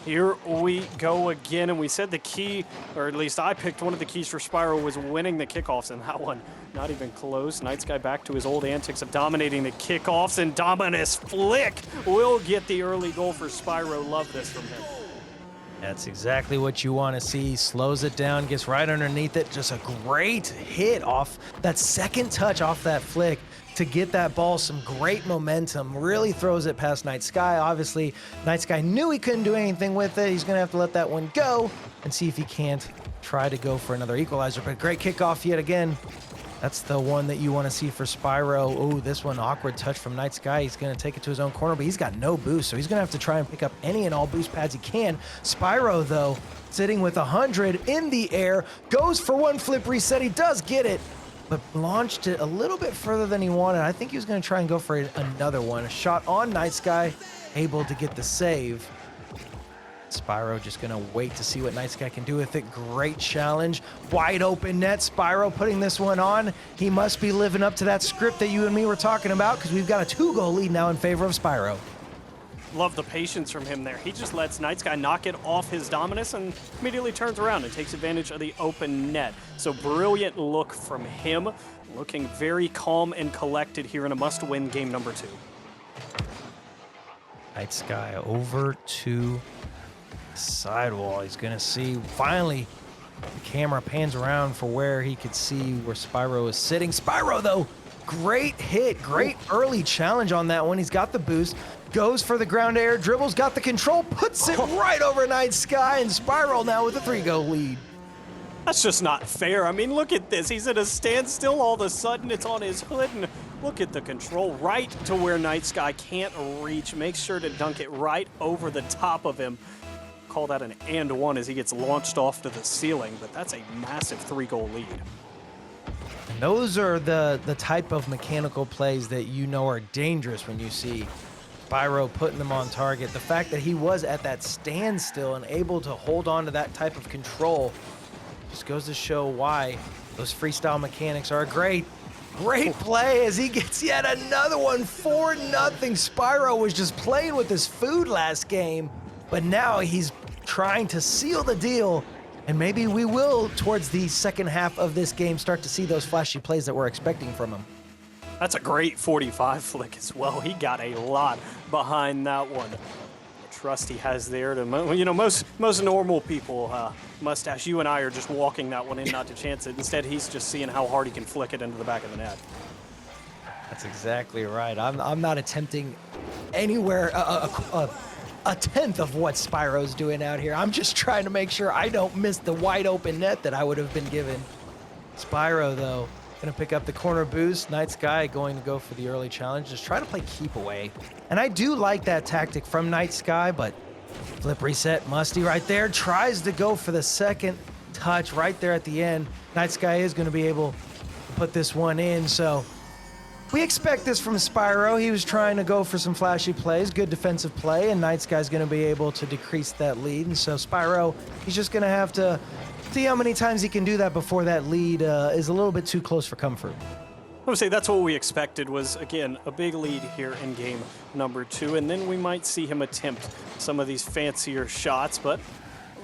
Here we go again, and we said the key, or at least I picked one of the keys for Spyro, was winning the kickoffs, and that one not even close. Night Sky back to his old antics of dominating the kickoffs, and Dominus Flick will get the early goal for Spyro. Love this from him. That's exactly what you want to see. Slows it down, gets right underneath it. Just a great hit off that second touch off that flick to get that ball some great momentum. Really throws it past Night Sky. Obviously, Night Sky knew he couldn't do anything with it. He's going to have to let that one go and see if he can't try to go for another equalizer. But great kickoff yet again. That's the one that you want to see for Spyro. Oh, this one, awkward touch from Night Sky. He's going to take it to his own corner, but he's got no boost, so he's going to have to try and pick up any and all boost pads he can. Spyro, though, sitting with 100 in the air, goes for one flip reset. He does get it, but launched it a little bit further than he wanted. I think he was going to try and go for another one. A shot on Night Sky, able to get the save. Spyro just going to wait to see what Night Sky can do with it. Great challenge. Wide open net. Spyro putting this one on. He must be living up to that script that you and me were talking about, because we've got a 2-goal lead now in favor of Spyro. Love the patience from him there. He just lets Night Sky knock it off his Dominus and immediately turns around and takes advantage of the open net. So brilliant look from him. Looking very calm and collected here in a must-win game number 2. Night Sky over to sidewall. He's gonna see, finally the camera pans around for where he could see where Spyro is sitting. Spyro, though, great hit, great early challenge on that one. He's got the boost, goes for the ground air, dribbles, got the control, puts it right over Night Sky, and Spyro now with a 3-goal lead. That's just not fair. I mean, look at this. He's at a standstill. All of a sudden, it's on his hood, and look at the control right to where Night Sky can't reach. Makes sure to dunk it right over the top of him. Call that an and one as he gets launched off to the ceiling, but that's a massive 3-goal lead. And those are the type of mechanical plays that you know are dangerous when you see Spyro putting them on target. The fact that he was at that standstill and able to hold on to that type of control just goes to show why those freestyle mechanics are great play as he gets yet another one. 4-0. Spyro was just playing with his food last game, but now he's trying to seal the deal, and maybe we will, towards the second half of this game, start to see those flashy plays that we're expecting from him. That's a great 45 flick as well. He got a lot behind that one. The trust he has there to, you know, most normal people, Mustache, you and I are just walking that one in not to chance it. Instead, he's just seeing how hard he can flick it into the back of the net. That's exactly right. I'm not attempting anywhere a tenth of what Spyro's doing out here. I'm just trying to make sure I don't miss the wide open net that I would have been given. Spyro, though, going to pick up the corner boost. Night Sky going to go for the early challenge. Just try to play keep away. And I do like that tactic from Night Sky, but flip reset, Musty right there. Tries to go for the second touch right there at the end. Night Sky is going to be able to put this one in, so we expect this from Spyro. He was trying to go for some flashy plays, good defensive play, and Night Sky's going to be able to decrease that lead. And so Spyro, he's just going to have to see how many times he can do that before that lead is a little bit too close for comfort. I would say that's what we expected was, again, a big lead here in game number 2, and then we might see him attempt some of these fancier shots, but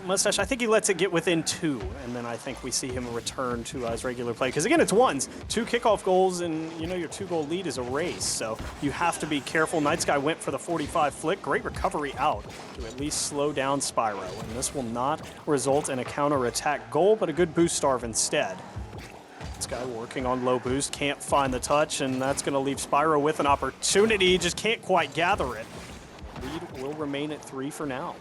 Mustache, I think he lets it get within 2, and then I think we see him return to his regular play. Because again, it's ones, 2 kickoff goals, and you know your 2-goal lead is a race, so you have to be careful. Night Sky went for the 45 flick, great recovery out to at least slow down Spyro, and this will not result in a counter-attack goal, but a good boost starve instead. Night Sky working on low boost, can't find the touch, and that's going to leave Spyro with an opportunity, just can't quite gather it. Lead will remain at 3 for now.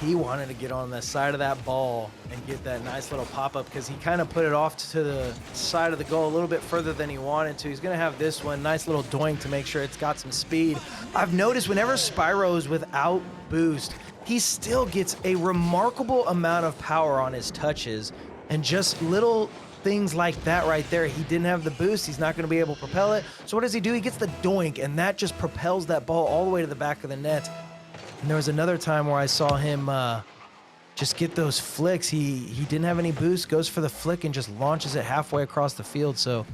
He wanted to get on the side of that ball and get that nice little pop-up because he kind of put it off to the side of the goal a little bit further than he wanted to. He's going to have this one, nice little doink to make sure it's got some speed. I've noticed whenever Spyro is without boost, he still gets a remarkable amount of power on his touches, and just little things like that right there. He didn't have the boost. He's not going to be able to propel it. So what does he do? He gets the doink, and that just propels that ball all the way to the back of the net. And there was another time where I saw him just get those flicks. He didn't have any boost, goes for the flick and just launches it halfway across the field. So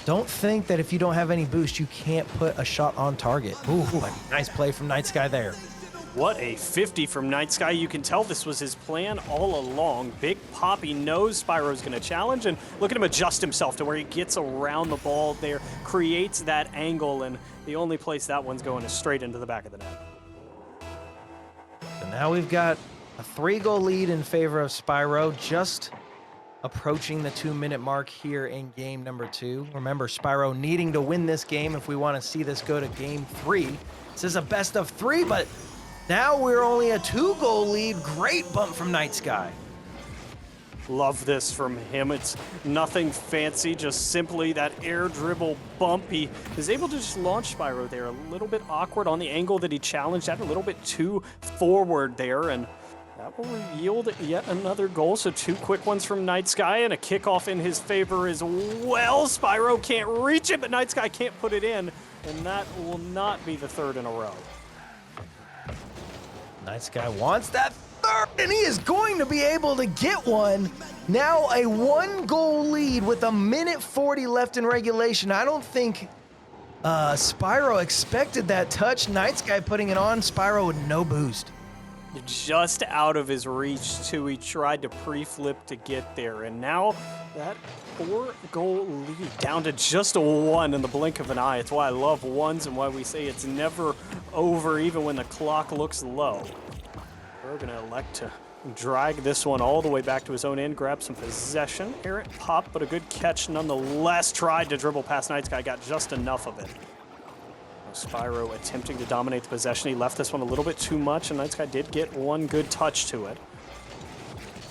don't think that if you don't have any boost, you can't put a shot on target. Ooh, like, nice play from Night Sky there. What a 50 from Night Sky. You can tell this was his plan all along. Big Poppy knows Spyro's going to challenge, and look at him adjust himself to where he gets around the ball there, creates that angle, and the only place that one's going is straight into the back of the net. So now we've got a 3-goal lead in favor of Spyro, just approaching the 2-minute mark here in game number 2. Remember, Spyro needing to win this game if we want to see this go to game 3. This is a best of 3, but now we're only a 2-goal lead. Great bump from Night Sky. Love this from him. It's nothing fancy, just simply that air dribble bump. He is able to just launch Spyro there. A little bit awkward on the angle that he challenged at, a little bit too forward there, and that will yield yet another goal. So 2 quick ones from Night Sky and a kickoff in his favor as well. Spyro can't reach it, but Night Sky can't put it in, and that will not be the 3rd in a row. Night Sky wants that 3rd, and he is going to be able to get one. Now a 1-goal lead with 1:40 left in regulation. I don't think Spyro expected that touch. Night Sky putting it on. Spyro with no boost. Just out of his reach, too. He tried to pre-flip to get there, and now that 4-goal lead down to just a 1 in the blink of an eye. It's why I love ones and why we say it's never over, even when the clock looks low. We're going to elect to drag this one all the way back to his own end, grab some possession. Errant pop, but a good catch nonetheless. Tried to dribble past Night Sky, got just enough of it. Spyro attempting to dominate the possession. He left this one a little bit too much, and Night Sky did get one good touch to it.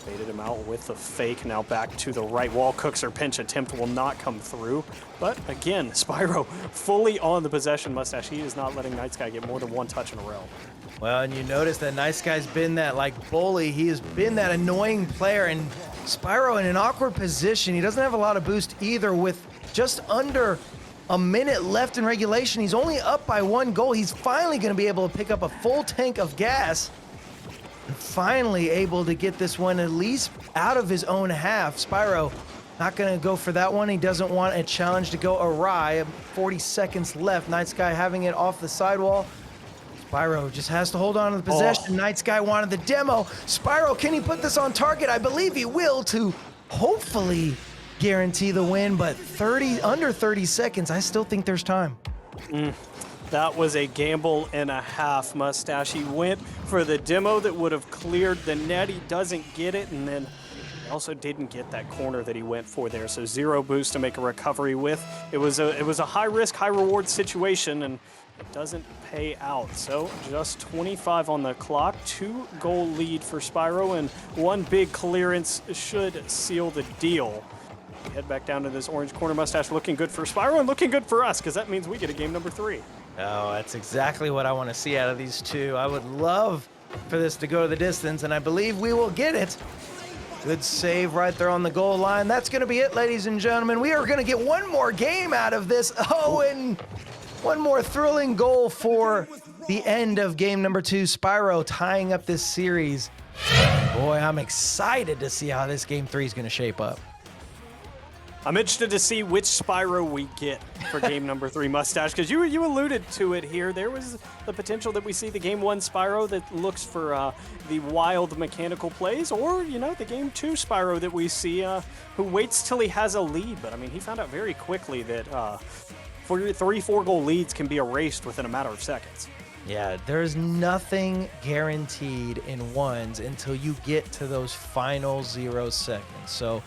Baited him out with the fake. Now back to the right wall. Cooks or pinch attempt will not come through. But again, Spyro fully on the possession mustache. He is not letting Night Sky get more than 1 touch in a row. Well, and you notice that Night Sky's been that bully. He has been that annoying player, and Spyro in an awkward position. He doesn't have a lot of boost either, with just under a minute left in regulation. He's only up by 1 goal. He's finally going to be able to pick up a full tank of gas and finally able to get this one at least out of his own half. Spyro not going to go for that one. He doesn't want a challenge to go awry. 40 seconds left. Night Sky having it off the sidewall. Spyro just has to hold on to the possession. Night Sky wanted the demo. Spyro, can he put this on target? I believe he will, to hopefully guarantee the win, but under 30 seconds, I still think there's time. That was a gamble and a half, Mustache. He went for the demo that would have cleared the net. He doesn't get it, and then he also didn't get that corner that he went for there. So 0 boost to make a recovery with. It was a high risk, high reward situation, and it doesn't pay out. So just 25 on the clock, 2-goal lead for Spyro, and 1 big clearance should seal the deal. We head back down to this orange corner. Mustache looking good for Spyro and looking good for us, because that means we get a game number 3. Oh, that's exactly what I want to see out of these two. I would love for this to go to the distance, and I believe we will get it. Good save right there on the goal line. That's going to be it, ladies and gentlemen. We are going to get 1 more game out of this. Oh, and 1 more thrilling goal for the end of game number 2. Spyro tying up this series. Boy, I'm excited to see how this game 3 is going to shape up. I'm interested to see which Spyro we get for game number 3, Mustache, because you alluded to it here. There was the potential that we see the game 1 Spyro that looks for the wild mechanical plays, or, the game 2 Spyro that we see who waits till he has a lead. But, I mean, he found out very quickly that 3-4 goal leads can be erased within a matter of seconds. Yeah, there's nothing guaranteed in ones until you get to those final 0 seconds. So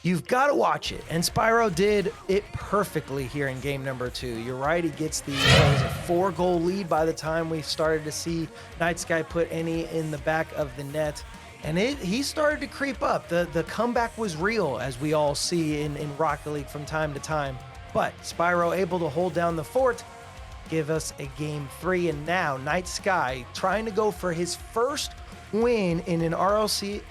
You've got to watch it. And Spyro did it perfectly here in game number 2. You're right, he gets the 4-goal lead by the time we started to see Night Sky put any in the back of the net. And he started to creep up. The comeback was real, as we all see in Rocket League from time to time. But Spyro able to hold down the fort, give us a game 3. And now Night Sky trying to go for his first win in an URLC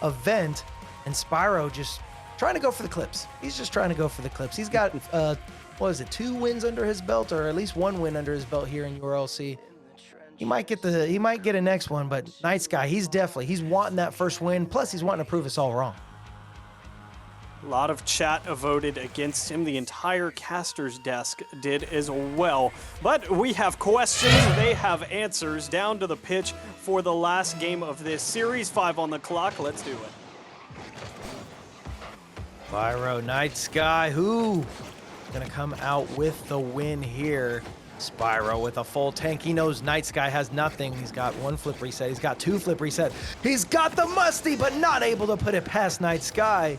event. And Spyro just trying to go for the clips. He's just trying to go for the clips. He's got, 2 wins under his belt, or at least 1 win under his belt here in URLC. He might get a next one, but Night Sky, he's wanting that first win. Plus, he's wanting to prove us all wrong. A lot of chat voted against him. The entire caster's desk did as well. But we have questions, they have answers. Down to the pitch for the last game of this series. 5 on the clock. Let's do it. Spyro, Night Sky, who is going to come out with the win here? Spyro with a full tank. He knows Night Sky has nothing. He's got 1 flip reset. He's got 2 flip reset. He's got the musty, but not able to put it past Night Sky.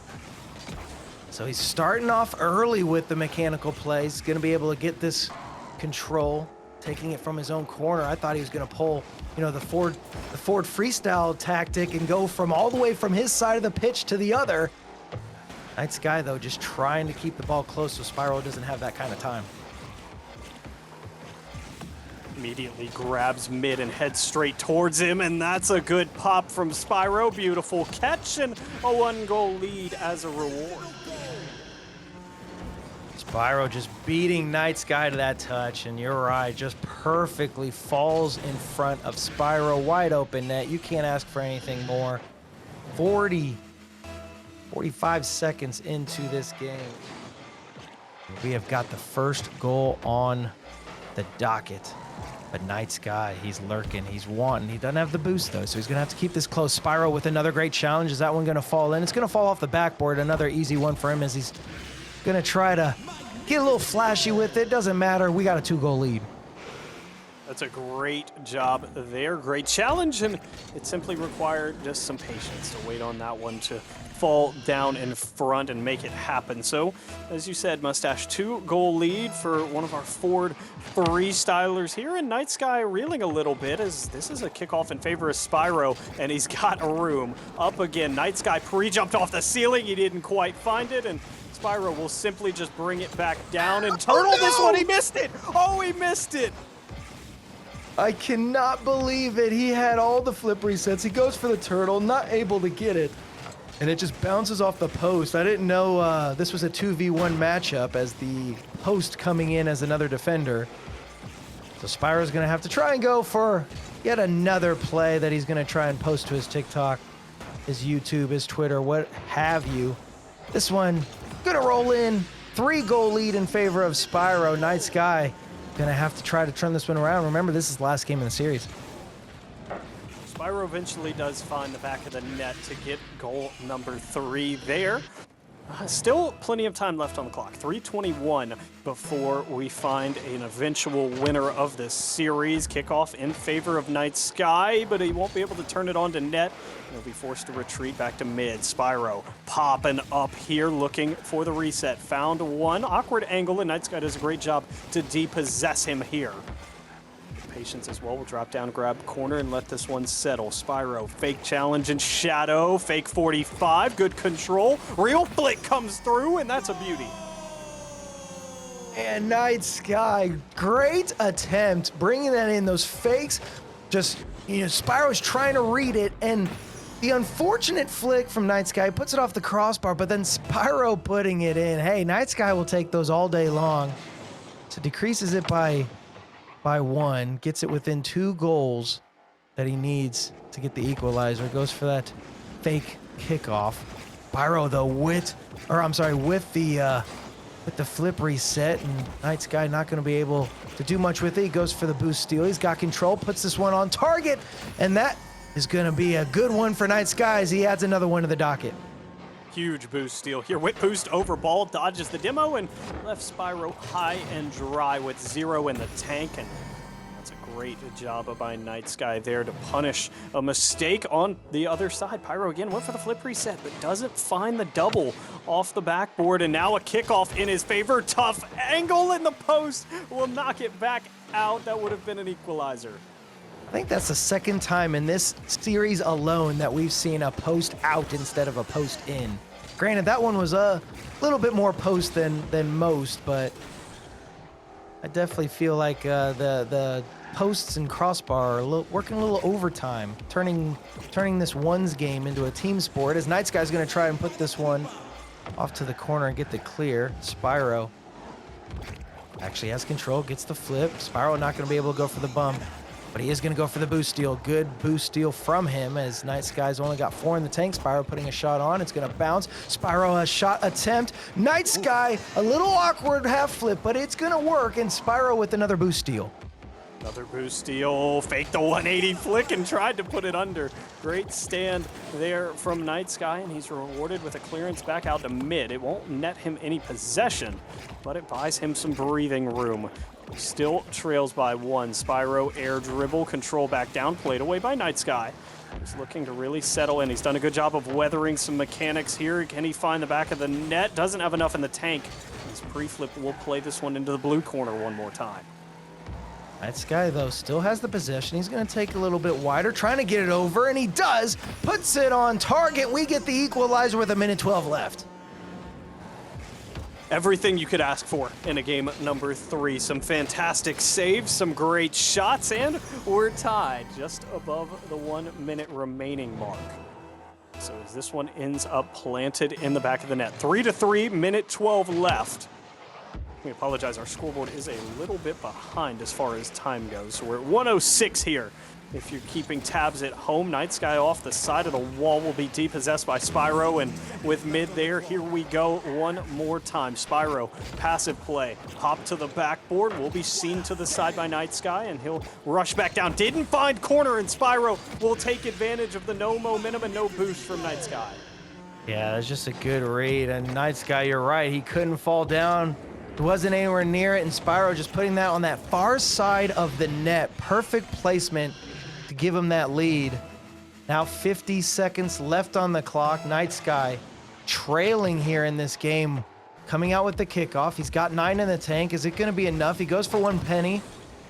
So he's starting off early with the mechanical plays. He's going to be able to get this control, taking it from his own corner. I thought he was going to pull, the forward freestyle tactic and go from all the way from his side of the pitch to the other. Night Sky, though, just trying to keep the ball close so Spyro doesn't have that kind of time. Immediately grabs mid and heads straight towards him, and that's a good pop from Spyro. Beautiful catch and a 1-goal lead as a reward. Spyro just beating Night Sky to that touch, and you're right, just perfectly falls in front of Spyro. Wide open net. You can't ask for anything more. 45 seconds into this game. We have got the first goal on the docket. But Night Sky, he's lurking, he's wanting. He doesn't have the boost, though, so he's going to have to keep this close. Spyro with another great challenge. Is that one going to fall in? It's going to fall off the backboard. Another easy one for him as he's going to try to get a little flashy with it. Doesn't matter. We got a 2-goal lead. That's a great job there. Great challenge, and it simply required just some patience to wait on that one to fall down in front and make it happen. So, as you said, Mustache, 2-goal lead for one of our forward freestylers here, and Night Sky reeling a little bit as this is a kickoff in favor of Spyro, and he's got a room. Up again, Night Sky pre-jumped off the ceiling. He didn't quite find it, and Spyro will simply just bring it back down and turtle this one. He missed it. Oh, he missed it. I cannot believe it. He had all the flip resets. He goes for the turtle, not able to get it. And it just bounces off the post. I didn't know this was a 2v1 matchup as the post coming in as another defender. So Spyro's going to have to try and go for yet another play that he's going to try and post to his TikTok, his YouTube, his Twitter, what have you. This one going to roll in. 3-goal lead in favor of Spyro. Night Sky going to have to try to turn this one around. Remember, this is the last game in the series. Spyro eventually does find the back of the net to get goal number 3 there. Still plenty of time left on the clock. 3:21 before we find an eventual winner of this series. Kickoff in favor of Night Sky, but he won't be able to turn it onto net. He'll be forced to retreat back to mid. Spyro popping up here, looking for the reset. Found one awkward angle, and Night Sky does a great job to depossess him here. Patience as well. We'll drop down, grab corner, and let this one settle. Spyro, fake challenge and shadow. Fake 45, good control. Real flick comes through, and that's a beauty. And Night Sky, great attempt, bringing that in. Those fakes, just, Spyro's trying to read it, and the unfortunate flick from Night Sky puts it off the crossbar, but then Spyro putting it in. Hey, Night Sky will take those all day long. So decreases it by 1, gets it within 2 goals that he needs to get the equalizer. Goes for that fake kickoff. Spyro, though, with the flip reset, and Night Sky not going to be able to do much with it. He goes for the boost steal. He's got control, puts this one on target, and that is going to be a good one for Night Sky as he adds another one to the docket. Huge boost steal here. Whip boost over ball, dodges the demo, and left Spyro high and dry with 0 in the tank. And that's a Great job by Night Sky there to punish a mistake on the other side. Pyro again went for the flip reset, but doesn't find the double off the backboard, and now a kickoff in his favor. Tough angle in the post will knock it back out. That would have been an equalizer. I think that's the second time in this series alone that we've seen a post out instead of a post in. Granted, that one was a little bit more post than most, but I definitely feel like the posts and crossbar are working a little overtime, turning this ones game into a team sport, as Night Sky's going to try and put this one off to the corner and get the clear. Spyro actually has control, gets the flip. Spyro not going to be able to go for the bump, but he is going to go for the boost steal. Good boost steal from him, as Night Sky's only got 4 in the tank. Spyro putting a shot on. It's going to bounce. Spyro, a shot attempt. Night Sky, a little awkward half flip, but it's going to work, and Spyro with another boost steal. Another boost steal, faked the 180 flick and tried to put it under. Great stand there from Night Sky, and he's rewarded with a clearance back out to mid. It won't net him any possession, but it buys him some breathing room. Still trails by 1. Spyro air dribble, control back down, played away by Night Sky. He's looking to really settle in. He's done a good job of weathering some mechanics here. Can he find the back of the net? Doesn't have enough in the tank. His pre-flip will play this one into the blue corner one more time. Night Sky, though, still has the possession. He's going to take a little bit wider, trying to get it over, and he does. Puts it on target. We get the equalizer with 1:12 left. Everything you could ask for in a game number 3. Some fantastic saves, some great shots, and we're tied just above the 1 minute remaining mark. So as this one ends up planted in the back of the net. 3-3, minute 12 left. We apologize, our scoreboard is a little bit behind as far as time goes. So we're at 1:06 here. If you're keeping tabs at home, Night Sky off the side of the wall will be depossessed by Spyro, and with mid there, here we go one more time. Spyro, passive play, hop to the backboard, will be seen to the side by Night Sky, and he'll rush back down. Didn't find corner, and Spyro will take advantage of the no momentum and no boost from Night Sky. Yeah, that's just a good read, and Night Sky, you're right, he couldn't fall down. Wasn't anywhere near it, and Spyro just putting that on that far side of the net. Perfect placement to give him that lead. Now 50 seconds left on the clock. Night Sky trailing here in this game, coming out with the kickoff. He's got 9 in the tank. Is it going to be enough? He goes for 1 penny.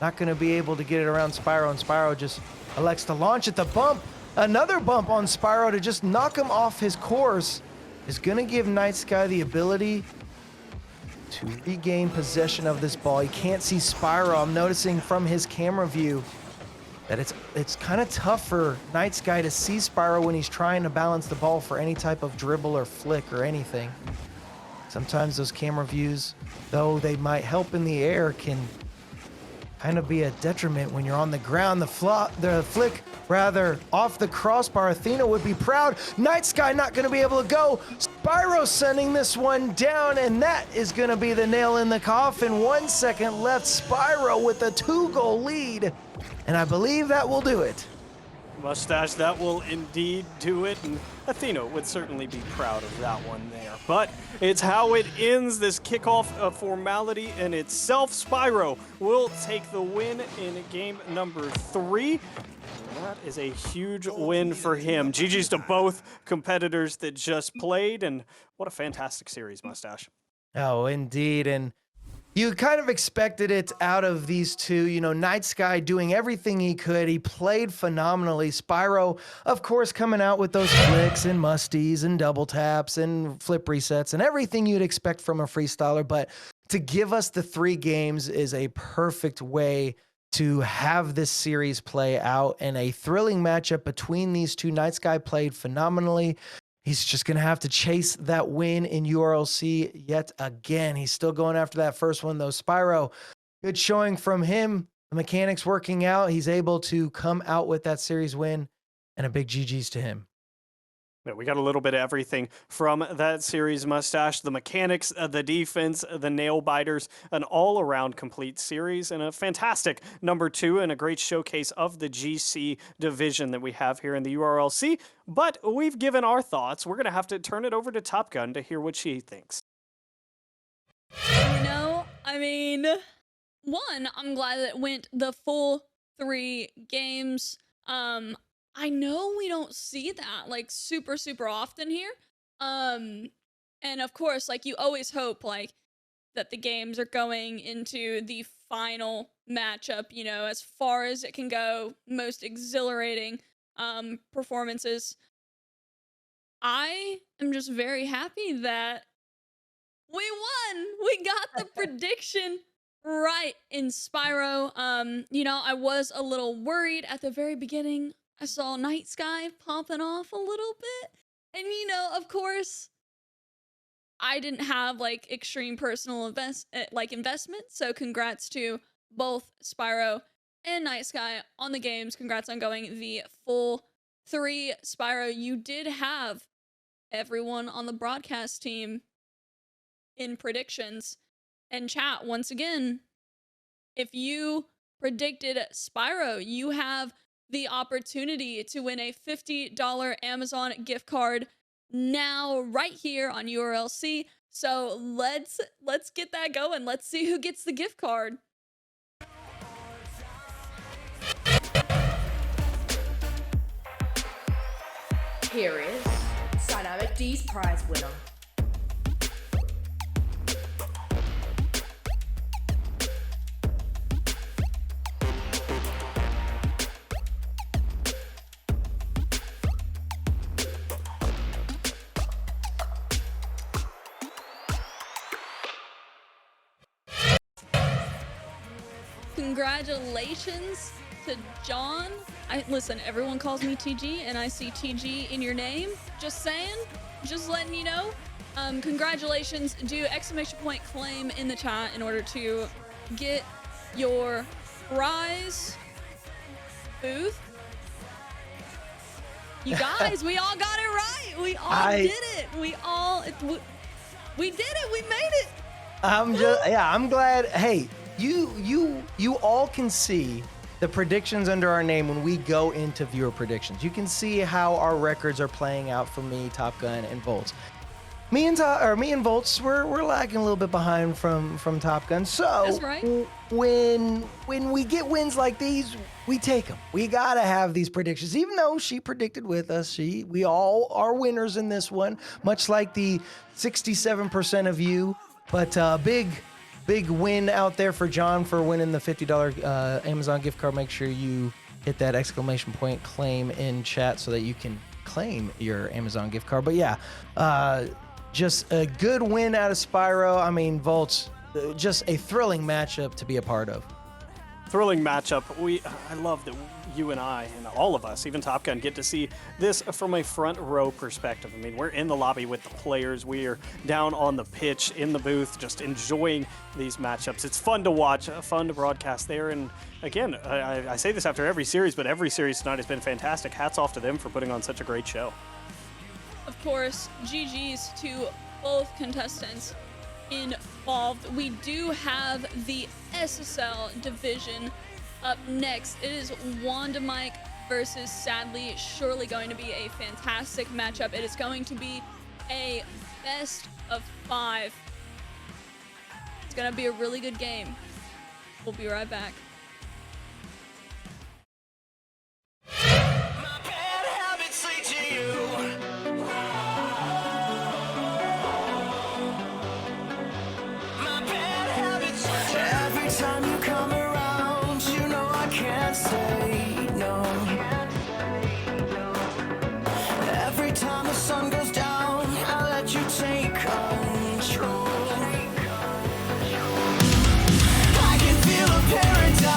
Not going to be able to get it around Spyro, and Spyro just elects to launch at the bump. Another bump on Spyro to just knock him off his course is going to give Night Sky the ability to regain possession of this ball. He can't see Spyro. I'm noticing from his camera view that it's kind of tough for Night Sky to see Spyro when he's trying to balance the ball for any type of dribble or flick or anything. Sometimes those camera views, though they might help in the air, can kind of be a detriment when you're on the ground. The flick, rather, off the crossbar. Athena would be proud. Night Sky not going to be able to go. Spyro sending this one down, and that is going to be the nail in the coffin. 1 second left. Spyro with a 2-goal lead, and I believe that will do it. Mustache, that will indeed do it, and Athena would certainly be proud of that one there. But it's how it ends, this kickoff formality in itself. Spyro will take the win in game number 3. And that is a huge win for him. GG's to both competitors that just played, and what a fantastic series, Mustache. Oh, indeed, and you kind of expected it out of these two. You know, Night Sky doing everything he could. He played phenomenally. Spyro, of course, coming out with those flicks and musties and double taps and flip resets and everything you'd expect from a freestyler. But to give us the 3 games is a perfect way to have this series play out, and a thrilling matchup between these two. Night Sky played phenomenally. He's just going to have to chase that win in URLC yet again. He's still going after that first one, though. Spyro, good showing from him. The mechanics working out. He's able to come out with that series win, and a big GG's to him. Yeah, we got a little bit of everything from that series, Mustache. The mechanics, the defense, the nail biters, an all-around complete series, and a fantastic number 2 and a great showcase of the GC division that we have here in the URLC. But we've given our thoughts. We're going to have to turn it over to Top Gun to hear what she thinks. You know, I mean, one, I'm glad that it went the full 3 games. I know we don't see that like super often here. And of course, like you always hope like that the games are going into the final matchup, you know, as far as it can go, most exhilarating performances. I am just very happy that we won. We got the prediction right in Spyro. You know, I was a little worried at the very beginning. I saw Night Sky popping off a little bit. And you know, of course, I didn't have like extreme personal investment, so congrats to both Spyro and Night Sky on the games. Congrats on going the full 3. Spyro, you did have everyone on the broadcast team in predictions. And chat, once again, if you predicted Spyro, you have the opportunity to win a $50 Amazon gift card now right here on URLC. So let's get that going. Let's see who gets the gift card. Here is Dynamic D's prize winner. Congratulations to John. Listen, everyone calls me TG, and I see TG in your name. Just saying, just letting you know. Congratulations. Do exclamation point claim in the chat in order to get your prize booth. You guys, we all got it right. We all did it. We did it. We made it. I'm glad. Hey, you all can see the predictions under our name when we go into viewer predictions. You can see how our records are playing out for me, Top Gun, and Volts. Me and Volts, we're lagging a little bit behind from Top Gun. So that's right. When we get wins like these, we take them. We gotta have these predictions. Even though she predicted with us, we all are winners in this one, much like the 67% of you. But big win out there for John for winning the $50 Amazon gift card. Make sure you hit that exclamation point claim in chat so that you can claim your Amazon gift card. But yeah, just a good win out of Spyro. I mean, Volts, just a thrilling matchup to be a part of. Thrilling matchup. I love that you and I and all of us, even Top Gun, get to see this from a front row perspective. I mean, we're in the lobby with the players. We are down on the pitch in the booth, just enjoying these matchups. It's fun to watch, fun to broadcast there. And again, I say this after every series, but every series tonight has been fantastic. Hats off to them for putting on such a great show. Of course, GG's to both contestants involved. We do have the SSL division up next. It is Wanda Mike versus Sadly. Surely going to be a fantastic matchup. It is going to be a best of 5. It's going to be a really good game. We'll be right back. Time you come around, you know I can't say no. Every time the sun goes down, I let you take control. I can feel a paradise.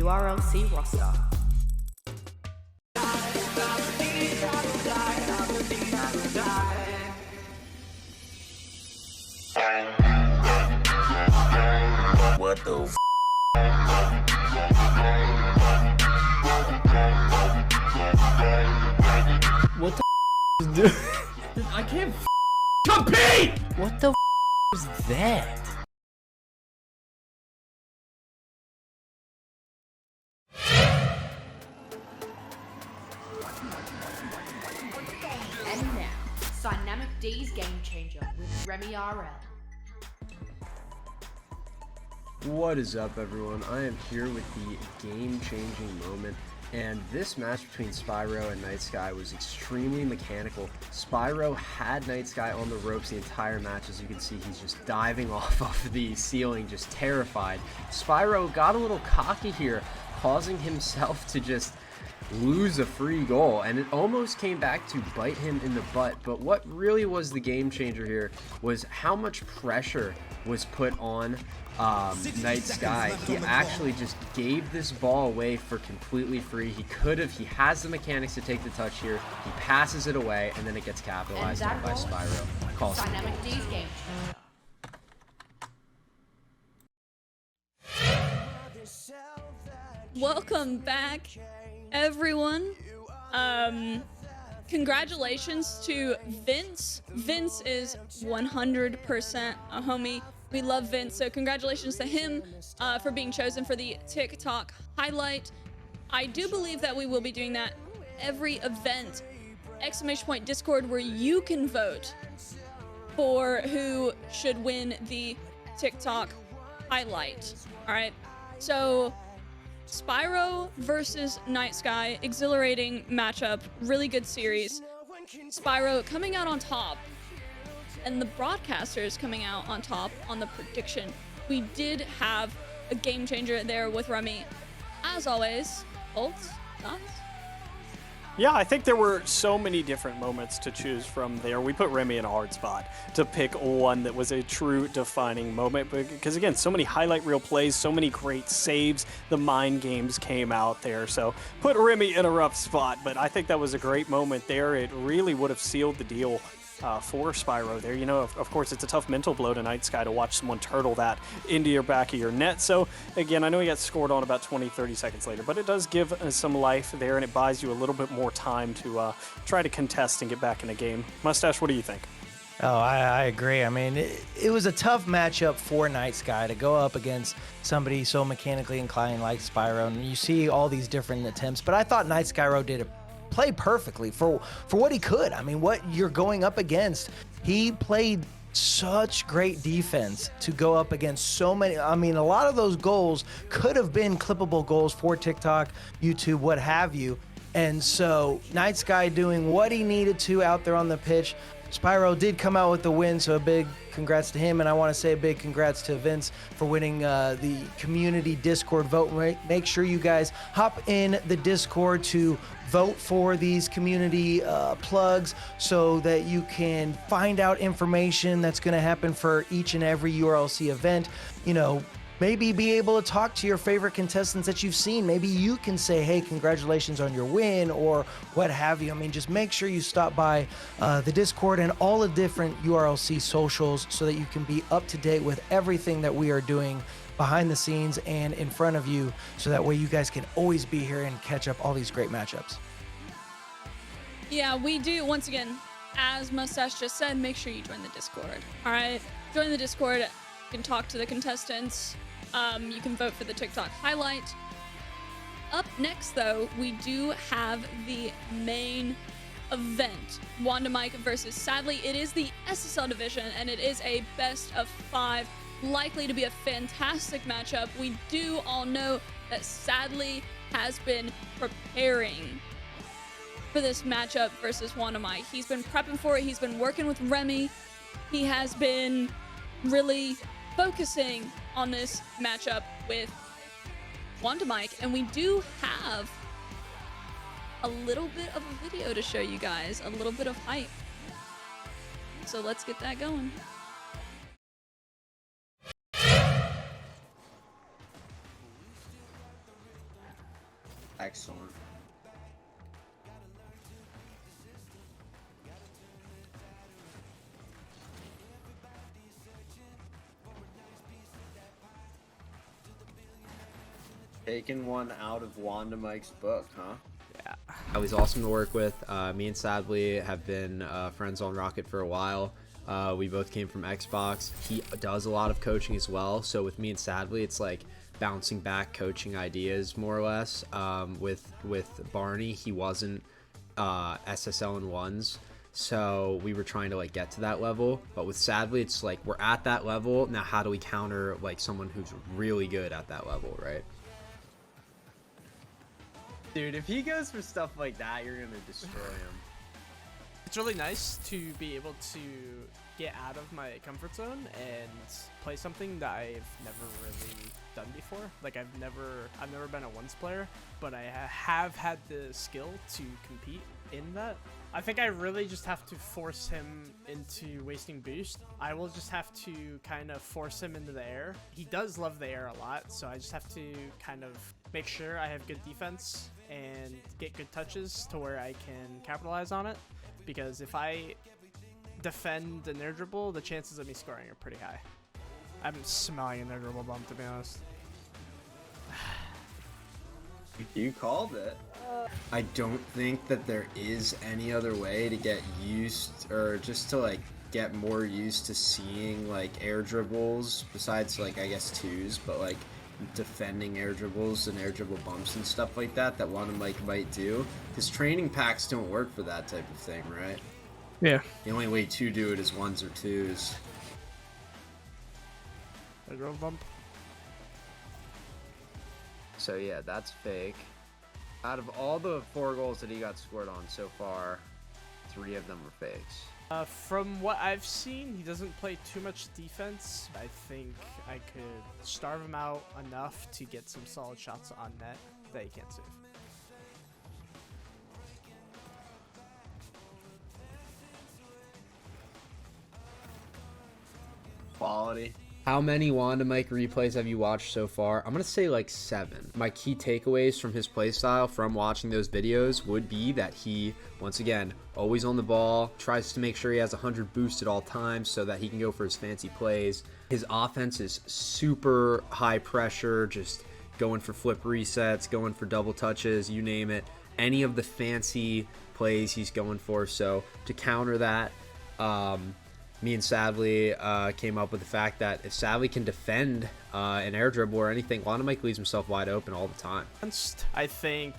URLC roster. What the f? What the is doing? I can't compete! What the is that? And now, Dynamic D's Game Changer with Remmy RL. What is up, everyone? I am here with the game-changing moment, and this match between Spyro and Night Sky was extremely mechanical. Spyro had Night Sky on the ropes the entire match. As you can see, he's just diving off of the ceiling, just terrified. Spyro got a little cocky here, causing himself to just lose a free goal, and it almost came back to bite him in the butt. But what really was the game changer here was how much pressure was put on Night Sky. He actually just gave this ball away for completely free. He has the mechanics to take the touch here. He passes it away, and then it gets capitalized on by Spyro. Calls it. Dynamic D's Game Changer. Welcome back, everyone. Congratulations to Vince. Vince is 100% a homie. We love Vince, so congratulations to him for being chosen for the TikTok highlight. I do believe that we will be doing that every event. !Discord, where you can vote for who should win the TikTok highlight. All right, so Spyro versus Night Sky, exhilarating matchup, really good series. Spyro coming out on top, and the broadcasters coming out on top on the prediction. We did have a game changer there with Remmy. As always, Bolts, thoughts? Yeah, I think there were so many different moments to choose from there. We put Remmy in a hard spot to pick one that was a true defining moment, because again, so many highlight reel plays, so many great saves, the mind games came out there. So put Remmy in a rough spot, but I think that was a great moment there. It really would have sealed the deal for Spyro there. You know, of course, it's a tough mental blow to Night Sky to watch someone turtle that into your back of your net. So again, I know he got scored on about 20-30 seconds later, but it does give some life there, and it buys you a little bit more time to try to contest and get back in the game. Mustache, what do you think? Oh, I agree. I mean, it was a tough matchup for Night Sky to go up against somebody so mechanically inclined like Spyro, and you see all these different attempts, but I thought Night Sky did play perfectly for what he could. I mean, what you're going up against, he played such great defense to go up against so many. I mean, a lot of those goals could have been clippable goals for TikTok, YouTube, what have you. And so Night Sky doing what he needed to out there on the pitch. Spyro did come out with the win, so a big congrats to him, and I want to say a big congrats to Vince for winning the community Discord vote. Make sure you guys hop in the Discord to vote for these community plugs so that you can find out information that's going to happen for each and every URLC event. You know, maybe be able to talk to your favorite contestants that you've seen. Maybe you can say, hey, congratulations on your win, or what have you. I mean, just make sure you stop by the Discord and all the different URLC socials so that you can be up to date with everything that we are doing behind the scenes and in front of you, so that way you guys can always be here and catch up all these great matchups. Yeah, we do. Once again, as Mustache just said, make sure you join the Discord. All right, join the Discord. You can talk to the contestants. You can vote for the TikTok highlight. Up next, though, we do have the main event. Wanda Mike versus, sadly, it is the SSL division, and it is a best of 5. Likely to be a fantastic matchup. We do all know that Sadly has been preparing for this matchup versus Wanda Mike. He's been prepping for it. He's been working with Remmy. He has been really focusing on this matchup with Wanda Mike, and we do have a little bit of a video to show you guys, a little bit of hype. So let's get that going. Excellent. Taking one out of Wanda Mike's book, huh? Yeah. He's awesome to work with. Me and Sadly have been friends on Rocket for a while. We both came from Xbox. He does a lot of coaching as well. So with me and Sadly, it's like bouncing back coaching ideas more or less. With Barney, he wasn't SSL in ones. So we were trying to like get to that level. But with Sadly, it's like we're at that level. Now how do we counter like someone who's really good at that level, right? Dude, if he goes for stuff like that, you're gonna destroy him. It's really nice to be able to get out of my comfort zone and play something that I've never really done before. Like I've never been a ones player, but I have had the skill to compete in that. I think I really just have to force him into wasting boost. I will just have to kind of force him into the air. He does love the air a lot, so I just have to kind of make sure I have good defense and get good touches to where I can capitalize on it. Because if I defend an air dribble, the chances of me scoring are pretty high. I'm smelling an air dribble bump, to be honest. You called it. I don't think that there is any other way to get used, or just to like get more used to seeing like air dribbles besides like I guess twos, but like defending air dribbles and air dribble bumps and stuff like that Wanda Mike might do, because training packs don't work for that type of thing, right? Yeah. The only way to do it is ones or twos. Air dribble bump. So yeah, that's fake. Out of all the 4 goals that he got scored on so far, 3 of them were fakes. From what I've seen, he doesn't play too much defense. I think I could starve him out enough to get some solid shots on net that he can't save. Quality. How many Wanda Mike replays have you watched so far? I'm going to say like 7. My key takeaways from his playstyle from watching those videos would be that he, once again, always on the ball, tries to make sure he has 100 boost at all times so that he can go for his fancy plays. His offense is super high pressure, just going for flip resets, going for double touches, you name it. Any of the fancy plays he's going for. So to counter that, me and Sadly came up with the fact that if Sadly can defend an air dribble or anything, Wanda Mike leaves himself wide open all the time. I think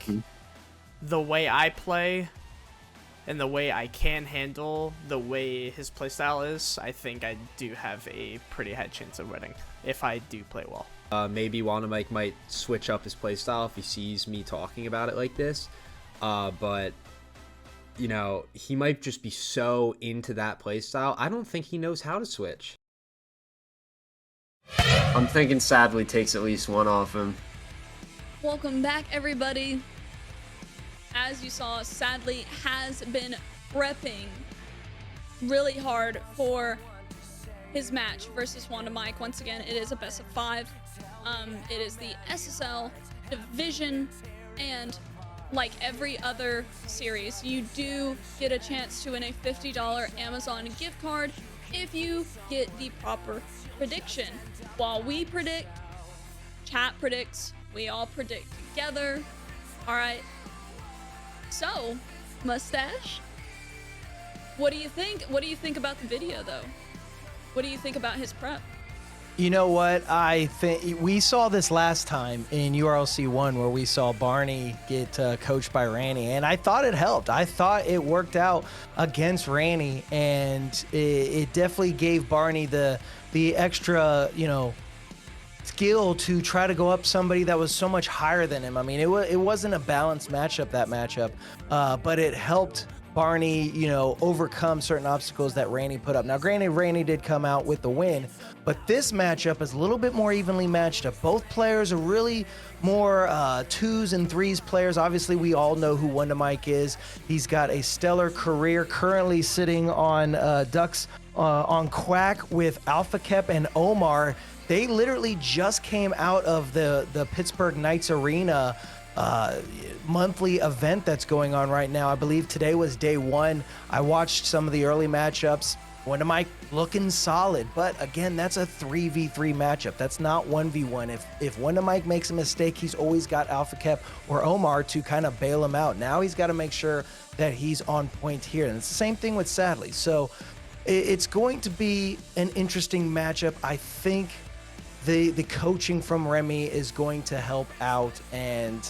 the way I play and the way I can handle the way his playstyle is, I think I do have a pretty high chance of winning if I do play well. Maybe Wanda Mike might switch up his playstyle if he sees me talking about it like this, but you know, he might just be so into that playstyle. I don't think he knows how to switch. I'm thinking Sadly takes at least 1 off him. Welcome back, everybody. As you saw, Sadly has been prepping really hard for his match versus Wanda Mike. Once again, it is a best of 5. It is the SSL division, and like every other series, you do get a chance to win a $50 Amazon gift card if you get the proper prediction. While we predict, chat predicts, we all predict together. All right. So, Mustache, what do you think? What do you think about the video, though? What do you think about his prep? You know what? I think we saw this last time in URLC 1 where we saw Barney get coached by Ranny, and I thought it helped. I thought it worked out against Ranny, and it definitely gave Barney the extra, you know, skill to try to go up somebody that was so much higher than him. I mean, it wasn't a balanced matchup, that matchup, but it helped Barney, you know, overcome certain obstacles that Ranny put up. Now, granted, Ranny did come out with the win, but this matchup is a little bit more evenly matched up. Both players are really more 2s and 3s players. Obviously, we all know who Wanda Mike is. He's got a stellar career, currently sitting on Ducks on Quack with Alpha Kep and Omar. They literally just came out of the Pittsburgh Knights Arena monthly event that's going on right now. I believe today was day 1. I watched some of the early matchups. Wonder Mike looking solid, but again, that's a 3v3 matchup. That's not 1v1. If Wonder Mike makes a mistake, he's always got Alpha Kep or Omar to kind of bail him out. Now he's got to make sure that he's on point here, and it's the same thing with Sadly. So it's going to be an interesting matchup. I think the coaching from Remmy is going to help out, and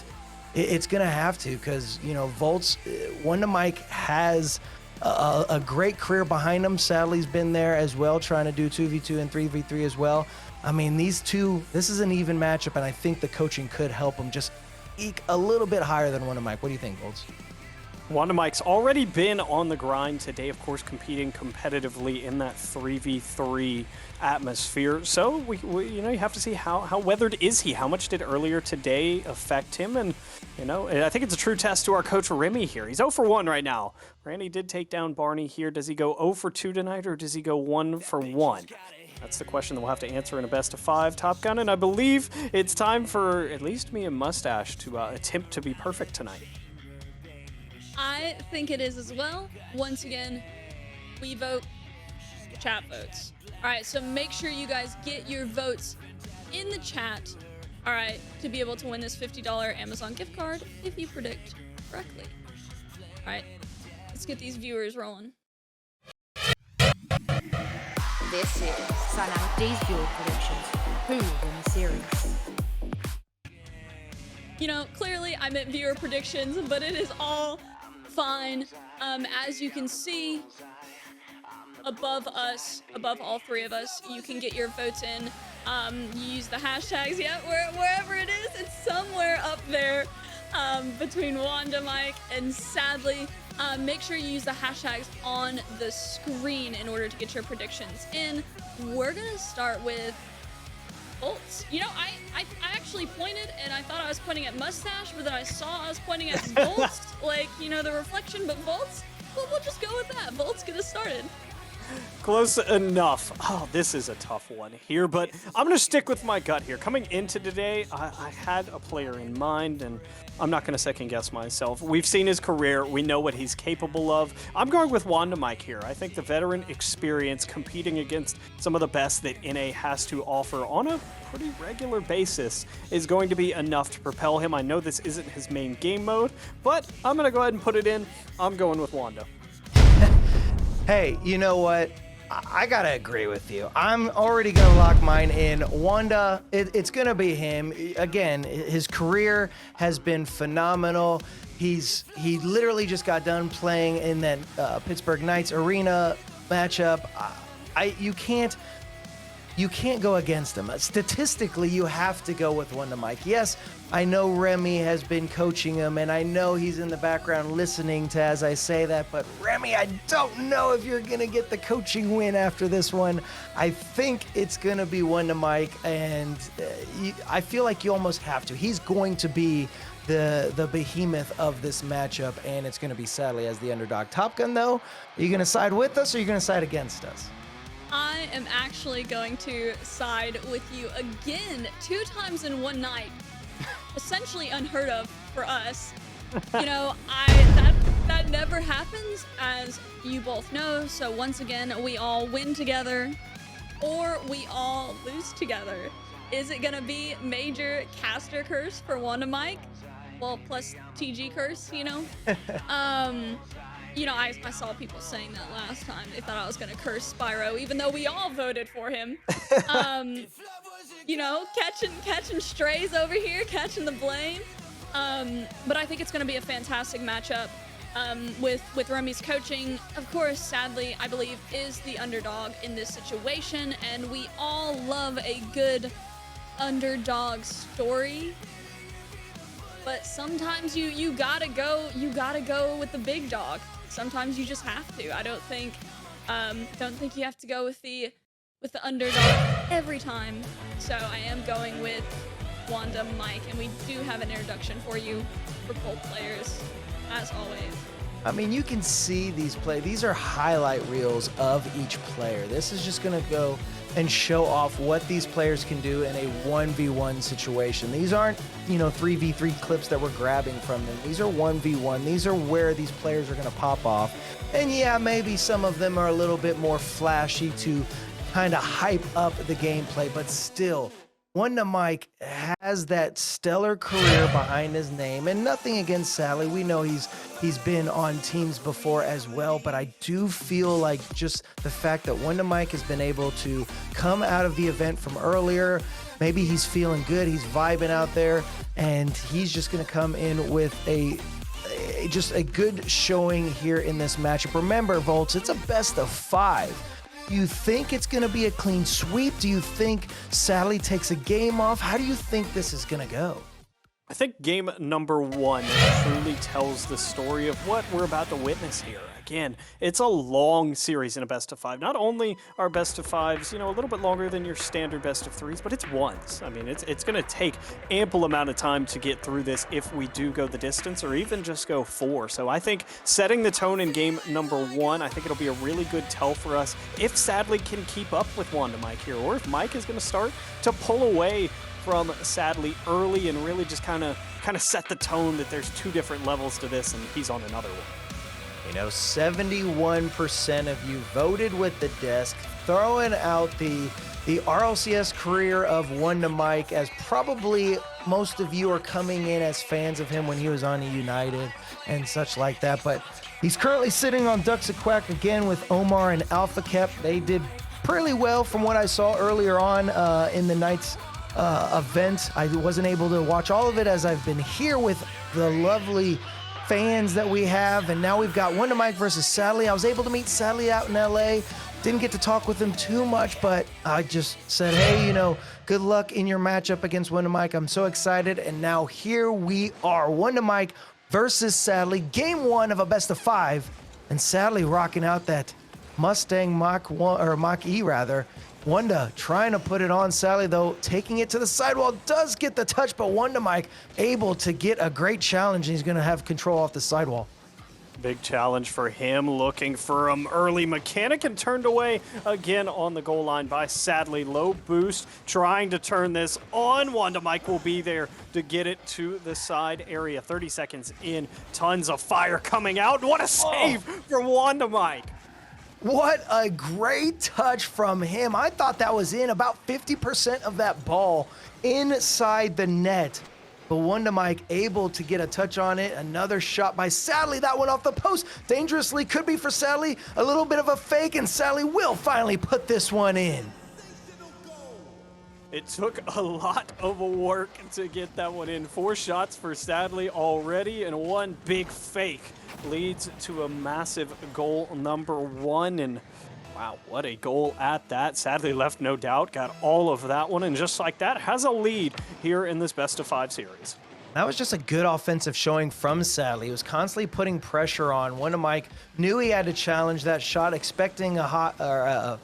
it's going to have to, because, you know, Volts, Wonder Mike has a great career behind him. Sadly's been there as well, trying to do 2v2 and 3v3 as well. I mean, these two, this is an even matchup, and I think the coaching could help him just eke a little bit higher than Wonder Mike. What do you think, Volts? Wanda Mike's already been on the grind today, of course, competing competitively in that 3v3 atmosphere. So we you know, you have to see how weathered is he? How much did earlier today affect him? And, you know, I think it's a true test to our coach Remmy here. He's 0 for 1 right now. Randy did take down Barney here. Does he go 0 for 2 tonight, or does he go 1 for 1? That's the question that we'll have to answer in a best of 5 Top Gun. And I believe it's time for at least me and Mustache to attempt to be perfect tonight. I think it is as well. Once again, we vote, the chat votes. All right, so make sure you guys get your votes in the chat, all right, to be able to win this $50 Amazon gift card if you predict correctly. All right, let's get these viewers rolling. This is Sanam's viewer predictions. Who will win the series? You know, clearly I meant viewer predictions, but it is all fine. As you can see, above us, above all 3 of us, you can get your votes in. You use the hashtags, yeah, wherever it is, it's somewhere up there between Wanda Mike and Sadly. Make sure you use the hashtags on the screen in order to get your predictions in. We're gonna start with Volts. You know, I actually pointed, and I thought I was pointing at Mustache, but then I saw I was pointing at Volts, like, you know, the reflection, but Volts, well, we'll just go with that. Volts, get us started. Close enough. Oh, this is a tough one here, but I'm going to stick with my gut here. Coming into today, I had a player in mind, and I'm not going to second guess myself. We've seen his career. We know what he's capable of. I'm going with Wanda Mike here. I think the veteran experience competing against some of the best that NA has to offer on a pretty regular basis is going to be enough to propel him. I know this isn't his main game mode, but I'm going to go ahead and put it in. I'm going with Wanda. Hey, you know what? I gotta agree with you. I'm already gonna lock mine in. Wanda, it's gonna be him. Again, his career has been phenomenal. He literally just got done playing in that Pittsburgh Knights arena matchup. You can't go against him. Statistically, you have to go with Wanda Mike. Yes, I know Remmy has been coaching him, and I know he's in the background listening to as I say that, but Remmy, I don't know if you're going to get the coaching win after this one. I think it's going to be Wanda Mike, and I feel like you almost have to. He's going to be the behemoth of this matchup, and it's going to be Sadly as the underdog. Top Gun, though, are you going to side with us, or are you going to side against us? I am actually going to side with you again, 2 times in one night. Essentially unheard of for us. You know, that never happens, as you both know. So once again, we all win together, or we all lose together. Is it gonna be major caster curse for Wanda Mike? Well, plus TG curse, you know? You know, I saw people saying that last time. They thought I was gonna curse Spyro, even though we all voted for him. You know, catching strays over here, catching the blame. But I think it's gonna be a fantastic matchup with Remy's coaching. Of course, Sadly, I believe, is the underdog in this situation, and we all love a good underdog story. But sometimes you gotta go with the big dog. Sometimes you just have to. I don't think you have to go with the underdog every time. So I am going with Wanda Mike, and we do have an introduction for you for both players, as always. I mean, you can see these are highlight reels of each player. This is just gonna go and show off what these players can do in a 1v1 situation. These aren't, 3v3 clips that we're grabbing from them. These are 1v1. These are where these players are going to pop off. And yeah, maybe some of them are a little bit more flashy to kind of hype up the gameplay, but still, Wonder Mike has that stellar career behind his name, and nothing against Sally. We know he's been on teams before as well, but I do feel like just the fact that Wonder Mike has been able to come out of the event from earlier, maybe he's feeling good, he's vibing out there, and he's just going to come in with just a good showing here in this matchup. Remember, Volts, it's a best of 5. Do you think it's going to be a clean sweep? Do you think Sally takes a game off? How do you think this is going to go? I think game number 1 truly tells the story of what we're about to witness here. Again, it's a long series in a best of 5. Not only are best of 5s, a little bit longer than your standard best of 3s, but it's ones. I mean, it's going to take ample amount of time to get through this if we do go the distance or even just go 4. So I think setting the tone in game number 1, I think it'll be a really good tell for us if Sadly can keep up with Wanda Mike here, or if Mike is going to start to pull away from Sadly early and really just kind of set the tone that there's 2 different levels to this and he's on another one. 71% of you voted with the desk, throwing out the RLCS career of Wonder Mike, as probably most of you are coming in as fans of him when he was on the United and such like that. But he's currently sitting on Ducks a Quack again with Omar and Alpha Kep. They did pretty well from what I saw earlier on in the night's event. I wasn't able to watch all of it as I've been here with the lovely fans that we have, and now we've got Wonder Mike versus Sally. I was able to meet Sally out in LA. Didn't get to talk with him too much, but I just said, hey, good luck in your matchup against Wonder Mike. I'm so excited, and now here we are. Wonder Mike versus Sally, game 1 of a best of 5, and Sally rocking out that Mustang Mach 1, or Mach E rather. Wanda trying to put it on Sally, though, taking it to the sidewall, does get the touch, but Wonder Mike able to get a great challenge, and he's going to have control off the sidewall. Big challenge for him, looking for an early mechanic and turned away again on the goal line by Sadly. Low boost, trying to turn this on. Wanda Mike will be there to get it to the side area. 30 seconds in, tons of fire coming out. What a save from Wanda Mike. What a great touch from him. I thought that was in about 50% of that ball inside the net. But Wonder Mike able to get a touch on it. Another shot by Sally. That one off the post. Dangerously could be for Sally. A little bit of a fake, and Sally will finally put this one in. It took a lot of work to get that one in. 4 shots for Sadly already, and 1 big fake leads to a massive goal number 1. And wow, what a goal at that. Sadly left no doubt, got all of that one, and just like that, has a lead here in this best of 5 series. That was just a good offensive showing from Sally. He was constantly putting pressure on. Wonder Mike knew he had to challenge that shot, expecting a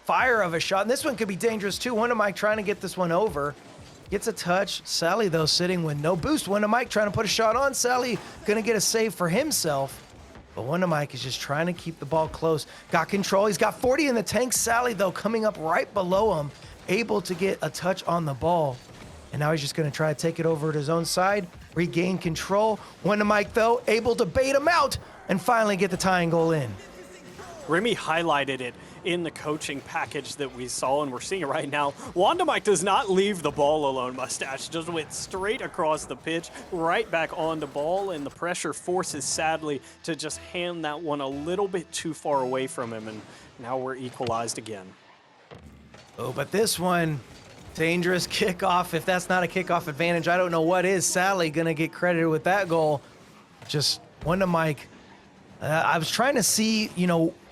fire of a shot. And this one could be dangerous too. Wonder Mike trying to get this one over. Gets a touch. Sally, though, sitting with no boost. Wonder Mike trying to put a shot on. Sally gonna get a save for himself. But Wonder Mike is just trying to keep the ball close. Got control. He's got 40 in the tank. Sally, though, coming up right below him, able to get a touch on the ball. And now he's just going to try to take it over to his own side, regain control. Wonder Mike, though, able to bait him out and finally get the tying goal in. Remmy highlighted it in the coaching package that we saw, and we're seeing it right now. Wanda Mike does not leave the ball alone. Mustache just went straight across the pitch, right back on the ball, and the pressure forces Sadly to just hand that one a little bit too far away from him, and now we're equalized again. Oh, but this one, dangerous kickoff. If that's not a kickoff advantage, I don't know what is. Sally gonna get credited with that goal. Just Wonder Mike. I was trying to see,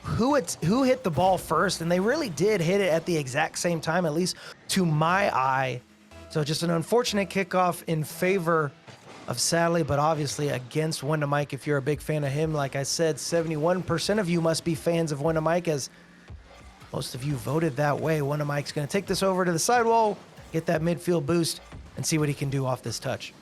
who hit the ball first, and they really did hit it at the exact same time, at least to my eye. So just an unfortunate kickoff in favor of Sally, but obviously against Wonder Mike. If you're a big fan of him, like I said, 71% of you must be fans of Wonder Mike, as most of you voted that way. Wonder Mike's going to take this over to the sidewall, get that midfield boost, and see what he can do off this touch.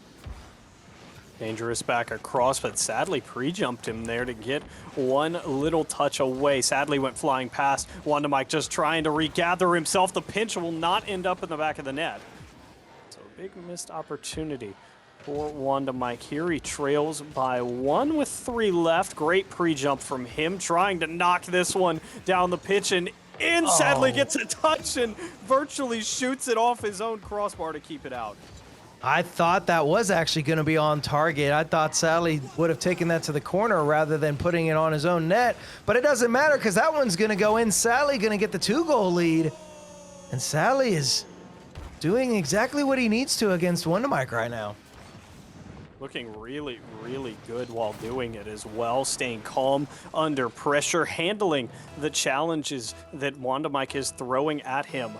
Dangerous back across, but sadly pre-jumped him there to get one little touch away. Sadly went flying past. WondaMike just trying to regather himself. The pinch will not end up in the back of the net. So a big missed opportunity for WondaMike here. He trails by 1 with 3 left. Great pre-jump from him, trying to knock this one down the pitch and in. Sadly gets a touch and virtually shoots it off his own crossbar to keep it out. I thought that was actually going to be on target. I thought Sally would have taken that to the corner rather than putting it on his own net. But it doesn't matter because that one's going to go in. Sally going to get the 2-goal lead. And Sally is doing exactly what he needs to against WondaMike right now. Looking really, really good while doing it as well. Staying calm under pressure. Handling the challenges that WondaMike is throwing at him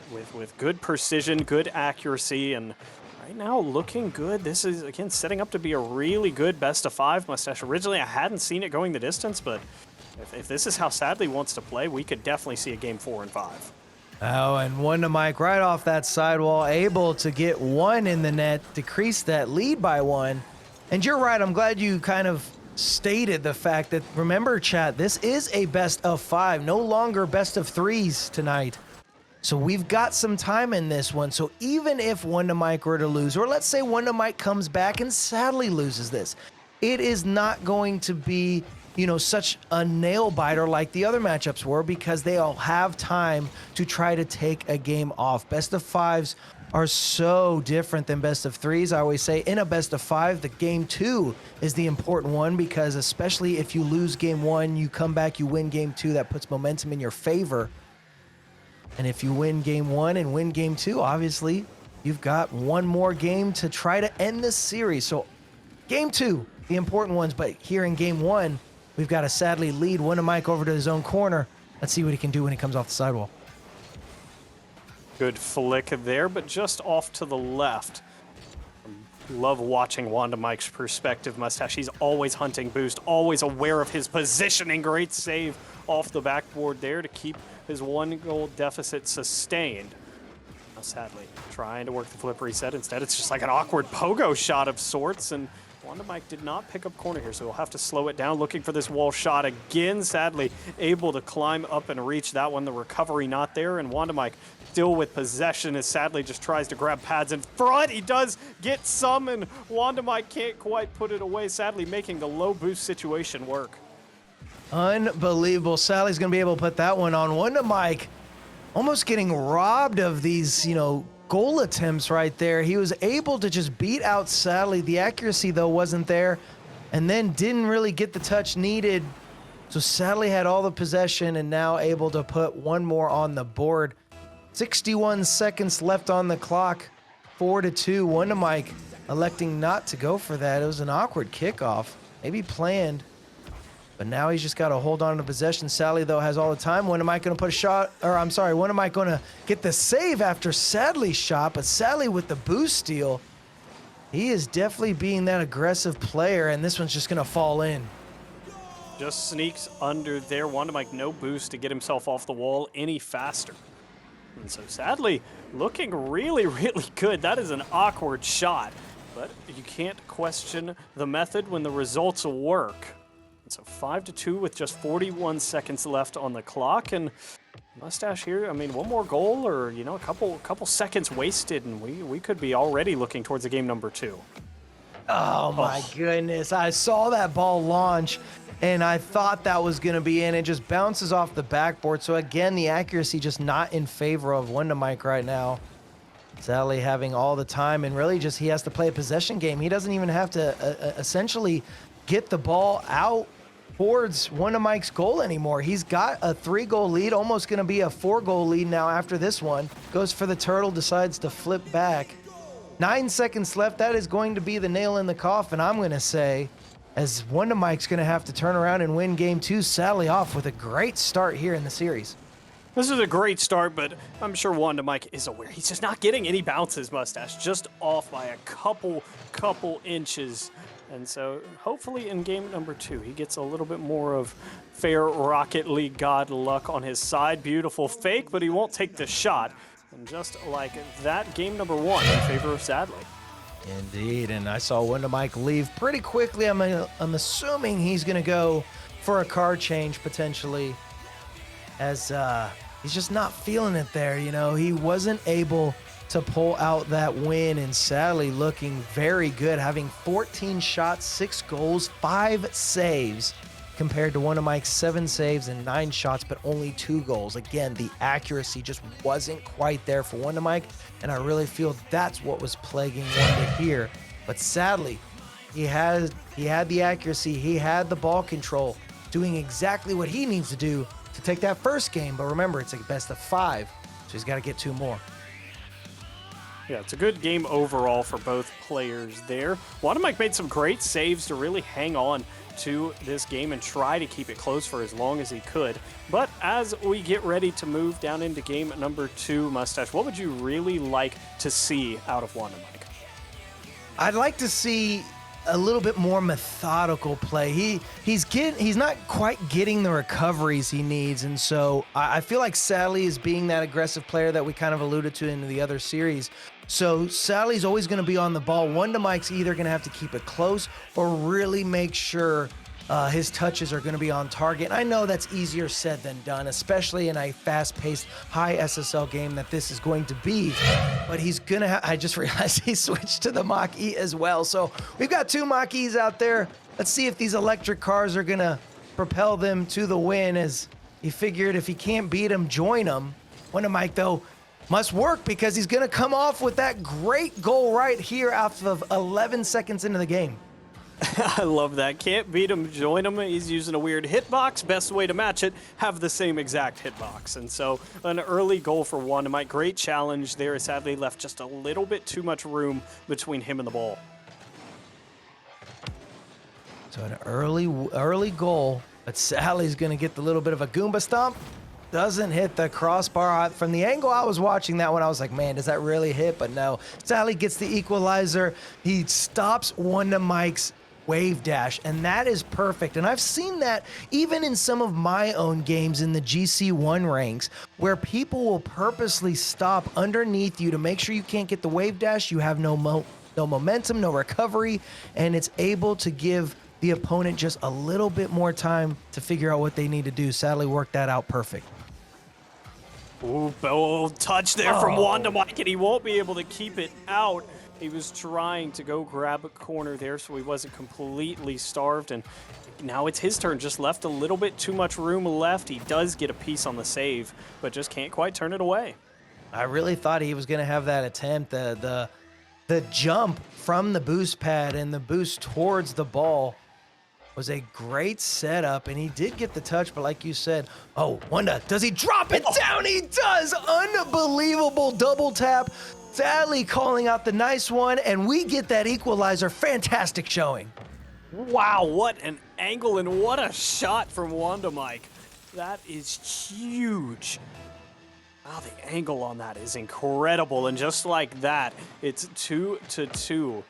with good precision, good accuracy, and right now, looking good. This is, again, setting up to be a really good best-of-5 Mustache. Originally, I hadn't seen it going the distance, but if this is how Sadly wants to play, we could definitely see a game 4 and 5. Oh, and WondaMike right off that sidewall, able to get 1 in the net, decrease that lead by 1. And you're right, I'm glad you kind of stated the fact that, remember, chat, this is a best-of-5, no longer best-of-3s tonight. So we've got some time in this one. So even if WondaMike were to lose, or let's say WondaMike comes back and sadly loses this, it is not going to be, you know, such a nail biter like the other matchups were because they all have time to try to take a game off. Best of 5s are so different than best of 3s. I always say in a best of 5, the game 2 is the important one because especially if you lose game 1, you come back, you win game 2, that puts momentum in your favor. And if you win game 1 and win game 2, obviously, you've got one more game to try to end this series. So game 2, the important ones, but here in game 1, we've got to sadly lead WondaMike over to his own corner. Let's see what he can do when he comes off the sidewall. Good flick there, but just off to the left. Love watching WondaMike's perspective, Mustache. He's always hunting boost, always aware of his positioning. Great save off the backboard there to keep his 1-goal deficit sustained. Now, sadly, trying to work the flip reset. Instead, it's just like an awkward pogo shot of sorts, and WondaMike did not pick up corner here, so he'll have to slow it down, looking for this wall shot again. Sadly, able to climb up and reach that one. The recovery not there, and WondaMike still with possession as sadly just tries to grab pads in front. He does get some, and WondaMike can't quite put it away, sadly making the low boost situation work. Unbelievable. Sally's going to be able to put that one on. WondaMike almost getting robbed of these, you know, goal attempts right there. He was able to just beat out Sally. The accuracy, though, wasn't there, and then didn't really get the touch needed. So Sally had all the possession and now able to put one more on the board. 61 seconds left on the clock. 4-2. WondaMike electing not to go for that. It was an awkward kickoff. Maybe planned. But now he's just got to hold on to possession. Sally, though, has all the time. WondaMike going to put a shot, or I'm sorry, WondaMike going to get the save after Sadly's shot, but Sally with the boost steal. He is definitely being that aggressive player, and this one's just going to fall in. Just sneaks under there. WondaMike no boost to get himself off the wall any faster. And so sadly, looking really, really good. That is an awkward shot, but you can't question the method when the results work. And so 5-2 with just 41 seconds left on the clock, and Mustache here, I mean, one more goal or, you know, a couple seconds wasted, and we could be already looking towards the game number 2. Oh my goodness. I saw that ball launch and I thought that was going to be in. It just bounces off the backboard. So again, the accuracy just not in favor of WondaMike right now. Sally having all the time, and really just he has to play a possession game. He doesn't even have to essentially get the ball out towards WondaMike's goal anymore. He's got a 3-goal lead, almost going to be a 4-goal lead now after this one. Goes for the turtle, decides to flip back. 9 seconds left. That is going to be the nail in the coffin, I'm going to say, as WondaMike's going to have to turn around and win game 2. Sally off with a great start here in the series. This is a great start, but I'm sure WondaMike is aware. He's just not getting any bounces, Mustache. Just off by a couple inches. And so hopefully in game number 2, he gets a little bit more of fair Rocket League God luck on his side. Beautiful fake, but he won't take the shot. And just like that, game number 1 in favor of Sadly. Indeed, and I saw Wonder Mike leave pretty quickly. I'm assuming he's going to go for a card change potentially, as he's just not feeling it there. You know, he wasn't able to pull out that win, and sadly looking very good, having 14 shots, 6 goals, 5 saves, compared to Wonder Mike's 7 saves and 9 shots, but only 2 goals. Again, the accuracy just wasn't quite there for Wonder Mike, and I really feel that's what was plaguing Wonder here. But sadly, he had the accuracy, he had the ball control, doing exactly what he needs to do to take that first game. But remember, it's a best of 5, so he's got to get 2 more. Yeah, it's a good game overall for both players there. Wanda Mike made some great saves to really hang on to this game and try to keep it close for as long as he could. But as we get ready to move down into game number 2, Mustache, what would you really like to see out of Wanda Mike? I'd like to see a little bit more methodical play. He's not quite getting the recoveries he needs, and so I feel like Sally is being that aggressive player that we kind of alluded to in the other series. So Sally's always going to be on the ball. Wonder Mike's either going to have to keep it close or really make sure his touches are going to be on target. And I know that's easier said than done, especially in a fast-paced, high SSL game that this is going to be. But he's going to I just realized he switched to the Mach-E as well. So we've got 2 Mach-Es out there. Let's see if these electric cars are going to propel them to the win, as he figured if he can't beat him, join him. Wonder Mike, though, must work, because he's going to come off with that great goal right here out of 11 seconds into the game. I love that. Can't beat him, join him. He's using a weird hitbox. Best way to match it, have the same exact hitbox. And so an early goal for Wanda Mike. Great challenge there. Sadly left just a little bit too much room between him and the ball. So an early goal, but Sally's going to get the little bit of a Goomba stomp. Doesn't hit the crossbar. From the angle I was watching that one, I was like, man, does that really hit? But no. Sally gets the equalizer. He stops Wanda Mike's wave dash, and that is perfect. And I've seen that even in some of my own games in the GC1 ranks, where people will purposely stop underneath you to make sure you can't get the wave dash. You have no momentum, no recovery, and it's able to give the opponent just a little bit more time to figure out what they need to do. Sadly worked that out perfect. Ooh, bold touch there from Wanda Mike, and he won't be able to keep it out. He was trying to go grab a corner there, so he wasn't completely starved, and now it's his turn. Just left a little bit too much room left. He does get a piece on the save, but just can't quite turn it away. I really thought he was going to have that attempt, the jump from the boost pad and the boost towards the ball was a great setup, and he did get the touch, but like you said, Wanda, does he drop it down? He does! Unbelievable double tap. Sally calling out the nice one, and we get that equalizer. Fantastic showing. Wow, what an angle and what a shot from Wanda Mike. That is huge. Wow, the angle on that is incredible, and just like that, it's 2-2.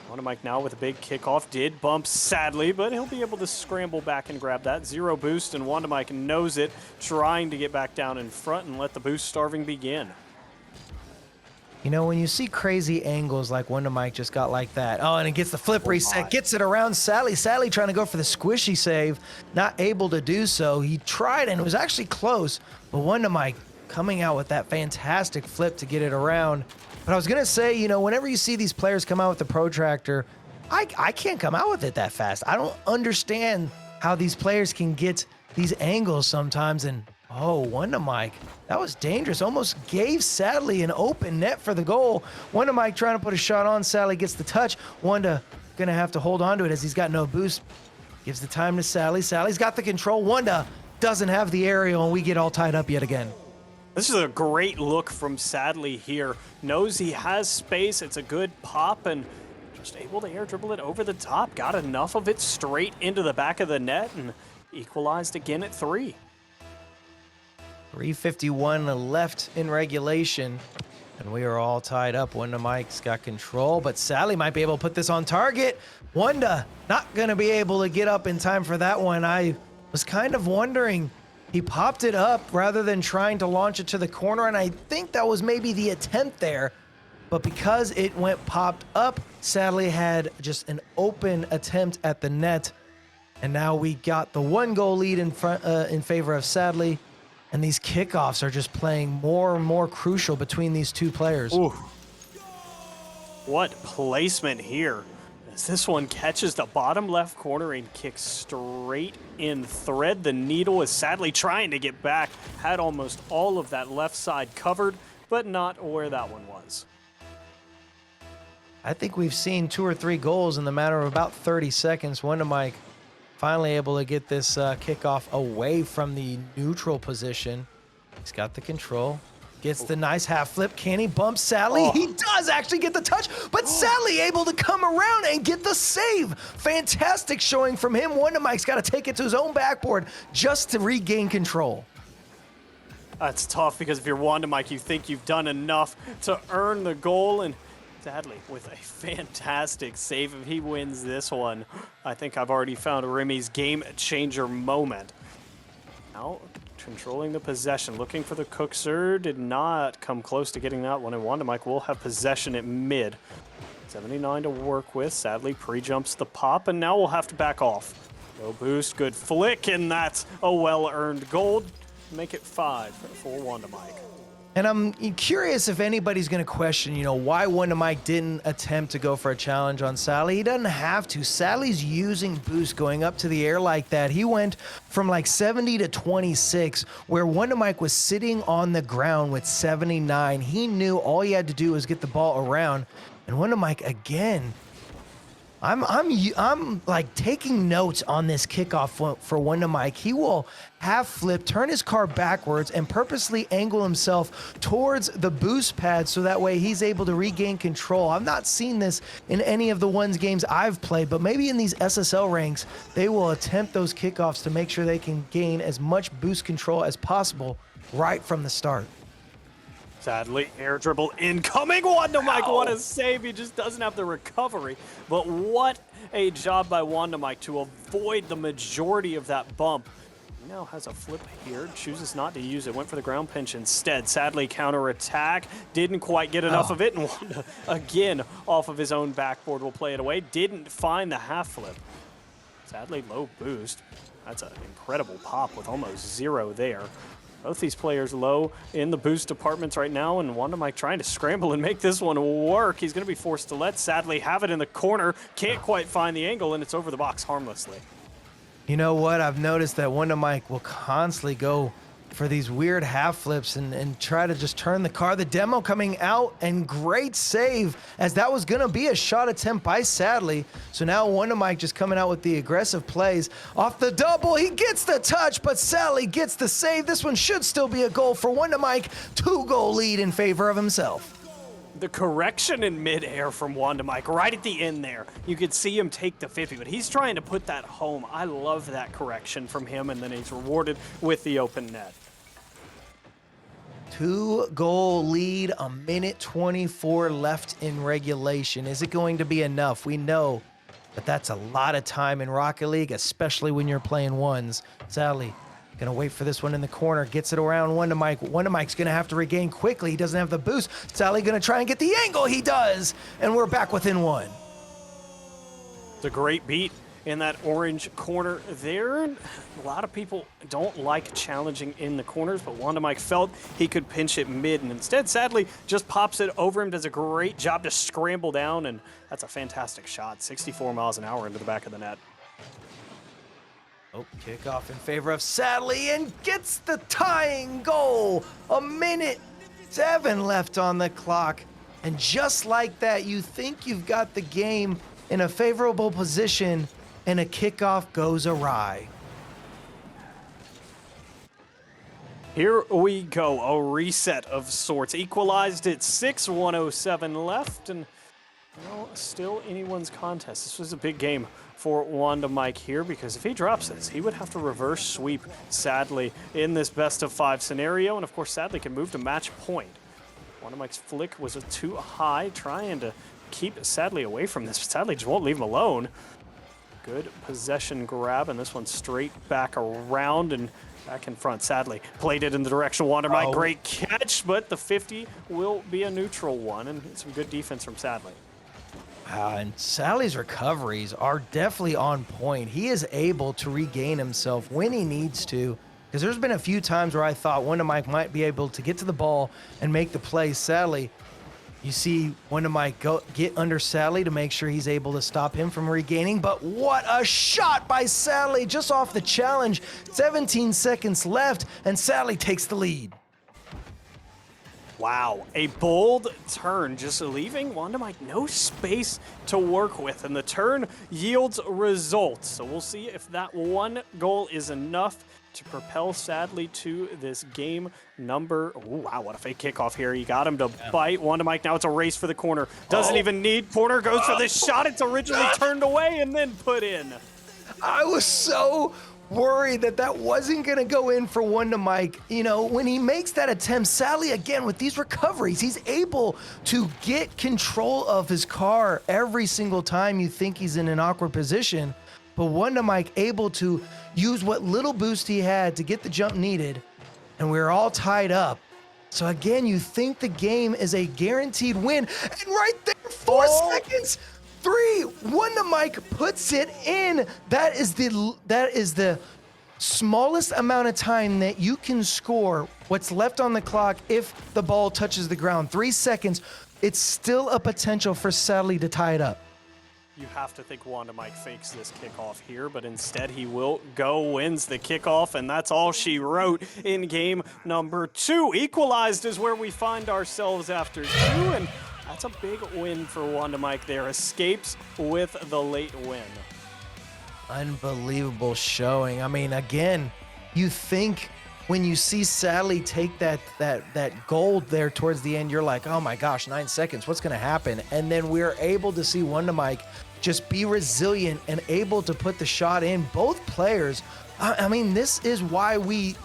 Wanda Mike now with a big kickoff. Did bump sadly, but he'll be able to scramble back and grab that. 0 boost, and Wanda Mike knows it, trying to get back down in front and let the boost starving begin. You know, when you see crazy angles like Wonder Mike just got like that. And it gets the flip reset, gets it around Sally. Sally trying to go for the squishy save, not able to do so. He tried, and it was actually close, but Wonder Mike coming out with that fantastic flip to get it around. But I was going to say, you know, whenever you see these players come out with the protractor, I can't come out with it that fast. I don't understand how these players can get these angles sometimes. And Wonder Mike, that was dangerous. Almost gave Sadly an open net for the goal. Wonder Mike trying to put a shot on. Sally gets the touch. Wanda going to have to hold on to it as he's got no boost. Gives the time to Sally. Sally's got the control. Wanda doesn't have the aerial, and we get all tied up yet again. This is a great look from Sadly here. Knows he has space. It's a good pop, and just able to air dribble it over the top. Got enough of it straight into the back of the net and equalized again at 3. 3:51 left in regulation, and we are all tied up. Wanda Mike's got control, but Sally might be able to put this on target. Wanda not going to be able to get up in time for that one. I was kind of wondering. He popped it up rather than trying to launch it to the corner, and I think that was maybe the attempt there. but because it went popped up, Sadly had just an open attempt at the net. And now we got the 1-goal lead in favor of Sadly. And these kickoffs are just playing more and more crucial between these two players. Ooh. What placement here. As this one catches the bottom left corner and kicks straight in. Thread the needle is Sadly trying to get back. Had almost all of that left side covered, but not where that one was. I think we've seen 2 or 3 goals in the matter of about 30 seconds. WonderMike finally able to get this kickoff away from the neutral position. He's got the control. Gets the nice half flip. Can he bump Sadly? He does actually get the touch, but Sadly able to come around and get the save. Fantastic showing from him. WonderMike's got to take it to his own backboard just to regain control. That's tough because if you're WonderMike, you think you've done enough to earn the goal, and Sadly with a fantastic save. If he wins this one, I think I've already found Remy's game changer moment. Now controlling the possession, looking for the Cookser, did not come close to getting that one, and WonderMike will have possession at mid. 79 to work with. Sadly pre-jumps the pop, and now we'll have to back off. No boost, good flick, and that's a well-earned goal. Make it 5 for WonderMike. And I'm curious if anybody's going to question, why WonderMike didn't attempt to go for a challenge on Sadly. He doesn't have to. Sadly's using boost going up to the air like that. He went from like 70 to 26, where WonderMike was sitting on the ground with 79. He knew all he had to do was get the ball around. And WonderMike again, I'm like taking notes on this kickoff for WonderMike. He will half flip, turn his car backwards, and purposely angle himself towards the boost pad so that way he's able to regain control. I've not seen this in any of the ones games I've played, but maybe in these SSL ranks, they will attempt those kickoffs to make sure they can gain as much boost control as possible right from the start. Sadly, air dribble incoming. WonderMike, what a save. He just doesn't have the recovery. But what a job by WonderMike to avoid the majority of that bump. He now has a flip here, chooses not to use it, went for the ground pinch instead. Sadly, counterattack, didn't quite get enough of it, and Wanda, again, off of his own backboard, will play it away. Didn't find the half flip. Sadly, low boost. That's an incredible pop with almost 0 there. Both these players low in the boost departments right now, and WonderMike trying to scramble and make this one work. He's going to be forced to let Sadly have it in the corner. Can't quite find the angle, and it's over the box harmlessly. You know what? I've noticed that WonderMike will constantly go for these weird half flips and try to just turn the car. The demo coming out, and great save, as that was going to be a shot attempt by Sadly. So now WonderMike just coming out with the aggressive plays. Off the double, he gets the touch, but Sadly gets the save. This one should still be a goal for WonderMike. 2-goal lead in favor of himself. The correction in midair from WonderMike right at the end there. You could see him take the 50, but he's trying to put that home. I love that correction from him, and then he's rewarded with the open net. 2-goal lead, a minute 24 left in regulation. Is it going to be enough? We know that that's a lot of time in Rocket League, especially when you're playing ones. Sadly, gonna wait for this one in the corner, gets it around WonderMike. WonderMike's gonna have to regain quickly. He doesn't have the boost. Sadly gonna try and get the angle. He does, and we're back within 1. It's a great beat in that orange corner there. A lot of people don't like challenging in the corners, but WonderMike felt he could pinch it mid, and instead, Sadly, just pops it over him, does a great job to scramble down, and that's a fantastic shot. 64 miles an hour into the back of the net. Oh, kickoff in favor of Sadly, and gets the tying goal. A minute 7 left on the clock, and just like that, you think you've got the game in a favorable position, and a kickoff goes awry. Here we go, a reset of sorts. Equalized at 6, 107 left, and still anyone's contest. This was a big game for WonderMike here, because if he drops this, he would have to reverse sweep Sadly in this best-of-5 scenario, and of course Sadly can move to match point. WonderMike's flick was too high, trying to keep Sadly away from this. Sadly just won't leave him alone. Good possession grab, and this one straight back around and back in front. Sadly, played it in the direction of Wondermike. Great catch, but the 50 will be a neutral one, and some good defense from Sadly. And Sally's recoveries are definitely on point. He is able to regain himself when he needs to, because there's been a few times where I thought Wondermike might be able to get to the ball and make the play. Sadly, you see Wondermike get under Sally to make sure he's able to stop him from regaining. But what a shot by Sally just off the challenge. 17 seconds left, and Sally takes the lead. Wow, a bold turn, just leaving Wondermike no space to work with, and the turn yields results. So we'll see if that one goal is enough to propel Sadly to this game number. Oh, wow, what a fake kickoff here. He got him to bite Wondermike. Now it's a race for the corner. Doesn't even need corner, goes for this shot. It's originally turned away and then put in. I was so worried that wasn't going to go in for Wondermike. You know, when he makes that attempt, Sally, again, with these recoveries, he's able to get control of his car every single time you think he's in an awkward position. But Wondermike able to use what little boost he had to get the jump needed, and we're all tied up. So again, you think the game is a guaranteed win, and right there, 4 seconds, 3, Wondermike puts it in. That is the smallest amount of time that you can score what's left on the clock if the ball touches the ground. 3 seconds. It's still a potential for Sally to tie it up. You have to think Wondermike fakes this kickoff here, but instead he will go, wins the kickoff, and that's all she wrote in game number 2. Equalized is where we find ourselves after 2, and that's a big win for Wondermike there. Escapes with the late win. Unbelievable showing. I mean, again, you think when you see Sally take that gold there towards the end, you're like, oh my gosh, 9 seconds, what's gonna happen? And then we're able to see Wondermike just be resilient and able to put the shot in. Both players, I mean, this is why we're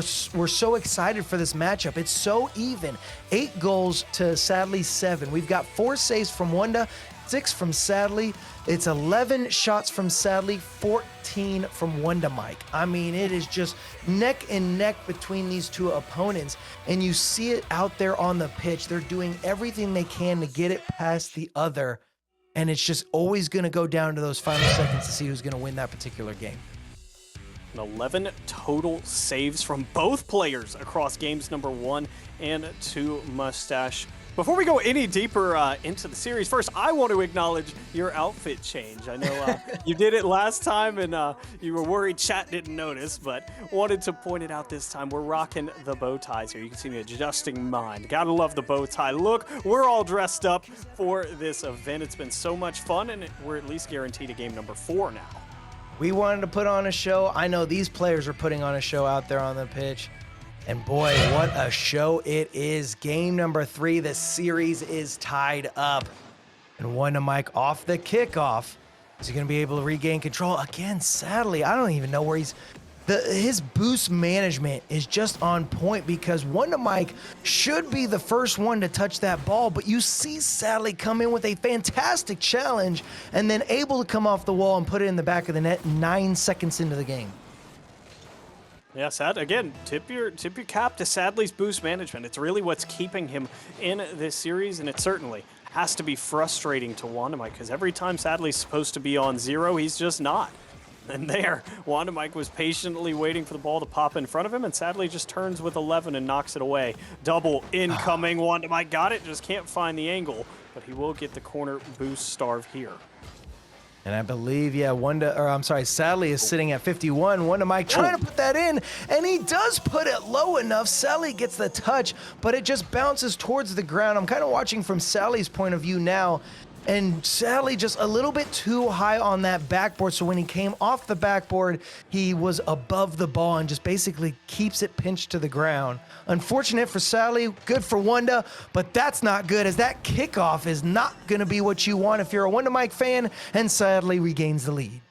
so excited for this matchup. It's so even. 8 goals to Sadly 7. We've got 4 saves from Wonder, 6 from Sadly. It's 11 shots from Sadly, 14 from Wondermike. I mean, it is just neck and neck between these two opponents, and you see it out there on the pitch. They're doing everything they can to get it past the other, and it's just always going to go down to those final seconds to see who's going to win that particular game. 11 total saves from both players across games number 1 and 2, Mustache. Before we go any deeper into the series, first, I want to acknowledge your outfit change. I know you did it last time, and you were worried chat didn't notice, but wanted to point it out this time. We're rocking the bow ties here. You can see me adjusting mine. Gotta love the bow tie look. We're all dressed up for this event. It's been so much fun, and we're at least guaranteed a game number 4 now. We wanted to put on a show. I know these players are putting on a show out there on the pitch. And boy, what a show it is. Game number 3, the series is tied up. And Wondermike off the kickoff. Is he going to be able to regain control? Again, sadly, I don't even know where his boost management is just on point, because Wondermike should be the first one to touch that ball, but you see Sadly come in with a fantastic challenge and then able to come off the wall and put it in the back of the net 9 seconds into the game. Yeah, again, tip your cap to Sadly's boost management. It's really what's keeping him in this series, and it certainly has to be frustrating to Wondermike, because every time Sadly's supposed to be on 0, he's just not. And there, Wondermike was patiently waiting for the ball to pop in front of him, and Sadly just turns with 11 and knocks it away. Double incoming. Wondermike got it, just can't find the angle, but he will get the corner boost starve here. And I believe, Sadly is sitting at 51. Wondermike trying to put that in, and he does put it low enough. Sally gets the touch, but it just bounces towards the ground. I'm kind of watching from Sally's point of view now, and Sally just a little bit too high on that backboard, so when he came off the backboard, he was above the ball and just basically keeps it pinched to the ground. Unfortunate for Sally, good for Wonder, but that's not good, as that kickoff is not going to be what you want if you're a Wondermike fan, and Sadly regains the lead.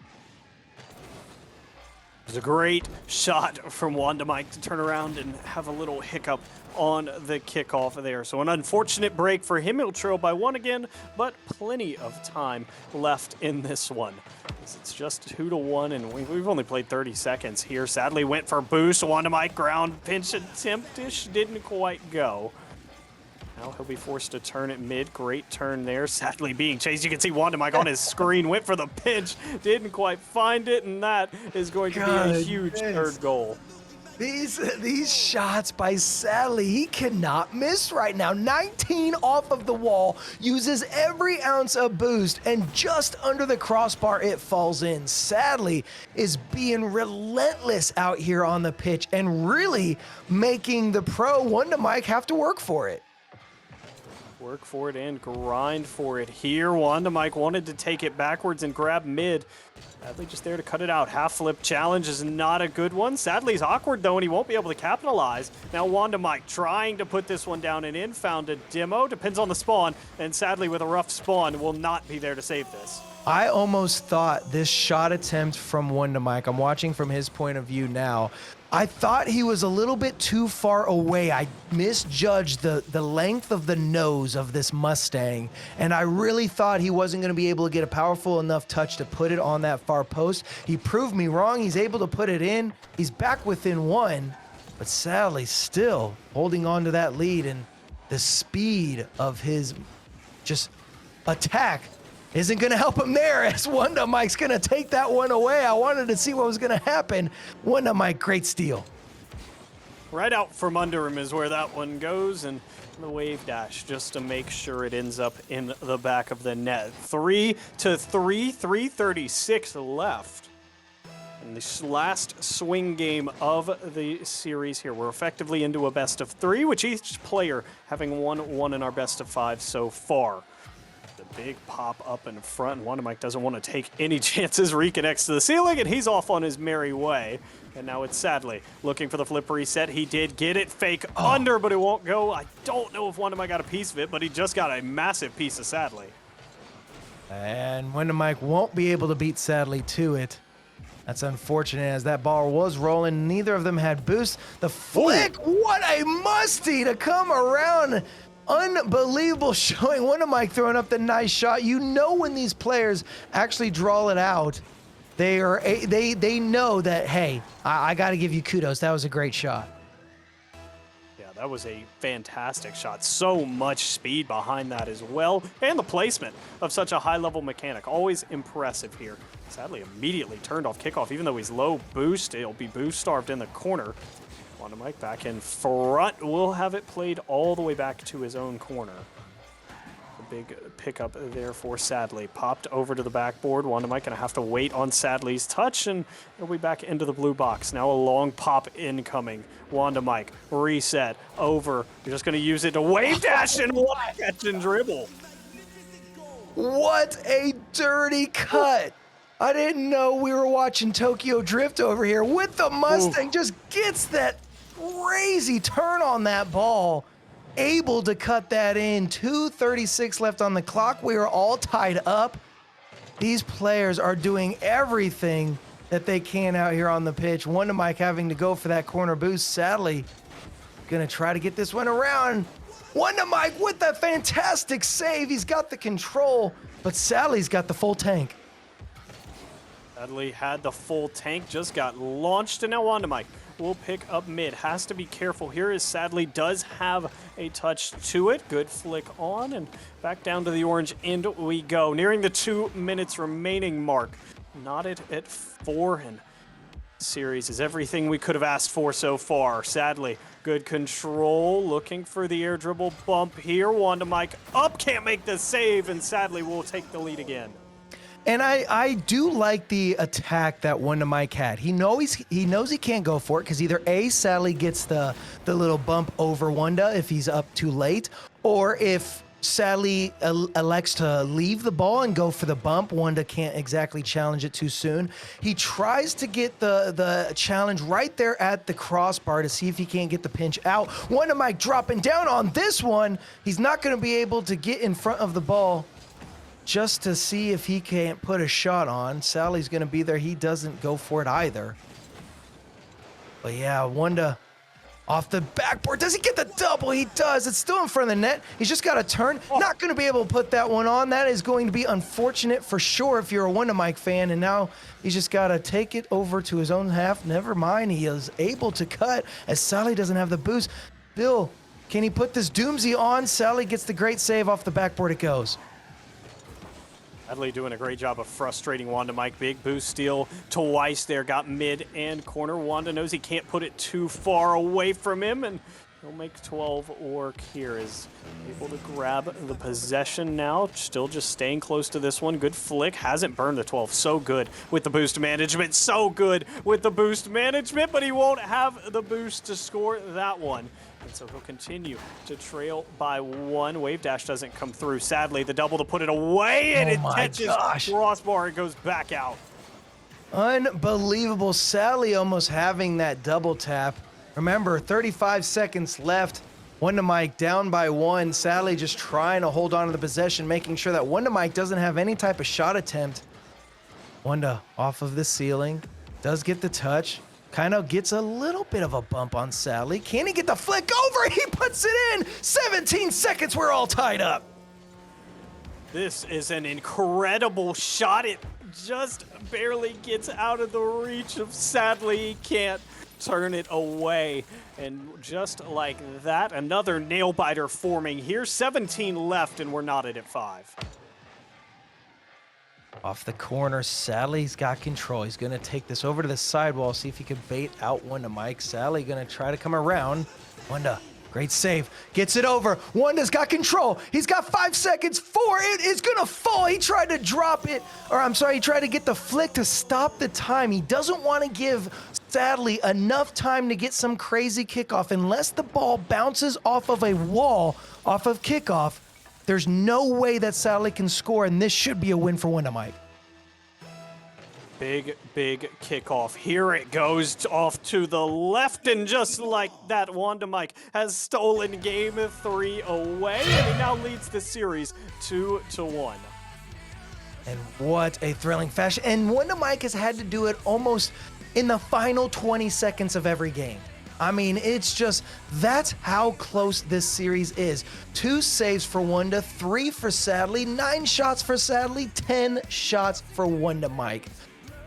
It was a great shot from Wanda Mike to turn around and have a little hiccup on the kickoff there. So an unfortunate break for him. He'll trail by 1 again, but plenty of time left in this one. It's just 2-1, and we've only played 30 seconds here. Sadly went for boost. Wanda Mike ground pinch attempt-ish, didn't quite go. Now he'll be forced to turn it mid. Great turn there. Sadly being chased. You can see Wanda Mike on his screen. Went for the pinch. Didn't quite find it. And that is going to be a huge third goal. These shots by Sally, he cannot miss right now. 19 off of the wall. Uses every ounce of boost. And just under the crossbar, it falls in. Sadly is being relentless out here on the pitch and really making the pro Wanda Mike have to work for it. Work for it and grind for it here. Wanda Mike wanted to take it backwards and grab mid. Sadly just there to cut it out. Half flip challenge is not a good one. Sadly he's awkward though and he won't be able to capitalize. Now Wanda Mike trying to put this one down and in. Found a demo. Depends on the spawn. And sadly with a rough spawn will not be there to save this. I almost thought this shot attempt from Wanda Mike, I'm watching from his point of view now, I thought he was a little bit too far away. I misjudged the length of the nose of this Mustang, and I really thought he wasn't going to be able to get a powerful enough touch to put it on that far post. He proved me wrong. He's able to put it in. He's back within 1, but sadly still holding on to that lead, and the speed of his just attack isn't going to help him there, as Wanda Mike's going to take that one away. I wanted to see what was going to happen. Wanda Mike, great steal. Right out from under him is where that one goes, and the wave dash just to make sure it ends up in the back of the net. 3-3, 3:36 left. In this last swing game of the series here, we're effectively into a best of 3, with each player having won in our best of 5 so far. The big pop up in front, and Wanda Mike doesn't want to take any chances. Reconnects to the ceiling, and he's off on his merry way. And now it's Sadly looking for the flip reset. He did get it, fake under, but it won't go. I don't know if Wanda Mike got a piece of it, but he just got a massive piece of Sadly. And Wanda Mike won't be able to beat Sadly to it. That's unfortunate, as that ball was rolling. Neither of them had boost. The flick, what a musty to come around. Unbelievable showing. Wanda Mike throwing up the nice shot. You know when these players actually draw it out, they know that, hey, I got to give you kudos. That was a great shot. Yeah, that was a fantastic shot. So much speed behind that as well. And the placement of such a high-level mechanic. Always impressive here. Sadly, immediately turned off kickoff. Even though he's low boost, he'll be boost-starved in the corner. Wanda Mike back in front. Will have it played all the way back to his own corner. A big pickup there for Sadly. Popped over to the backboard. Wanda Mike gonna have to wait on Sadly's touch, and he'll be back into the blue box. Now a long pop incoming. Wanda Mike reset over. You're just gonna use it to wave dash and catch and dribble. What a dirty cut. I didn't know we were watching Tokyo Drift over here. With the Mustang, just gets that crazy turn on that ball. Able to cut that in. 2:36 left on the clock. We are all tied up. These players are doing everything that they can out here on the pitch. Wanda Mike having to go for that corner boost. Sadly, gonna try to get this one around. Wanda Mike with a fantastic save. He's got the control, but Sadly's got the full tank. Sadly had the full tank, just got launched, and now Wanda Mike will pick up mid. Has to be careful here, as Sadly does have a touch to it. Good flick on, and back down to the orange end we go. Nearing the 2 minutes remaining mark. Knotted at 4, and series is everything we could have asked for so far. Sadly, good control, looking for the air dribble bump here. Wanda Mike up, can't make the save, and Sadly will take the lead again. And I do like the attack that Wanda Mike had. He knows he can't go for it, because either A, Sadly gets the little bump over Wanda if he's up too late, or if Sadly elects to leave the ball and go for the bump, Wanda can't exactly challenge it too soon. He tries to get the challenge right there at the crossbar to see if he can't get the pinch out. Wanda Mike dropping down on this one. He's not going to be able to get in front of the ball just to see if he can't put a shot on. Sally's going to be there. He doesn't go for it either. But yeah, Wanda off the backboard. Does he get the double? He does. It's still in front of the net. He's just got to turn. Not going to be able to put that one on. That is going to be unfortunate for sure if you're a Wanda Mike fan. And now he's just got to take it over to his own half. Never mind. He is able to cut as Sally doesn't have the boost. Bill, can he put this doozy on? Sally gets the great save off the backboard. It goes. Adley doing a great job of frustrating Wanda Mike. Big boost steal twice there. Got mid and corner. Wanda knows he can't put it too far away from him, and he'll make 12 work here. Is able to grab the possession now. Still just staying close to this one. Good flick. Hasn't burned the 12. So good with the boost management. So good with the boost management, but he won't have the boost to score that one. And so he'll continue to trail by 1. Wave dash doesn't come through. Sadly, the double to put it away, and it touches crossbar. It goes back out. Unbelievable. Sally almost having that double tap. Remember, 35 seconds left. Wanda Mike down by 1. Sally just trying to hold on to the possession, making sure that Wanda Mike doesn't have any type of shot attempt. Wanda off of the ceiling. Does get the touch. Kind of gets a little bit of a bump on Sally. Can he get the flick over? He puts it in. 17 seconds. We're all tied up. This is an incredible shot. It just barely gets out of the reach of Sadly. He can't turn it away. And just like that, another nail biter forming here. 17 left, and we're knotted at 5. Off the corner, Sally's got control. He's going to take this over to the sidewall, see if he can bait out Wanda Mike. Sally going to try to come around. Wanda, great save. Gets it over. Wanda's got control. He's got 5 seconds. 4. It is going to fall. He tried to drop it. Or I'm sorry, he tried to get the flick to stop the time. He doesn't want to give Sadly enough time to get some crazy kickoff. Unless the ball bounces off of a wall, off of kickoff, there's no way that Sadly can score, and this should be a win for Wanda Mike. Big kickoff. Here it goes off to the left, and just like that, Wanda Mike has stolen game 3 away, and he now leads the series 2-1. And what a thrilling fashion. And Wanda Mike has had to do it almost in the final 20 seconds of every game. I mean, it's just, that's how close this series is. 2 saves for Wanda, 3 for Sadly, 9 shots for Sadly, 10 shots for Wanda Mike.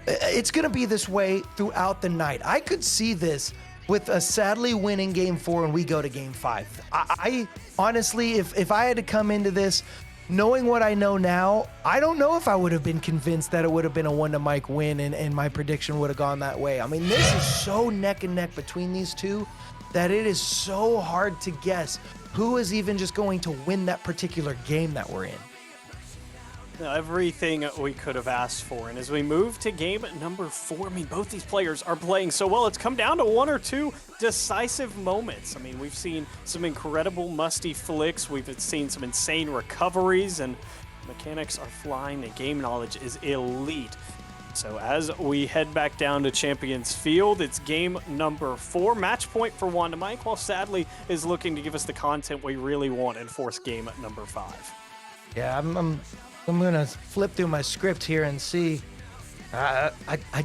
It's going to be this way throughout the night. I could see this with a Sadly winning game 4 and we go to game 5. I honestly, if I had to come into this knowing what I know now, I don't know if I would have been convinced that it would have been a Wanda Mike win and my prediction would have gone that way. I mean, this is so neck and neck between these two that it is so hard to guess who is even just going to win that particular game that we're in. Everything we could have asked for. And as we move to game number 4, I mean, both these players are playing so well. It's come down to 1 or 2 decisive moments. I mean, we've seen some incredible musty flicks. We've seen some insane recoveries, and mechanics are flying. The game knowledge is elite. So as we head back down to Champions Field, it's game number 4. Match point for Wanda Mike, while Sadly is looking to give us the content we really want and force game number 5. Yeah, I'm going to flip through my script here and see. I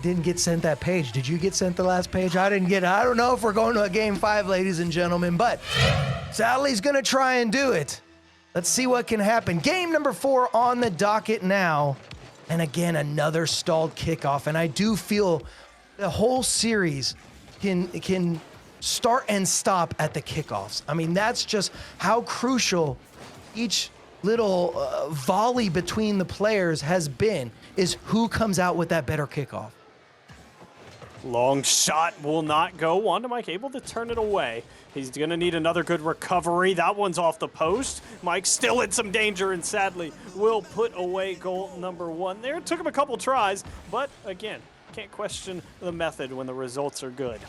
didn't get sent that page. Did you get sent the last page? I didn't get it. I don't know if we're going to a game 5, ladies and gentlemen, but Sally's going to try and do it. Let's see what can happen. Game number 4 on the docket now. And again, another stalled kickoff. And I do feel the whole series can start and stop at the kickoffs. I mean, that's just how crucial each little volley between the players has been, is who comes out with that better kickoff. Long shot will not go. Wanda Mike able to turn it away. He's going to need another good recovery. That one's off the post. Mike still in some danger, and Sadly will put away goal number 1 there. It took him a couple tries, but again, can't question the method when the results are good.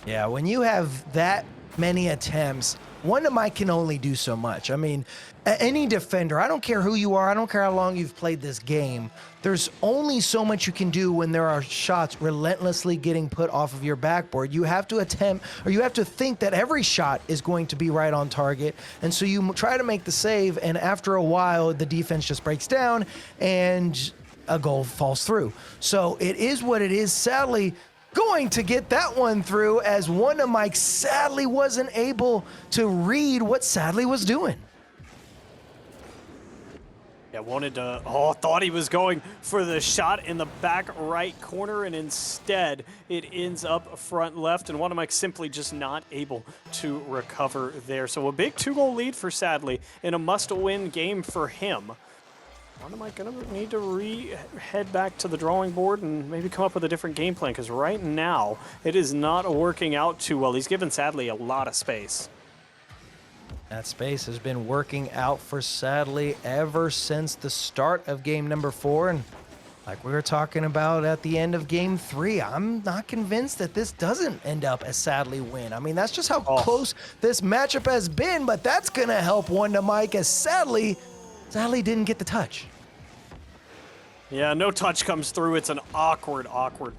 Yeah, when you have that many attempts, Wanda Mike can only do so much. I mean, any defender, I don't care who you are, I don't care how long you've played this game, there's only so much you can do when there are shots relentlessly getting put off of your backboard. You have to attempt, or you have to think that every shot is going to be right on target, and so you try to make the save, and after a while, the defense just breaks down, and a goal falls through. So it is what it is. Sadly, going to get that one through as Wonder Mike sadly wasn't able to read what Sadly was doing. Yeah, thought he was going for the shot in the back right corner, and instead it ends up front left, and Wanda simply just not able to recover there. So a big 2-goal lead for Sadly in a must-win game for him. Wanda gonna need to head back to the drawing board and maybe come up with a different game plan, because right now it is not working out too well. He's given Sadly a lot of space. That space has been working out for Sadly ever since the start of game number 4. And like we were talking about at the end of game 3, I'm not convinced that this doesn't end up a Sadly win. I mean, that's just how close this matchup has been, but that's going to help Wonder Mike as Sadly didn't get the touch. Yeah, no touch comes through. It's an awkward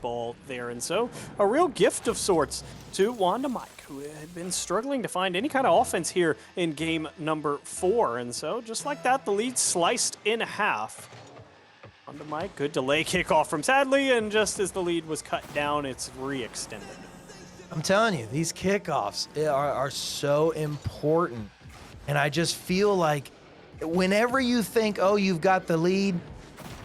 ball there. And so a real gift of sorts to Wanda Mike, who had been struggling to find any kind of offense here in game number 4. And so just like that, the lead sliced in half. Wanda Mike, good delay kickoff from Sadly, and just as the lead was cut down, it's re-extended. I'm telling you, these kickoffs are so important. And I just feel like whenever you think, oh, you've got the lead,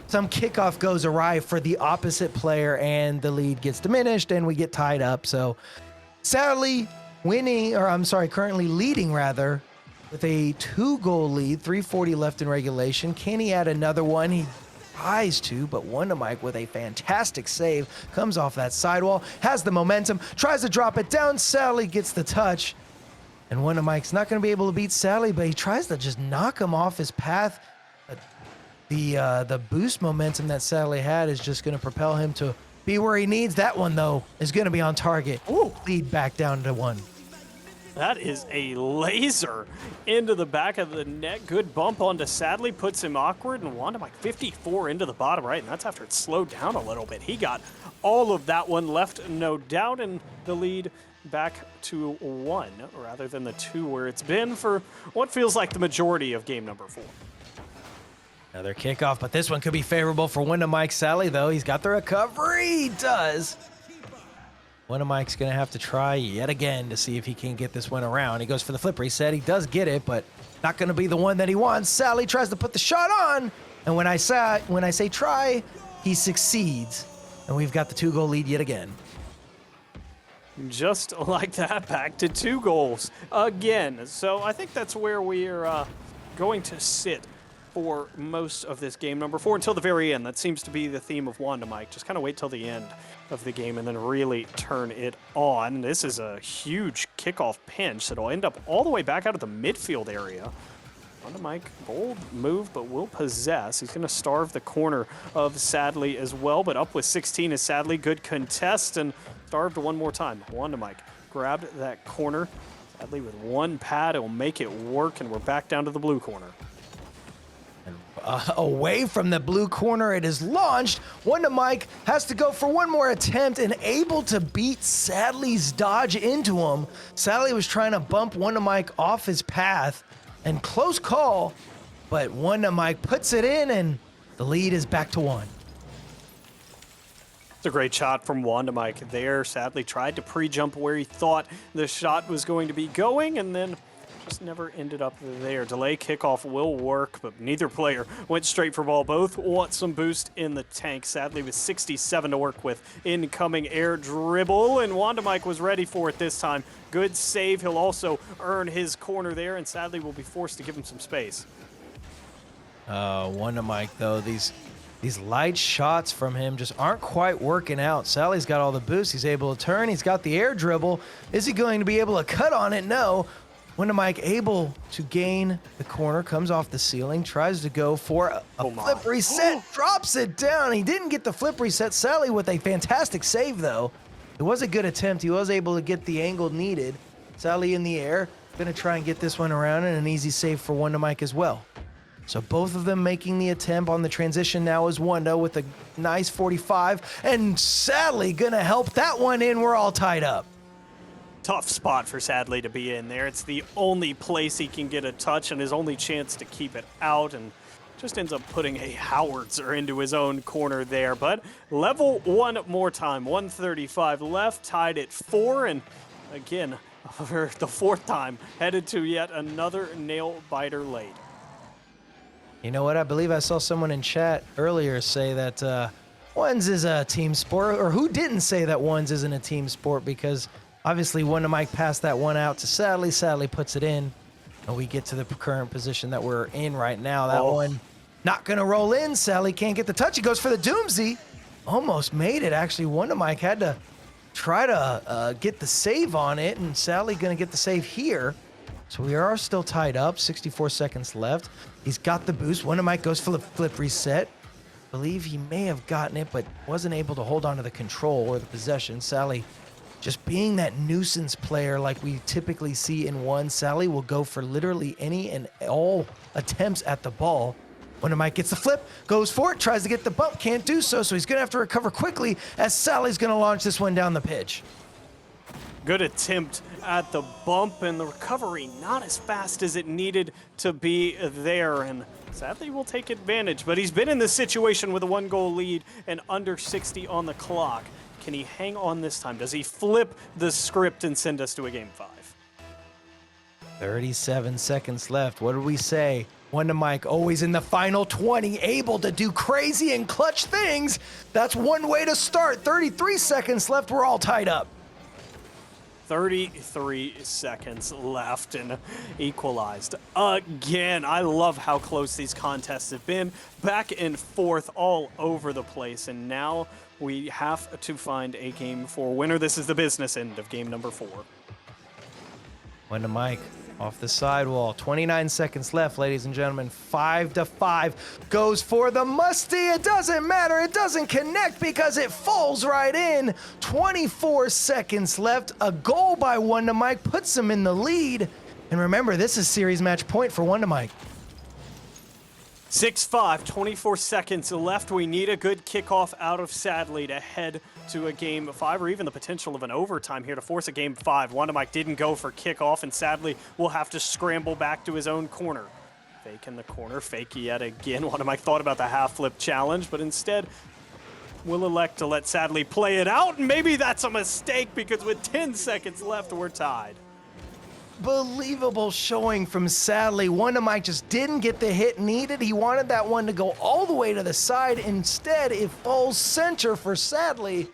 some kickoff goes awry for the opposite player and the lead gets diminished and we get tied up. So Sadly currently leading rather with a 2-goal lead, 3:40 left in regulation. Can he add another one? He tries to, but Wonder Mike with a fantastic save comes off that sidewall, has the momentum, tries to drop it down. Sadly gets the touch, and Wonder Mike's not going to be able to beat Sadly, but he tries to just knock him off his path. The boost momentum that Sadly had is just going to propel him to be where he needs. That one, though, is going to be on target. Ooh. Lead back down to 1. That is a laser into the back of the net. Good bump onto Sadly, puts him awkward, and Wanda Mike 54 into the bottom right, and that's after it slowed down a little bit. He got all of that one left, no doubt, and the lead back to 1 rather than the 2 where it's been for what feels like the majority of game number 4. Another kickoff, but this one could be favorable for Wonder Mike. Sadly, though, he's got the recovery. He does. Wonder Mike's going to have to try yet again to see if he can get this one around. He goes for the flip reset. He does get it, but not going to be the one that he wants. Sadly tries to put the shot on, and when I say try, he succeeds, and we've got the 2-goal lead yet again. Just like that, back to 2 goals again. So I think that's where we're going to sit for most of this game number 4 until the very end. That seems to be the theme of Wanda Mike. Just kind of wait till the end of the game and then really turn it on. This is a huge kickoff pinch that'll end up all the way back out of the midfield area. Wanda Mike, bold move, but will possess. He's going to starve the corner of Sadly as well, but up with 16 is Sadly. Good contest and starved one more time. Wanda Mike grabbed that corner. Sadly with one pad, it'll make it work, and we're back down to the blue corner. Away from the blue corner, it is launched. Wonder Mike has to go for one more attempt and able to beat Sadly's dodge into him. Sadly was trying to bump Wonder Mike off his path, and close call, but Wonder Mike puts it in, and the lead is back to 1. It's a great shot from Wanda Mike there. Sadly tried to pre-jump where he thought the shot was going to be going, and then just never ended up there. Delay kickoff will work, but neither player went straight for ball. Both want some boost in the tank. Sadly with 67 to work with. Incoming air dribble, and Wanda Mike was ready for it this time. Good save. He'll also earn his corner there, and Sadly will be forced to give him some space. Wonder Mike, though, these light shots from him just aren't quite working out. Sadly's got all the boost. He's able to turn. He's got the air dribble. Is he going to be able to cut on it? No. Wonder Mike able to gain the corner, comes off the ceiling, tries to go for a flip reset, drops it down. He didn't get the flip reset. Sadly with a fantastic save, though. It was a good attempt. He was able to get the angle needed. Sadly in the air. Going to try and get this one around, and an easy save for Wonder Mike as well. So both of them making the attempt on the transition now is Wanda with a nice 45, and Sadly going to help that one in. We're all tied up. Tough spot for Sadly to be in there. It's the only place he can get a touch and his only chance to keep it out, and just ends up putting a howitzer into his own corner there. But level one more time, 135 left, tied at 4, and again, for the 4th time, headed to yet another nail biter late. You know what? I believe I saw someone in chat earlier say that ones is a team sport, or who didn't say that ones isn't a team sport, because obviously Wonder Mike passed that one out to Sadly. Sadly puts it in, and we get to the current position that we're in right now. That one not going to roll in. Sadly can't get the touch. He goes for the Doomsday. Almost made it, actually. Wonder Mike had to try to get the save on it, and Sadly going to get the save here. So we are still tied up, 64 seconds left. He's got the boost. Wonder Mike goes for the flip reset. I believe he may have gotten it, but wasn't able to hold on to the control or the possession. Sadly, just being that nuisance player like we typically see in one, Sadly will go for literally any and all attempts at the ball. Wonder Mike gets the flip, goes for it, tries to get the bump, can't do so, so he's going to have to recover quickly as Sally's going to launch this one down the pitch. Good attempt at the bump, and the recovery not as fast as it needed to be there, and sadly will take advantage. But he's been in this situation with a 1-goal lead and under 60 on the clock. Can he hang on this time? Does he flip the script and send us to a game 5? 37 seconds left. What did we say? Wonder Mike always in the final 20, able to do crazy and clutch things. That's one way to start. 33 seconds left. We're all tied up. 33 seconds left and equalized again. I love how close these contests have been. Back and forth all over the place. And now we have to find a game 4 winner. This is the business end of game number 4. Wonder Mike off the sidewall. 29 seconds left, ladies and gentlemen. 5-5. Goes for the musty. It doesn't matter. It doesn't connect because it falls right in. 24 seconds left. A goal by Wonder Mike puts him in the lead. And remember, this is series match point for Wonder Mike. 6-5, 24 seconds left. We need a good kickoff out of Sadly to head to a game 5, or even the potential of an overtime here to force a game 5. Wonder Mike didn't go for kickoff, and Sadly will have to scramble back to his own corner. Fake in the corner, fake yet again. Wonder Mike thought about the half flip challenge, but instead will elect to let Sadly play it out, and maybe that's a mistake because with 10 seconds left, we're tied. Unbelievable showing from Sadly. Wonder Mike just didn't get the hit needed. He wanted that one to go all the way to the side. Instead, it falls center for Sadly.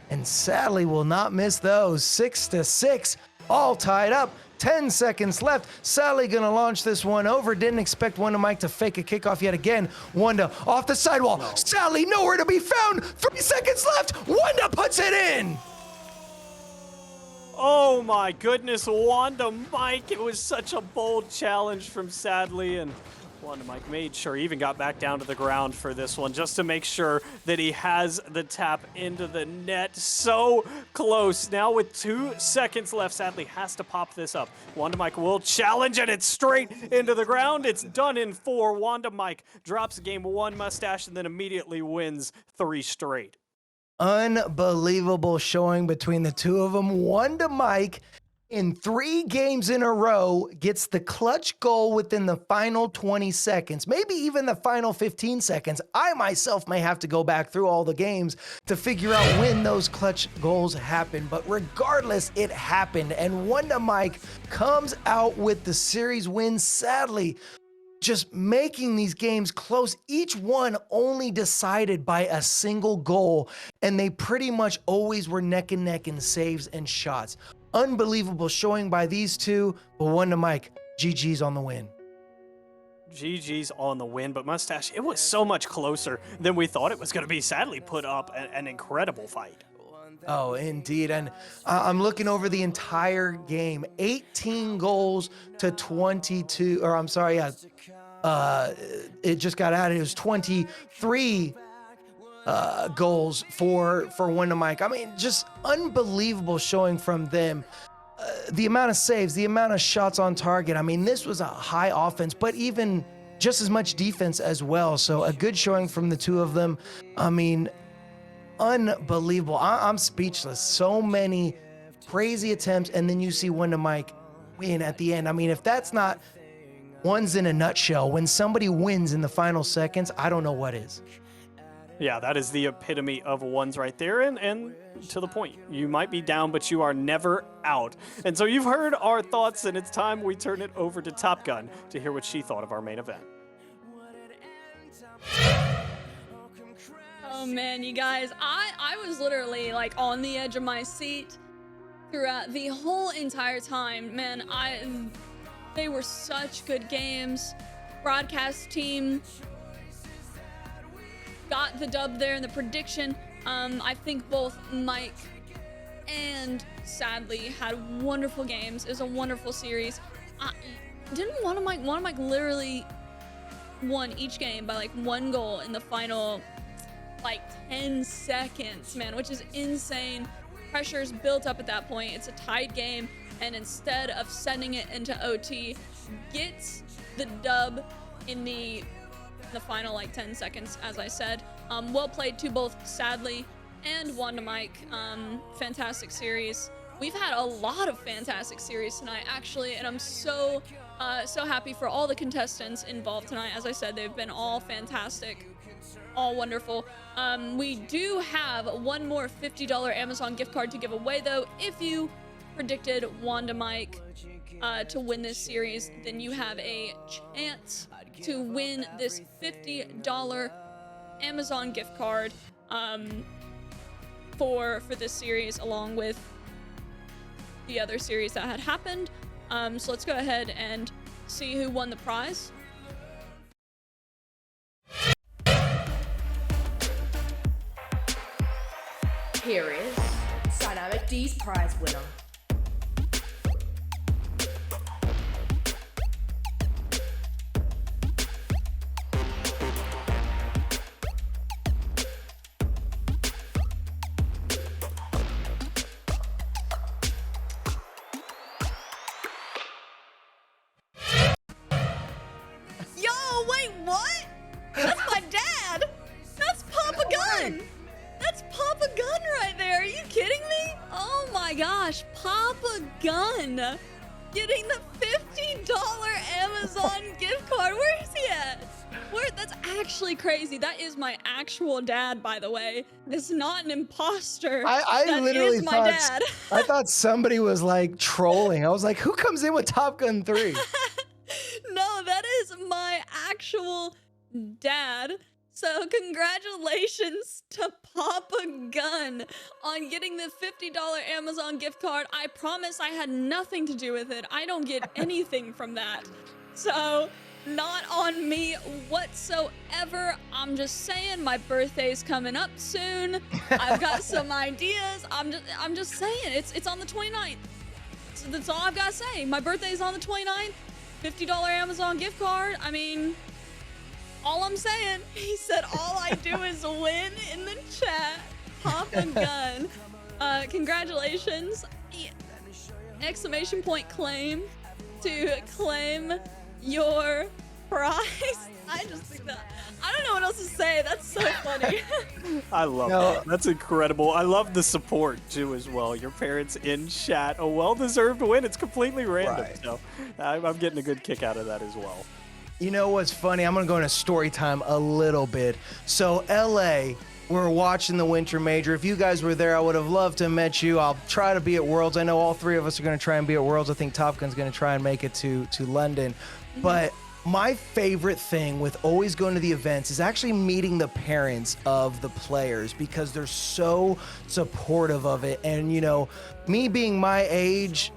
And Sadly will not miss those. 6-6, all tied up. 10 seconds left. Sadly gonna launch this one over. Didn't expect Wonder Mike to fake a kickoff yet again. Wonder off the sidewall. No. Sadly nowhere to be found. 3 seconds left. Wonder puts it in. Oh my goodness, Wonder Mike. It was such a bold challenge from Sadly, and Wonder Mike made sure he even got back down to the ground for this one just to make sure that he has the tap into the net. So close. Now with 2 seconds left, Sadly has to pop this up. Wonder Mike will challenge, and it's straight into the ground. It's done in 4. Wonder Mike drops game 1 mustache and then immediately wins 3 straight. Unbelievable showing between the two of them. Wonder Mike, in 3 games in a row, gets the clutch goal within the final 20 seconds, maybe even the final 15 seconds. I myself may have to go back through all the games to figure out when those clutch goals happened, but regardless, it happened, and Wonder Mike comes out with the series win. Sadly, just making these games close, each one only decided by a single goal, and they pretty much always were neck and neck in saves and shots. Unbelievable showing by these two, but Wonder Mike, GG's on the win. GG's on the win, but Mustache, it was so much closer than we thought it was going to be. Sadly put up an incredible fight. Oh, indeed. And I'm looking over the entire game. 18 goals to 22, or I'm sorry, it just got added. It was 23 goals for Wonder Mike. I mean, just unbelievable showing from them. The amount of saves, the amount of shots on target. I mean, this was a high offense, but even just as much defense as well. So a good showing from the two of them. I mean, unbelievable. I'm speechless. So many crazy attempts, and then you see Wonder Mike win at the end. I mean, if that's not one's in a nutshell. When somebody wins in the final seconds, I don't know what is. Yeah, that is the epitome of ones right there, and to the point. You might be down, but you are never out. And so you've heard our thoughts, and it's time we turn it over to Top Gun to hear what she thought of our main event. Oh man, you guys, I was literally like on the edge of my seat throughout the whole entire time. Man, they were such good games. Broadcast team got the dub there in the prediction. I think both Mike and Sadly had wonderful games. It was a wonderful series. Didn't one of Mike literally won each game by like 1 goal in the final like 10 seconds, man, which is insane. Pressure's built up at that point. It's a tied game, and instead of sending it into OT, gets the dub in the final like 10 seconds, as I said. Well played to both Sadly and Wanda Mike. Fantastic series. We've had a lot of fantastic series tonight, actually, and I'm so happy for all the contestants involved tonight. As I said, they've been all fantastic, all wonderful. We do have one more $50 Amazon gift card to give away, though. If you predicted Wanda Mike to win this series, then you have a chance to win this $50 Amazon gift card for this series, along with the other series that had happened. So let's go ahead and see who won the prize. Here is Dynamic D's prize winner. Yo, wait, what? That's my dad. That's Papa Gun. That's Papa Gun right there. Are you kidding me? Oh my gosh, Papa Gun getting the $50 Amazon gift card. Where is he at? That's actually crazy. That is my actual dad, by the way. It's not an imposter. I That literally is my thought dad. I thought somebody was like trolling. I was like, who comes in with Top Gun 3? No, that is my actual dad. So congratulations to Papa Gun on getting the $50 Amazon gift card. I promise I had nothing to do with it. I don't get anything from that. So not on me whatsoever. I'm just saying my birthday's coming up soon. I've got some ideas. I'm just saying it's on the 29th. So that's all I've got to say. My birthday's on the 29th. $50 Amazon gift card. I mean, all I'm saying, he said all I do is win in the chat. Papa Gun. Congratulations. Exclamation point claim to claim your prize. I just think that, I don't know what else to say. That's so funny. I love that. That's incredible. I love the support too as well. Your parents in chat, a well-deserved win. It's completely random. Right. So I'm getting a good kick out of that as well. You know what's funny? I'm going to go into story time a little bit. So LA, we're watching the Winter Major. If you guys were there, I would have loved to have met you. I'll try to be at Worlds. I know all three of us are going to try and be at Worlds. I think Top Gun's going to try and make it to London. But my favorite thing with always going to the events is actually meeting the parents of the players, because they're so supportive of it. And, you know, me being my age,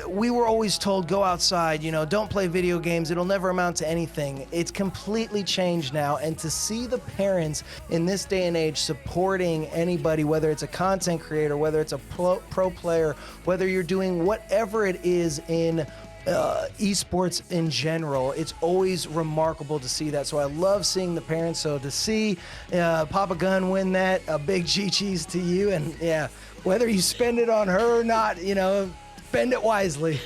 we were always told, go outside, you know, don't play video games, it'll never amount to anything. It's completely changed now, and to see the parents in this day and age supporting anybody, whether it's a content creator, whether it's a pro player, whether you're doing whatever it is in esports in general, it's always remarkable to see that. So I love seeing the parents. So to see Papa Gun win that, a big GG's to you. And yeah, whether you spend it on her or not, you know, spend it wisely.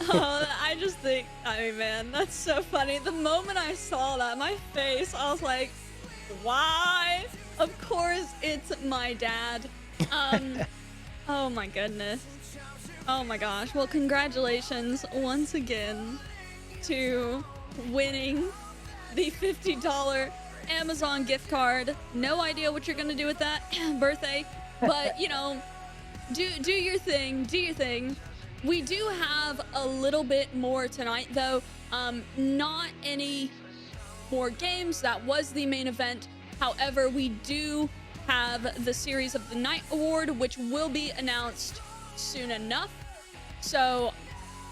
Oh, I just think, I mean, man, that's so funny. The moment I saw that, my face, I was like, why? Of course, it's my dad. Oh my goodness. Oh my gosh. Well, congratulations once again to winning the $50 Amazon gift card. No idea what you're gonna do with that birthday, but you know, do your thing. Do your thing. We do have a little bit more tonight, though. Not any more games. That was the main event. However, we do have the Series of the Night Award, which will be announced soon enough. So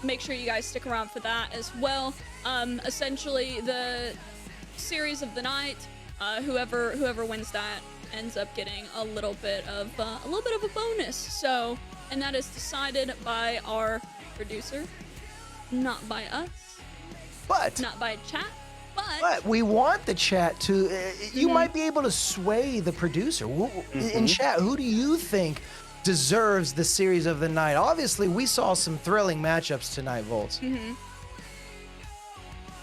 make sure you guys stick around for that as well. Essentially, the Series of the Night, whoever wins that ends up getting a little bit of a bonus. So, and that is decided by our producer, not by us, not by chat. But we want the chat to. You might be able to sway the producer in chat. Who do you think deserves the Series of the Night? Obviously, we saw some thrilling matchups tonight, Volts.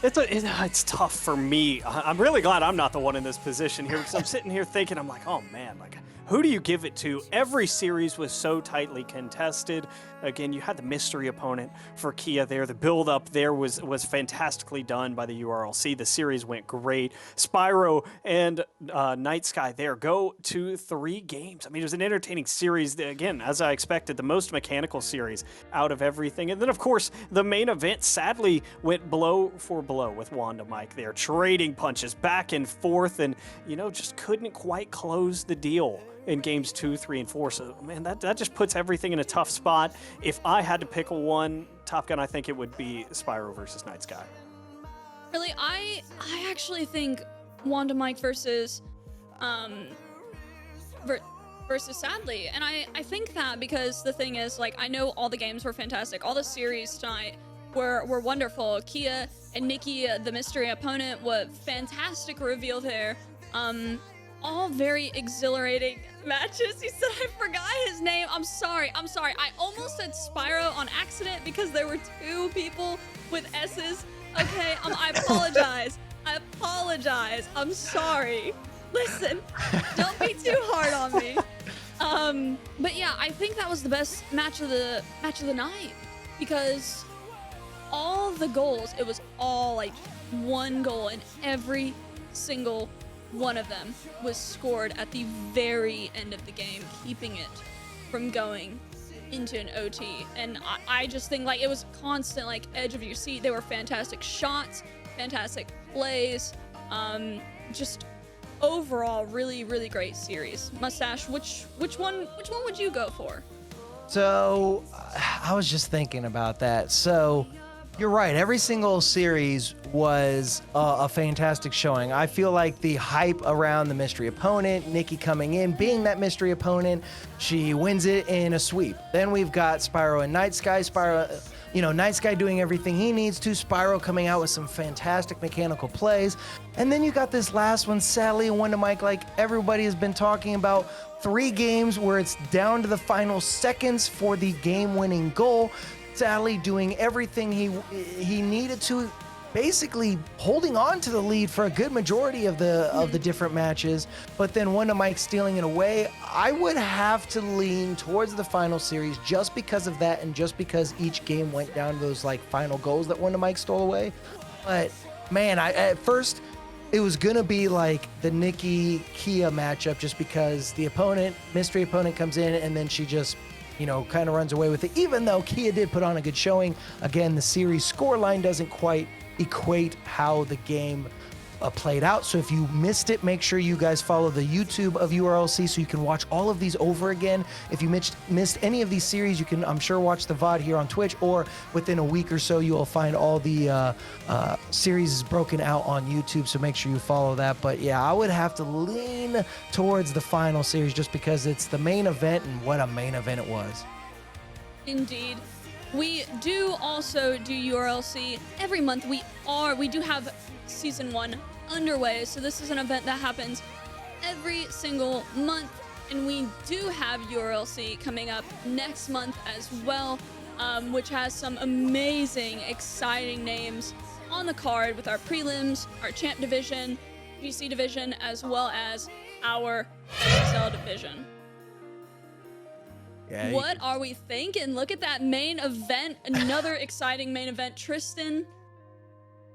It's tough for me. I'm really glad I'm not the one in this position here, because I'm sitting here thinking, I'm like, oh man, like, who do you give it to? Every series was so tightly contested. Again, you had the mystery opponent for Kia there. The build-up there was fantastically done by the URLC. The series went great. Spyro and Night Sky there go to 3 games. I mean, it was an entertaining series. Again, as I expected, the most mechanical series out of everything. And then, of course, the main event sadly went blow for blow with Wanda Mike there, trading punches back and forth, and, you know, just couldn't quite close the deal in games 2, 3, and 4. So, man, that just puts everything in a tough spot. If I had to pick one, Top Gun, I think it would be Spyro versus Night Sky. Really, I actually think Wanda Mike versus Sadly, and I think that because the thing is, like, I know all the games were fantastic, all the series tonight were wonderful. Kia and Nikki, the mystery opponent, was fantastic reveal there. All very exhilarating matches. He said I forgot his name. I'm sorry. I almost said Spyro on accident because there were 2 people with S's. Okay, I apologize. I'm sorry. Listen, don't be too hard on me. But yeah, I think that was the best match of the night, because all the goals, it was all like one goal, and every single one of them was scored at the very end of the game, keeping it from going into an OT. And I just think, like, it was constant, like, edge of your seat. They were fantastic shots, fantastic plays, just overall really, really great series. Mustache, which one would you go for? So I was just thinking about that. So you're right. Every single series was a fantastic showing. I feel like the hype around the mystery opponent, Nikki coming in, being that mystery opponent, she wins it in a sweep. Then we've got Spyro and Night Sky. Night Sky doing everything he needs to. Spyro coming out with some fantastic mechanical plays. And then you got this last one, Sally and Wanda Mike, like everybody has been talking about. 3 games where it's down to the final seconds for the game-winning goal. Sally doing everything he needed to, basically holding on to the lead for a good majority of the different matches, but then Wanda Mike stealing it away. I would have to lean towards the final series just because of that, and just because each game went down to those like final goals that Wanda Mike stole away. But man, at first it was gonna be like the Nikki Kia matchup, just because the mystery opponent comes in and then she just, kind of runs away with it, even though Kia did put on a good showing. Again, the series scoreline doesn't quite equate how the game played out. So if you missed it, make sure you guys follow the YouTube of URLC so you can watch all of these over again. If you missed any of these series, you can, I'm sure, watch the VOD here on Twitch, or within a week or so, you will find all the series broken out on YouTube. So make sure you follow that. But yeah, I would have to lean towards the final series just because it's the main event, and what a main event it was. Indeed. We do also do URLC every month. We do have season 1 underway, so this is an event that happens every single month, and we do have URLC coming up next month as well, which has some amazing, exciting names on the card with our prelims, our champ division, GC division, as well as our XL division. Yeah, what are we thinking? Look at that main event, another exciting main event. Tristan,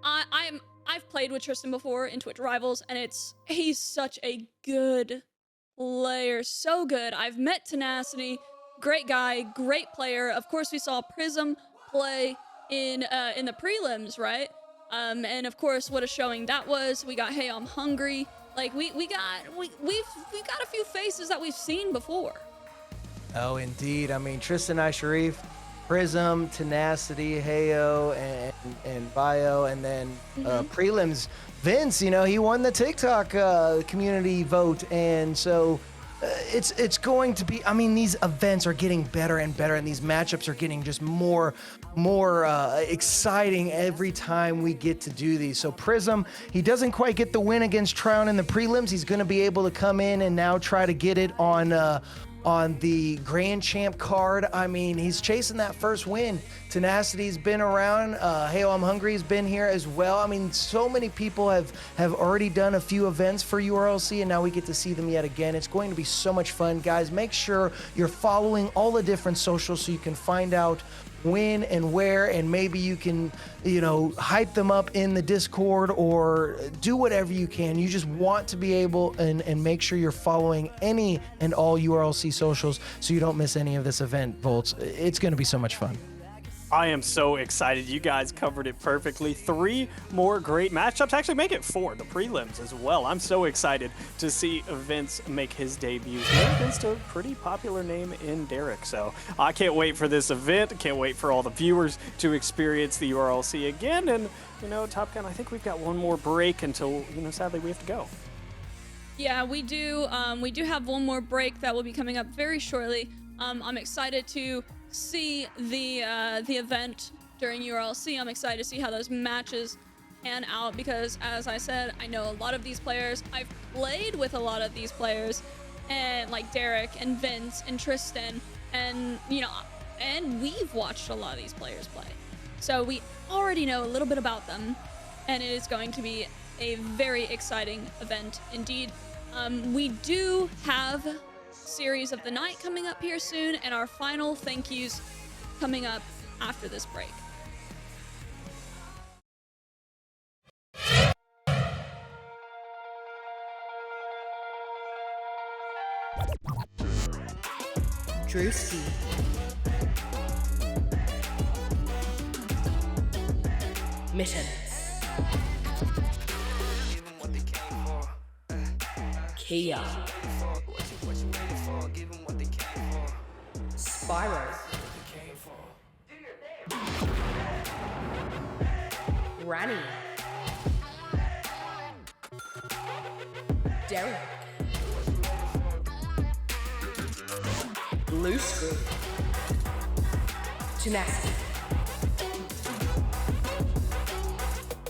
I've played with Tristan before in Twitch Rivals, and he's such a good player, so good. I've met Tenacity, great guy, great player. Of course, we saw Prism play in the prelims, right? And of course, what a showing that was. We got Hey I'm Hungry. Like we've got a few faces that we've seen before. Oh, indeed. I mean, Tristan Sharif, Prism, Tenacity, Heyo, and Bio, and then prelims. Vince, he won the TikTok community vote, and so it's going to be. I mean, these events are getting better and better, and these matchups are getting just more exciting every time we get to do these. So Prism, he doesn't quite get the win against Trion in the prelims. He's going to be able to come in and now try to get it on the Grand Champ card. I mean, he's chasing that first win. Tenacity's been around. Hey I'm Hungry's been here as well. I mean, so many people have already done a few events for URLC, and now we get to see them yet again. It's going to be so much fun, guys. Make sure you're following all the different socials so you can find out when and where, and maybe you can, hype them up in the Discord or do whatever you can. You just want to be able and make sure you're following any and all URLC socials so you don't miss any of this event, Volts. It's going to be so much fun. I am so excited. You guys covered it perfectly. 3 more great matchups. Actually, make it 4, the prelims as well. I'm so excited to see Vince make his debut here against a pretty popular name in Derek. So I can't wait for this event. Can't wait for all the viewers to experience the URLC again. And, Top Gun, I think we've got one more break until, sadly we have to go. Yeah, we do. We do have one more break that will be coming up very shortly. I'm excited to see the event during URLC. I'm excited to see how those matches pan out because, as I said, I know a lot of these players. I've played with a lot of these players, and like Derek and Vince and Tristan, and and we've watched a lot of these players play. So we already know a little bit about them, and it is going to be a very exciting event indeed. We do have Series of the Night coming up here soon, and our final thank yous coming up after this break. Drewski. Mittens. Kia. Spyro. Granny. Derek. Blue Screw. Tenacity.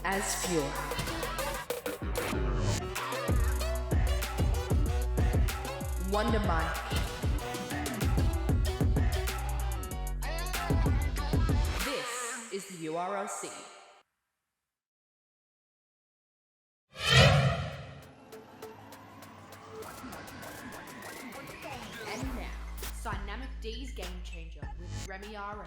As Fuel. Wonder Mike. This is the URLC. And now, Dynamic D's Game Changer with Remmy RL.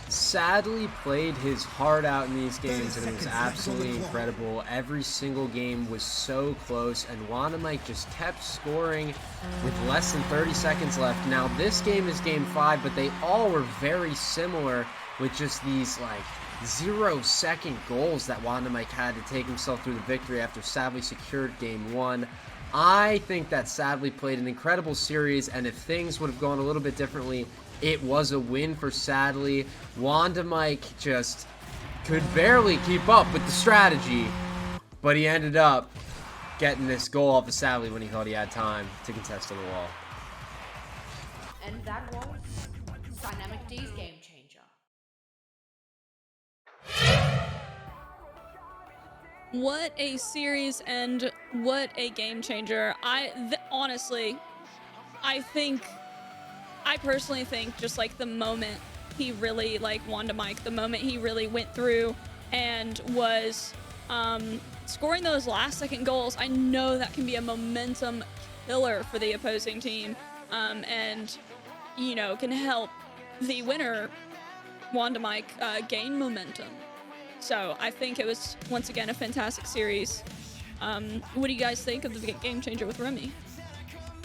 Sadly played his heart out in these games, and it was absolutely incredible. Every single game was so close, and Wanda Mike just kept scoring with less than 30 seconds left. Now this game is game 5, but they all were very similar with just these 0-second goals that Wanda Mike had to take himself through the victory after Sadly secured game 1. I think that Sadly played an incredible series, and if things would have gone a little bit differently, it was a win for Sadly. Wanda Mike just could barely keep up with the strategy, but he ended up getting this goal off of Sadly when he thought he had time to contest to the wall. And that was Dynamic D's Game Changer. What a series and what a game changer. Honestly, I personally think just the moment he really, Wanda Mike, the moment he really went through and was scoring those last second goals, I know that can be a momentum killer for the opposing team, and, can help the winner, Wanda Mike, gain momentum. So I think it was, once again, a fantastic series. What do you guys think of the game changer with Remmy?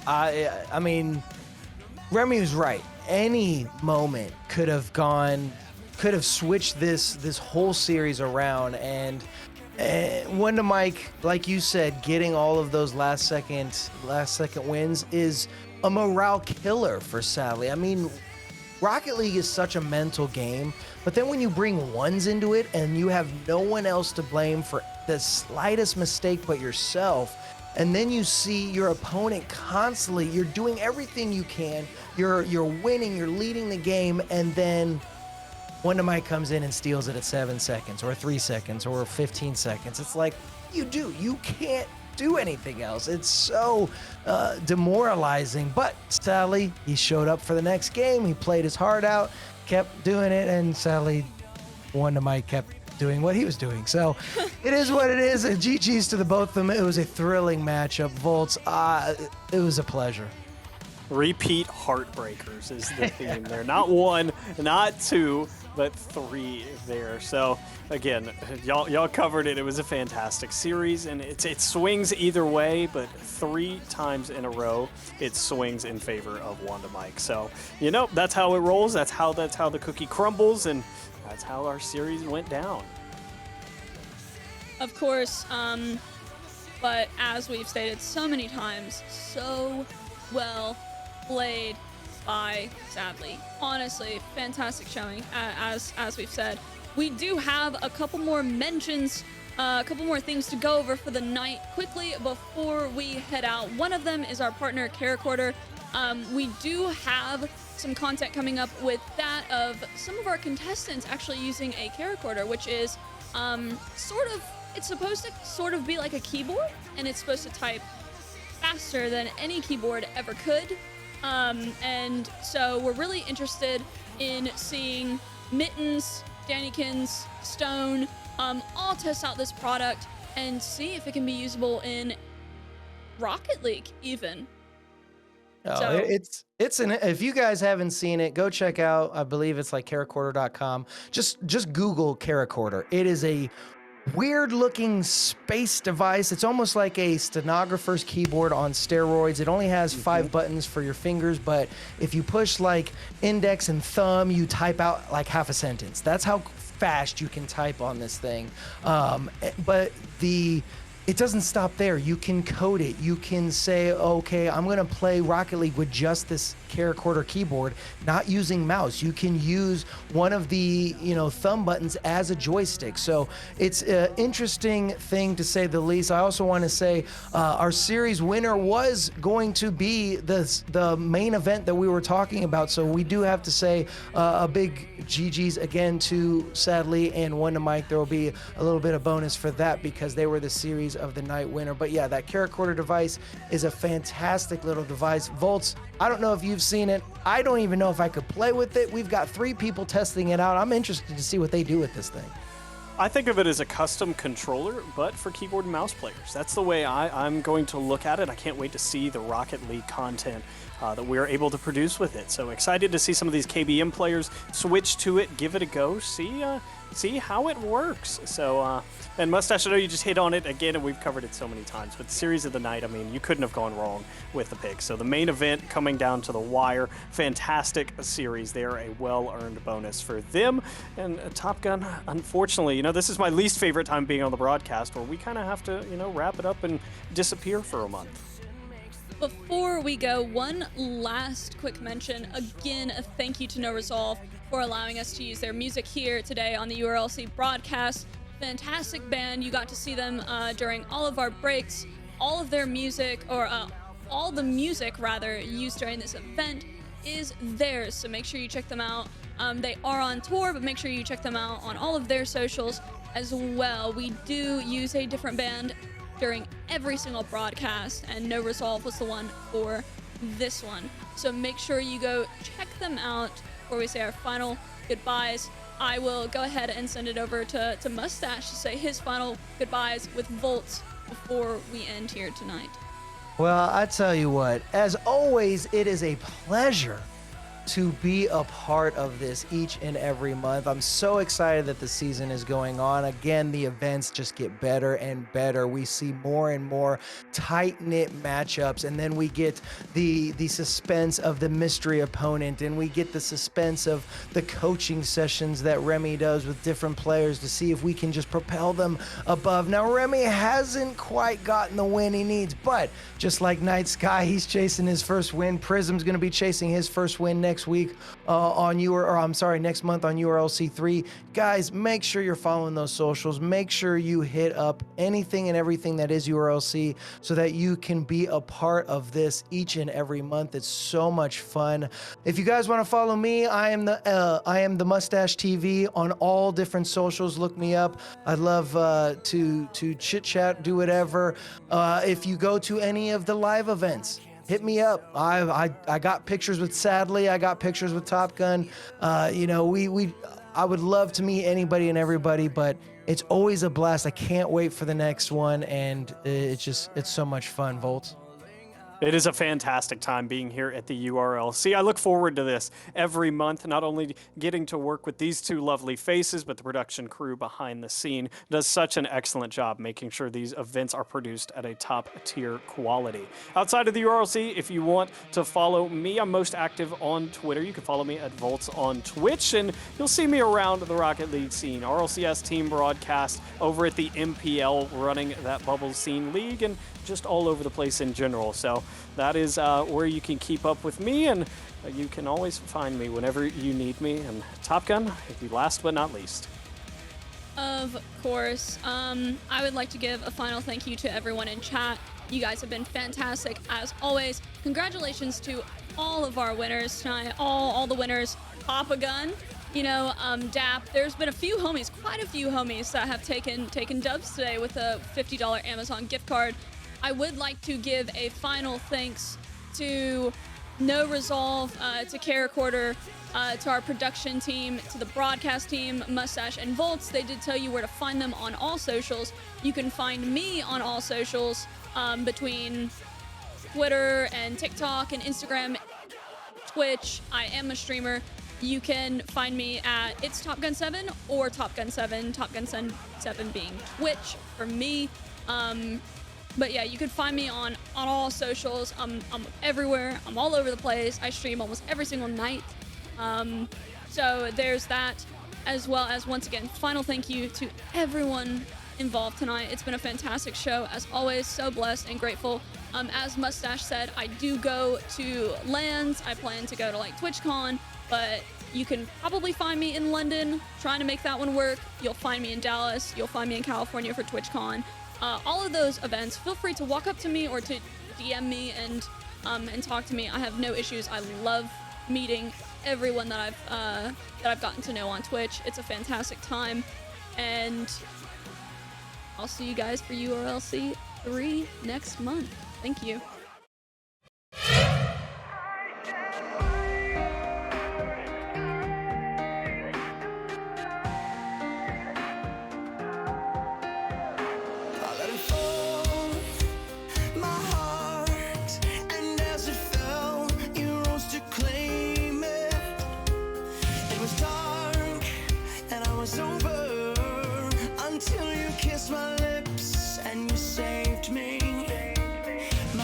I mean, Remy was right. Any moment could have switched this whole series around. And Wonder Mike, like you said, getting all of those last second wins is a morale killer for Sadly. I mean, Rocket League is such a mental game, but then when you bring ones into it and you have no one else to blame for the slightest mistake but yourself, and then you see your opponent constantly, you're doing everything you can, you're winning, you're leading the game, and then Wonder Mike comes in and steals it at 7 seconds or 3 seconds or 15 seconds. It's like, you can't do anything else. It's so demoralizing. But sadly, he showed up for the next game. He played his heart out, kept doing it, and sadly, Wonder Mike kept doing what he was doing. So it is what it is. GG's to the both of them. It was a thrilling matchup. Volts, it was a pleasure. Repeat heartbreakers is the theme there. Not one, not two, but three there. So again, y'all covered it. It was a fantastic series, and it swings either way, but 3 times in a row it swings in favor of Wanda Mike. So that's how it rolls. That's how the cookie crumbles, and that's how our series went down. Of course, but as we've stated so many times, so well played by Sadly. Honestly, fantastic showing, as we've said. We do have a couple more mentions, a couple more things to go over for the night quickly before we head out. One of them is our partner, Caracorder. We do have some content coming up with that of some of our contestants actually using a Caracorder, which is it's supposed to sort of be like a keyboard, and it's supposed to type faster than any keyboard ever could. And so we're really interested in seeing Mittens, Dannykins, Stone, all test out this product and see if it can be usable in Rocket League even. Oh, if you guys haven't seen it, go check out, I believe it's like caracorder.com. Just Google Caracorder. It is a weird looking space device. It's almost like a stenographer's keyboard on steroids. It only has 5 buttons for your fingers, but if you push like index and thumb, you type out like half a sentence. That's how fast you can type on this thing. But it doesn't stop there. You can code it. You can say, okay, I'm going to play Rocket League with just this Caracorder keyboard, not using mouse. You can use one of the thumb buttons as a joystick. So it's an interesting thing to say the least. I also want to say our series winner was going to be the main event that we were talking about. So we do have to say a big GG's again to Sadly and Wonder Mike. There will be a little bit of bonus for that because they were the series of the night winner. But yeah, that Caracorder device is a fantastic little device. Volts, I don't know if you've seen it. I don't even know if I could play with it. We've got 3 people testing it out. I'm interested to see what they do with this thing. I think of it as a custom controller, but for keyboard and mouse players. That's the way I'm going to look at it. I can't wait to see the Rocket League content that we're able to produce with it. So excited to see some of these KBM players switch to it, give it a go, see how it works. So, and Mustache, I know you just hit on it again, and we've covered it so many times, but the series of the night, I mean, you couldn't have gone wrong with the pick. So the main event coming down to the wire, fantastic series there, a well-earned bonus for them. And Top Gun, unfortunately, this is my least favorite time being on the broadcast, where we kind of have to, wrap it up and disappear for a month. Before we go, one last quick mention. Again, a thank you to No Resolve for allowing us to use their music here today on the URLC broadcast. Fantastic band. You got to see them during all of our breaks. All of their music, or all the music rather, used during this event is theirs. So make sure you check them out. They are on tour, but make sure you check them out on all of their socials as well. We do use a different band during every single broadcast, and No Resolve was the one for this one. So make sure you go check them out before we say our final goodbyes. I will go ahead and send it over to Mustache to say his final goodbyes with Volts before we end here tonight. Well, I tell you what, as always, it is a pleasure to be a part of this each and every month. I'm so excited that the season is going on. Again, the events just get better and better. We see more and more tight-knit matchups, and then we get the suspense of the mystery opponent, and we get the suspense of the coaching sessions that Remmy does with different players to see if we can just propel them above. Now, Remmy hasn't quite gotten the win he needs, but just like Night Sky, he's chasing his first win. Prism's going to be chasing his first win next week next month on URLC 3. Guys, make sure you're following those socials. Make sure you hit up anything and everything that is URLC so that you can be a part of this each and every month. It's so much fun. If you guys want to follow me, I am TheMustache TV on all different socials. Look me up. I'd love to chit chat, do whatever. If you go to any of the live events, hit me up. I got pictures with Sadly. I got pictures with Top Gun. I would love to meet anybody and everybody, but it's always a blast. I can't wait for the next one, and it's so much fun, Volts. It is a fantastic time being here at the URLC. I look forward to this every month, not only getting to work with these two lovely faces, but the production crew behind the scene does such an excellent job making sure these events are produced at a top tier quality. Outside of the URLC, if you want to follow me, I'm most active on Twitter. You can follow me at Volts on Twitch, and you'll see me around the Rocket League scene, RLCS team broadcast, over at the MPL running that Bubbles Scene League, and just all over the place in general. So that is where you can keep up with me, and you can always find me whenever you need me. And Top Gun, last but not least. Of course. I would like to give a final thank you to everyone in chat. You guys have been fantastic as always. Congratulations to all of our winners tonight, all the winners. Papa Gun, Dap. There's been quite a few homies that have taken dubs today with a $50 Amazon gift card. I would like to give a final thanks to No Resolve, to Caracorder, to our production team, to the broadcast team, Mustache and Volts. They did tell you where to find them on all socials. You can find me on all socials between Twitter and TikTok and Instagram, Twitch. I am a streamer. You can find me at It's Top Gun 7 or Top Gun 7, Top Gun 7 being Twitch for me. But yeah, you can find me on all socials. I'm everywhere. I'm all over the place. I stream almost every single night. So there's that, as well as, once again, final thank you to everyone involved tonight. It's been a fantastic show, as always. So blessed and grateful. As Mustache said, I do go to LANs. I plan to go to TwitchCon, but you can probably find me in London trying to make that one work. You'll find me in Dallas. You'll find me in California for TwitchCon. All of those events, feel free to walk up to me or to DM me and talk to me. I have no issues. I love meeting everyone that I've gotten to know on Twitch. It's a fantastic time, and I'll see you guys for URLC 3 next month. Thank you. Until you kissed my lips and you saved me. My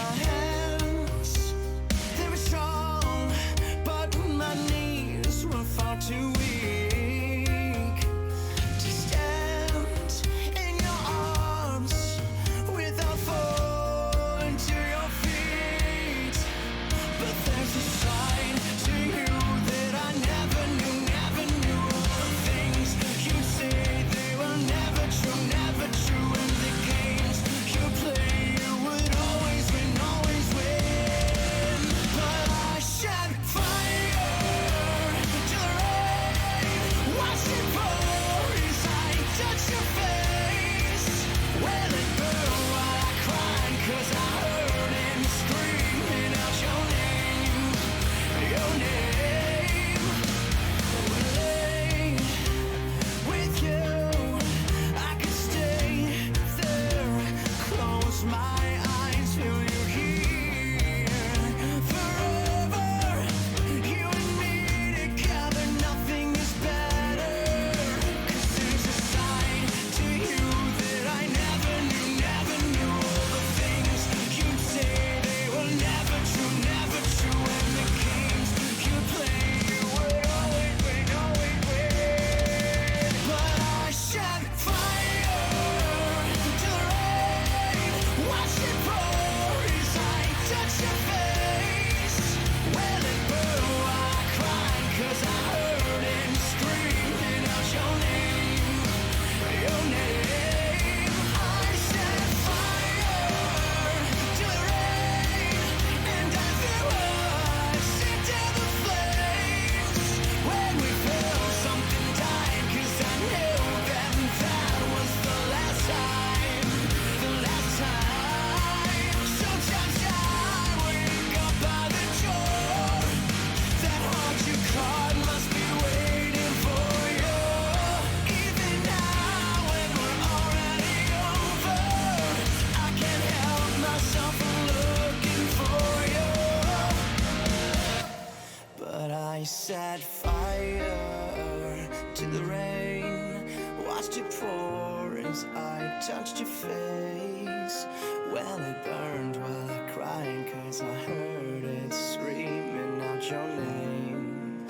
fire to the rain. Watched it pour as I touched your face. Well, it burned while I cried, 'cause I heard it screaming out your name,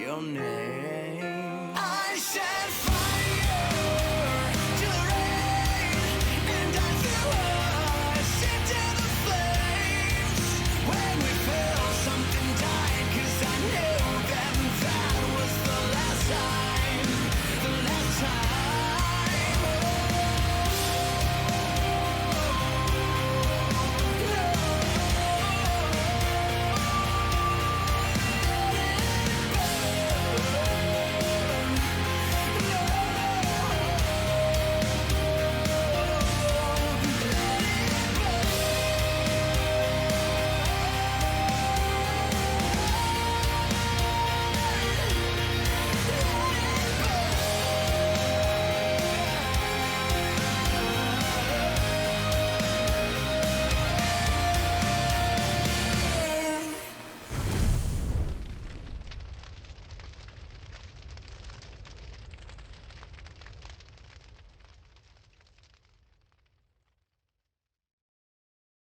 your name.